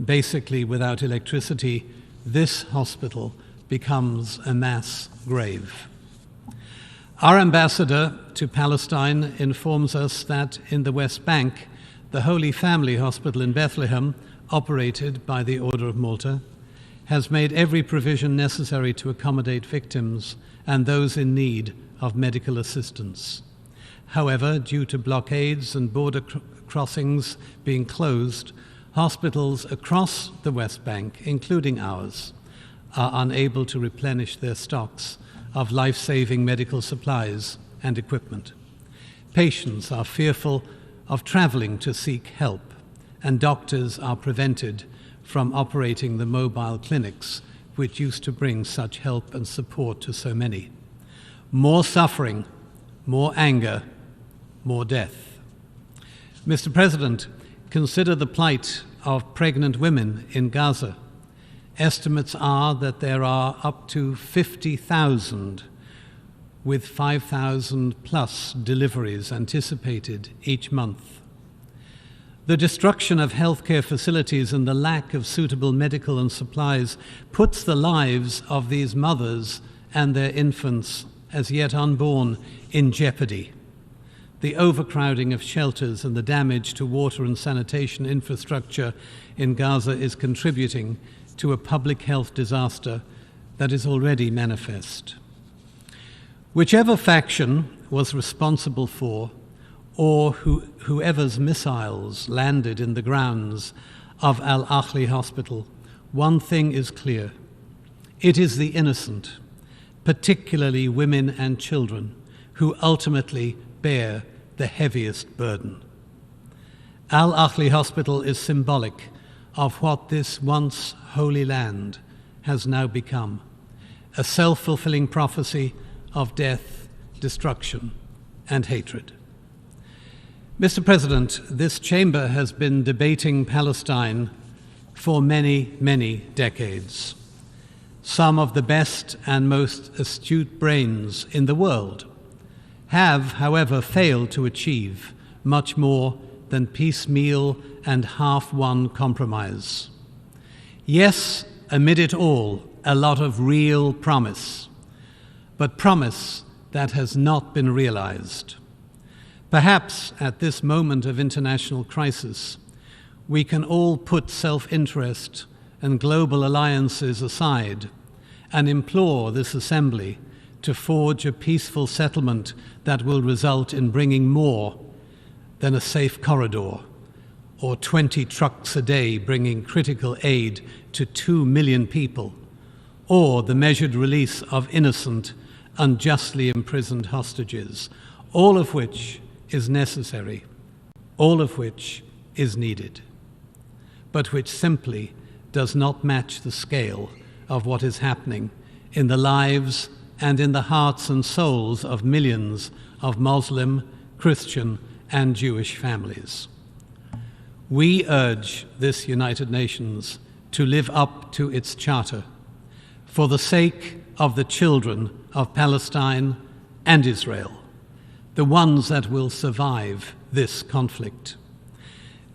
basically without electricity, this hospital becomes a mass grave. Our ambassador to Palestine informs us that in the West Bank, the Holy Family Hospital in Bethlehem, operated by the Order of Malta, has made every provision necessary to accommodate victims and those in need of medical assistance. However, due to blockades and border crossings being closed, hospitals across the West Bank, including ours, are unable to replenish their stocks of life-saving medical supplies and equipment. Patients are fearful of traveling to seek help, and doctors are prevented from operating the mobile clinics which used to bring such help and support to so many. More suffering, more anger, more death. Mr. President, consider the plight of pregnant women in Gaza. Estimates are that there are up to 50,000, with 5,000 plus deliveries anticipated each month. The destruction of healthcare facilities and the lack of suitable medical and supplies puts the lives of these mothers and their infants, as yet unborn, in jeopardy. The overcrowding of shelters and the damage to water and sanitation infrastructure in Gaza is contributing to a public health disaster that is already manifest. Whichever faction was responsible for, or whoever's missiles landed in the grounds of Al-Ahli Hospital, one thing is clear. It is the innocent, particularly women and children, who ultimately bear the heaviest burden. Al-Ahli Hospital is symbolic of what this once holy land has now become, a self-fulfilling prophecy of death, destruction, and hatred. Mr. President, this chamber has been debating Palestine for many, many decades. Some of the best and most astute brains in the world have, however, failed to achieve much more than piecemeal and half-won compromise. Yes, amid it all, a lot of real promise, but promise that has not been realized. Perhaps at this moment of international crisis, we can all put self-interest and global alliances aside and implore this Assembly to forge a peaceful settlement that will result in bringing more than a safe corridor or 20 trucks a day bringing critical aid to 2 million people, or the measured release of innocent, unjustly imprisoned hostages, all of which is necessary, all of which is needed, but which simply does not match the scale of what is happening in the lives and in the hearts and souls of millions of Muslim, Christian, and Jewish families. We urge this United Nations to live up to its charter for the sake of the children of Palestine and Israel, the ones that will survive this conflict.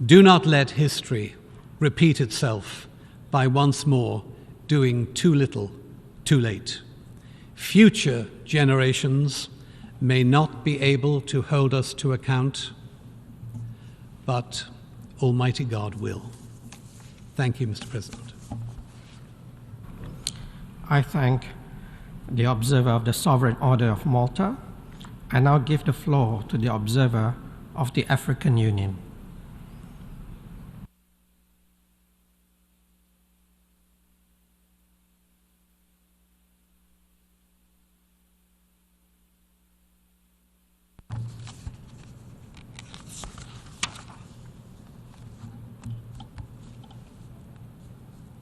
Do not let history repeat itself by once more doing too little, too late. Future generations may not be able to hold us to account, but Almighty God will. Thank you, Mr. President. I thank the observer of the Sovereign Order of Malta. I now give the floor to the observer of the African Union.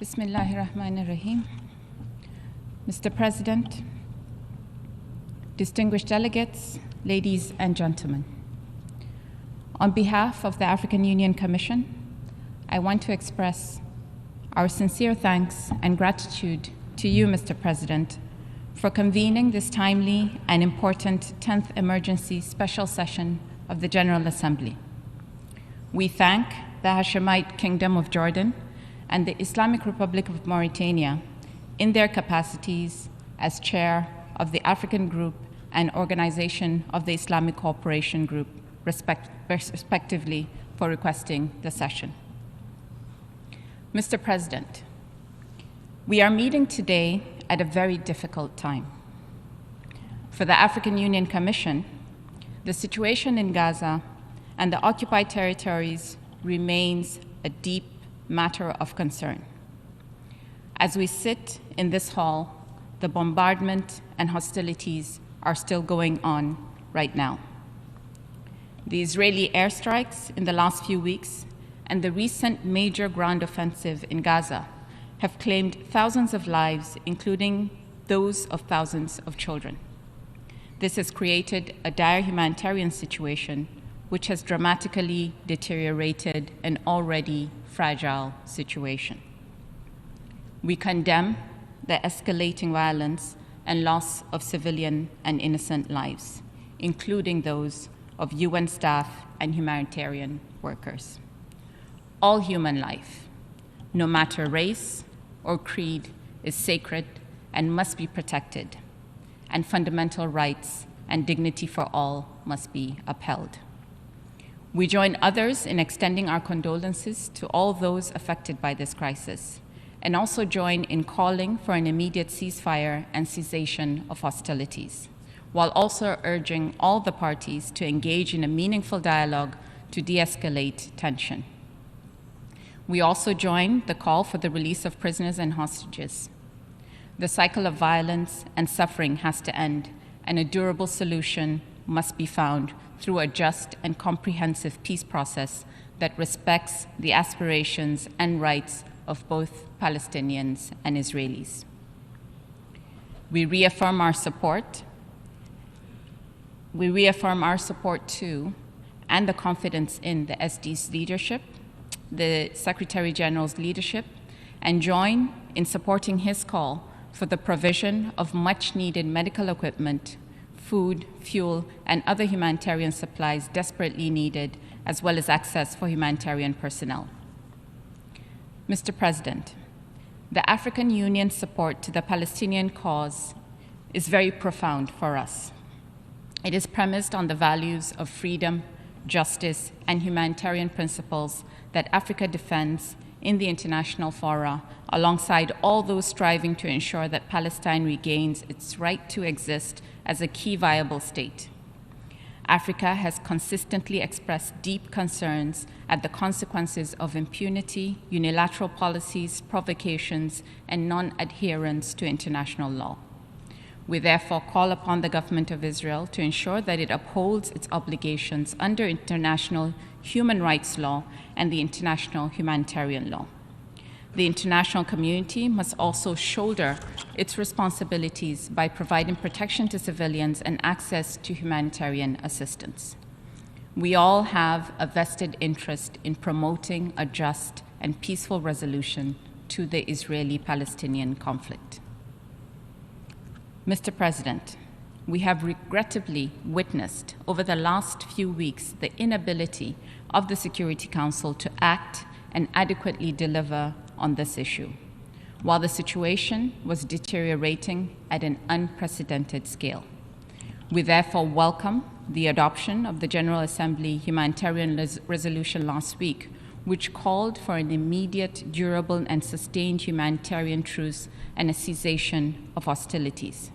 Bismillahirrahmanirrahim. Mr. President, distinguished delegates, ladies and gentlemen, on behalf of the African Union Commission, I want to express our sincere thanks and gratitude to you, Mr. President, for convening this timely and important 10th Emergency Special Session of the General Assembly. We thank the Hashemite Kingdom of Jordan and the Islamic Republic of Mauritania in their capacities as chair of the African Group and organization of the Islamic Cooperation Group, respectively, for requesting the session. Mr. President, we are meeting today at a very difficult time. For the African Union Commission, the situation in Gaza and the occupied territories remains a deep matter of concern. As we sit in this hall, the bombardment and hostilities are still going on right now. The Israeli airstrikes in the last few weeks and the recent major ground offensive in Gaza have claimed thousands of lives, including those of thousands of children. This has created a dire humanitarian situation which has dramatically deteriorated an already fragile situation. We condemn the escalating violence and loss of civilian and innocent lives, including those of UN staff and humanitarian workers. All human life, no matter race or creed, is sacred and must be protected, and fundamental rights and dignity for all must be upheld. We join others in extending our condolences to all those affected by this crisis, and also join in calling for an immediate ceasefire and cessation of hostilities, while also urging all the parties to engage in a meaningful dialogue to de-escalate tension. We also join the call for the release of prisoners and hostages. The cycle of violence and suffering has to end, and a durable solution must be found through a just and comprehensive peace process that respects the aspirations and rights of both Palestinians and Israelis. We reaffirm our support to and the confidence in the SD's leadership, the Secretary General's leadership, and join in supporting his call for the provision of much-needed medical equipment, food, fuel, and other humanitarian supplies desperately needed, as well as access for humanitarian personnel. Mr. President, the African Union's support to the Palestinian cause is very profound for us. It is premised on the values of freedom, justice, and humanitarian principles that Africa defends in the international fora, alongside all those striving to ensure that Palestine regains its right to exist as a key viable state. Africa has consistently expressed deep concerns at the consequences of impunity, unilateral policies, provocations, and non-adherence to international law. We therefore call upon the government of Israel to ensure that it upholds its obligations under international human rights law and the international humanitarian law. The international community must also shoulder its responsibilities by providing protection to civilians and access to humanitarian assistance. We all have a vested interest in promoting a just and peaceful resolution to the Israeli-Palestinian conflict. Mr. President, we have regrettably witnessed over the last few weeks the inability of the Security Council to act and adequately deliver on this issue, while the situation was deteriorating at an unprecedented scale. We therefore welcome the adoption of the General Assembly humanitarian resolution last week, which called for an immediate, durable, and sustained humanitarian truce and a cessation of hostilities.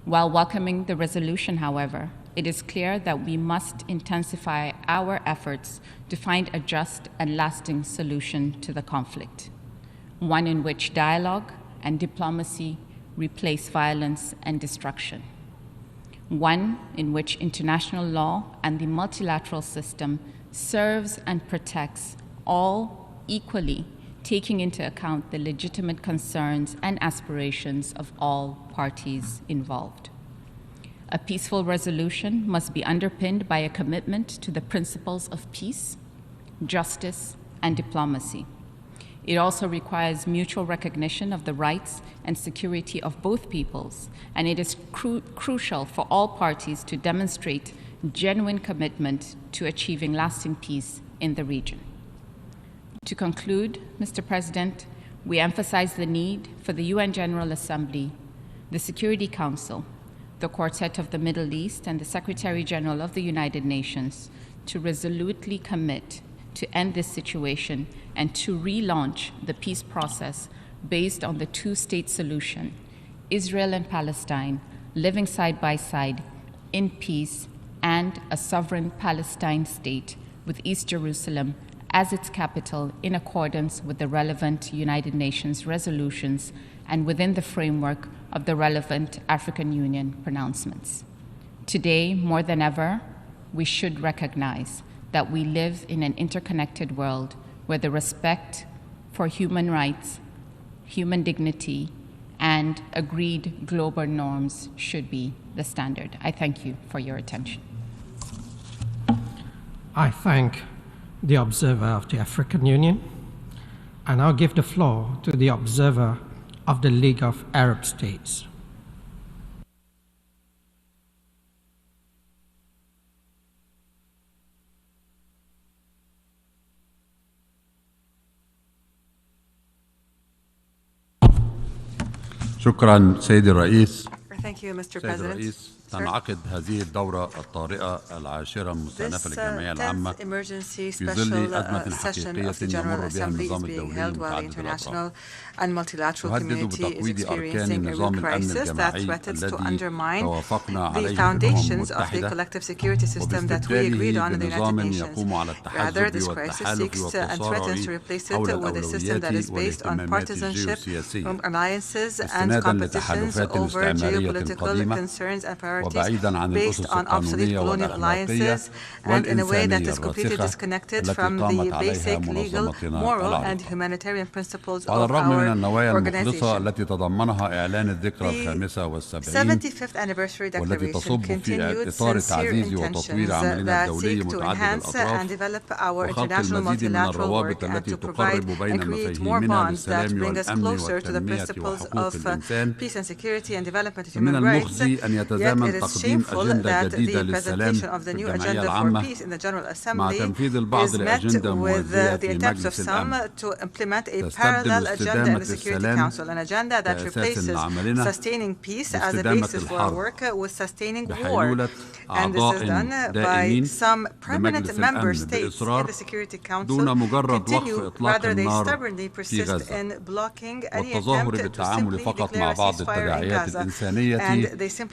While welcoming the resolution, however, it is clear that we must intensify our efforts to find a just and lasting solution to the conflict, one in which dialogue and diplomacy replace violence and destruction, one in which international law and the multilateral system serves and protects all equally, taking into account the legitimate concerns and aspirations of all parties involved. A peaceful resolution must be underpinned by a commitment to the principles of peace, justice, and diplomacy. It also requires mutual recognition of the rights and security of both peoples, and it is crucial for all parties to demonstrate genuine commitment to achieving lasting peace in the region. To conclude, Mr. President, we emphasize the need for the UN General Assembly, the Security Council, the Quartet of the Middle East, and the Secretary General of the United Nations to resolutely commit to end this situation and to relaunch the peace process based on the two-state solution, Israel and Palestine living side by side in peace, and a sovereign Palestine state with East Jerusalem as its capital in accordance with the relevant United Nations resolutions and within the framework of the relevant African Union pronouncements. Today, more than ever, we should recognize that we live in an interconnected world where the respect for human rights, human dignity, and agreed global norms should be the standard. I thank you for your attention. I thank the observer of the African Union, and I'll give the floor to the observer of the League of Arab States. شكرا سيدي الرئيس. Thank you, Mr. سيد President. الرئيس، تنعقد هذه الدورة الطارئة العاشرة المستأنفة للجمعية العامة في ظل أزمة حقيقية يمر بها النظام الدولي متعدد الأطراف. تهدد بتقويض أركان النظام الأمن الجماعي الذي توافقنا عليه بالأمم المتحدة، وباستبداله بنظام يقوم على التحزب والتحالف والتصارع حول الأولويات والاهتمامات الجيوسياسية، استنادا لتحالفات الاستعمارية القديمة وبعيدا عن الأسس القانونية والأخلاقية والإنسانية الراسخة التي قامت عليها منظمتنا العظمى. وعلى الرغم من النوايا المخلصة التي تضمنها إعلان الذكرى الخامسة والسبعين والتي تصب في إطار تعزيز وتطوير عملنا الدولي متعدد الأطراف وخلق المزيد من الروابط التي تقرب بين مفاهيمنا للسلام والأمن والتنمية وحقوق الإنسان، فمن المخزي أن يتزامن تقديم أجندة جديدة للسلام في الجمعية العامة مع تنفيذ البعض لأجندة موازية في مجلس الأمن تستبدل استدامة السلام كأساس لعملنا باستدامة الحرب بحيلولة أعضاء دائمين لمجلس الأمن بإصرار دون مجرد وقف إطلاق النار في غزة والتظاهر بالتعامل فقط مع بعض التداعيات الإنسانية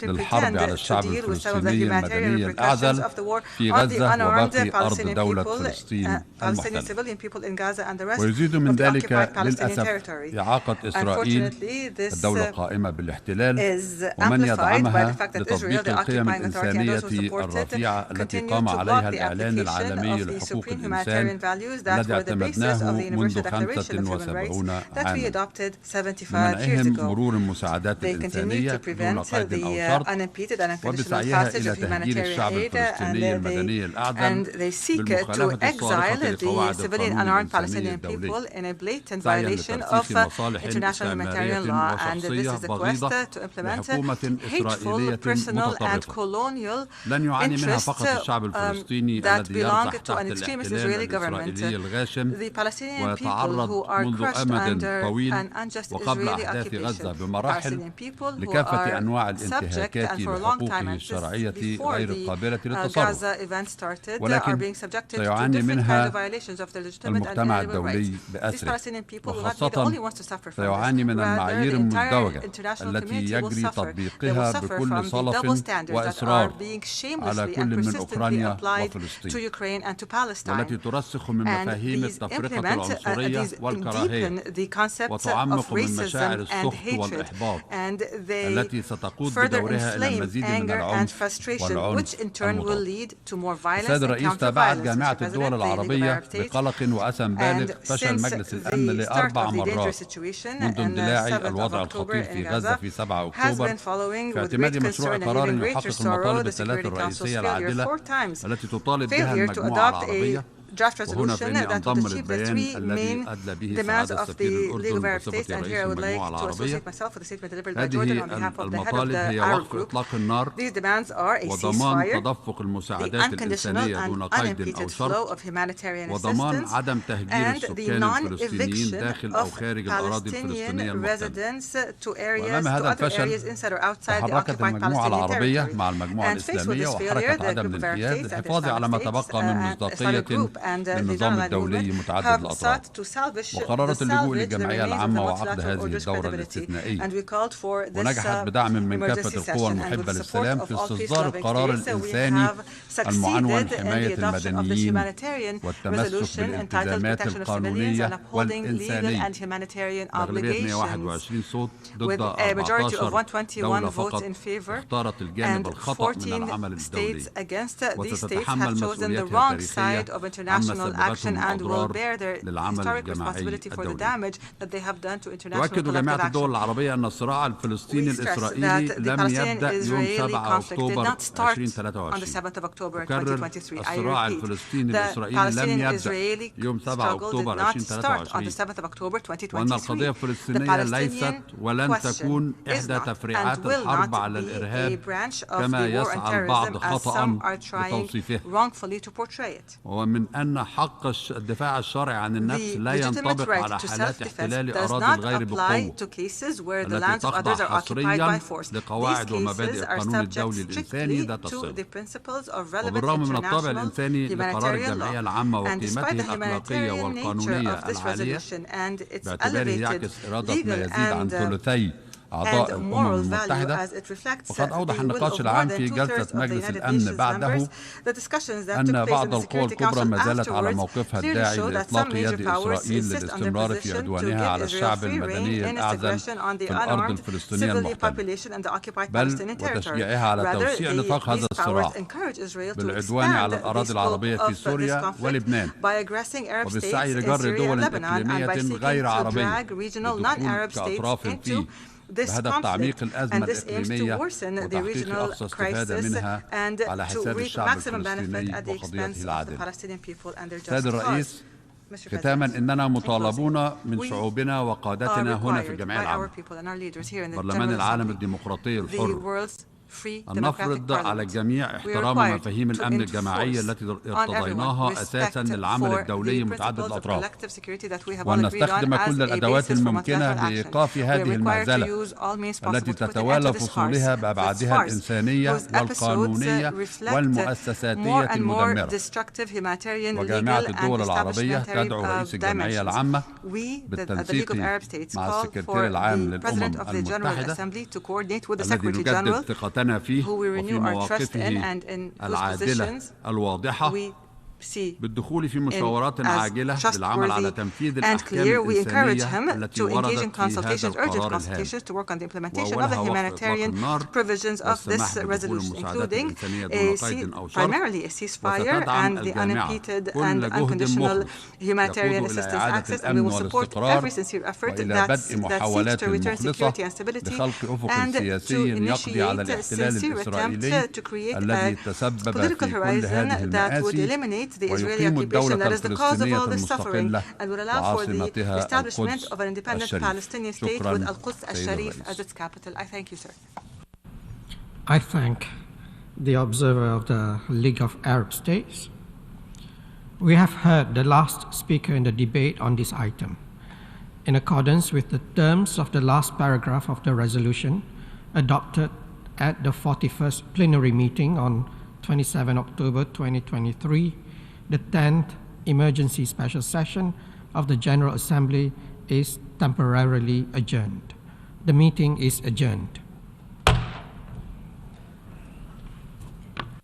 للحرب على الشعب الفلسطيني المدني الأعزل في غزة وباقي أرض دولة فلسطين المحتلة. ويزيد من ذلك للأسف إعاقة إسرائيل الدولة قائمة بالاحتلال ومن يدعمها لتطبيق القيم الإنسانية الرفيعة التي قام عليها الإعلان العالمي لحقوق الإنسان الذي اعتمدناه منذ 75 عاما، بمنعهم مرور المساعدات الإنسانية دون قيد أو شرط وبسعيها إلى تهجير الشعب الفلسطيني المدني الأعزل بالمخالفة الصارخة لقواعد القانون الإنساني الدولي سعيا لترسيخ مصالح استعمارية وشخصية بغيضة لحكومة إسرائيلية متطرفة لن يعاني منها فقط الشعب الفلسطيني الذي يرتاح تحت الاحتلال الإسرائيلي الغاشم ويتعرض منذ أمد طويل وقبل أحداث غزة بمراحل لكافة أنواع الانتهاكات لحقوقه الشرعية غير القابلة للتصرف، ولكن سيعاني منها المجتمع الدولي بأسره، وخاصة سيعاني من المعايير المزدوجة التي يجري تطبيقها بكل صلف وإصرار على كل من أوكرانيا وفلسطين، والتي ترسخ من مفاهيم التفرقة العنصرية والكراهية وتعمق من مشاعر السخط والإحباط التي ستقود بدورها إلى المزيد من العنف والعنف المضاد. السيد الرئيس، تابعت جامعة الدول العربية بقلق وأسى بالغ فشل مجلس الأمن ل4 مرات منذ اندلاع الوضع الخطير في غزة في 7 أكتوبر في اعتماد مشروع قرار يحقق المطالب الثلاث الرئيسية العادلة التي تطالب بها المجموعة العربية. وهنا فإني أنضم للبيان الذي أدلى به سعادة السفير الأردن بصفة رئيس المجموعة العربية. هذه المطالب هي وقف إطلاق النار وضمان تدفق المساعدات الإنسانية دون قيد أو شرط وضمان عدم تهجير السكان الفلسطينيين داخل أو خارج الأراضي الفلسطينية المحتلة. وأمام هذا الفشل تحركت المجموعة العربية مع المجموعة الإسلامية وحركة عدم الانقياد للحفاظ على ما تبقى من مصداقية and the non-aligned movement have sought to salvage the remains of the multilateral order's credibility. And we called for this emergency session. And with the support of all peace-loving states, we have succeeded in the adoption of this humanitarian resolution entitled Protection of Civilians and Upholding Legal and Humanitarian Obligations, with a majority of 121 votes in favor and 14 states against. These states have chosen the wrong side of international action and will bear their historic responsibility for the damage that they have done to international collective action. We stress that the Palestinian-Israeli conflict did not start on the 7th of October 2023. I repeat, the Palestinian-Israeli struggle did not start on the 7th of October 2023. The Palestinian question is not and will not be a branch of the war on terrorism as some are trying wrongfully to portray it. The legitimate right to self-defense does not apply to cases where the lands of others are occupied by force. These cases are subject strictly to the principles of relevant international humanitarian law. And despite the humanitarian nature of this resolution and its elevated legal and moral value as it reflects the will of more than two-thirds of the United Nations members, the discussions that took place in the Security Council afterwards clearly show that some major powers insist on their position to give Israel free rein in its aggression on the unarmed civilian population and the occupied Palestinian territory. Rather, these powers encourage Israel to expand the scope of this conflict by aggressing Arab states in Syria and Lebanon and by seeking to drag regional non-Arab states into this conflict, and this aims to worsen the regional crisis and to reap maximum benefit at the expense of the Palestinian people and their just cause. ختاما إننا مطالبون من شعوبنا وقادتنا هنا في الجمعية العامة برلمان العالم الديمقراطي الحر أن نفرض على الجميع احترام مفاهيم الأمن الجماعي التي ارتضيناها أساساً للعمل الدولي متعدد الأطراف، وأن نستخدم كل الأدوات الممكنة لإيقاف هذه المهزلة التي تتوالى فصولها بأبعادها الإنسانية والقانونية والمؤسساتية المدمرة. وجامعة الدول العربية تدعو رئيس الجمعية العامة بالتنسيق مع السكرتير العام للأمم المتحدة الذي نجدد ثقتنا فيه وفي مواقفه العادلة الواضحة بالدخول في مشاورات عاجلة للعمل على تنفيذ الأحكام الإنسانية التي وردت في هذا القرار الهام وأولها وقف إطلاق النار والسماح بدخول المساعدات الإنسانية دون قيد أو شرط وستدعم الجامعة كل جهد مخلص يقود إلى إعادة الأمن والاستقرار وإلى بدء محاولات مخلصة لخلق أفق سياسي يقضي على الاحتلال الإسرائيلي الذي تسبب في كل هذه المآسي ويقيم الدولة الفلسطينية المستقلة وعاصمتها القدس الشريف. شكرا سيد الرئيس. I thank the observer of the League of Arab States. We have heard the last speaker in the debate on this item. In accordance with the terms of the last paragraph of the resolution adopted at the 41st plenary meeting on 27 October 2023, the 10th emergency special session of the General Assembly is temporarily adjourned. The meeting is adjourned.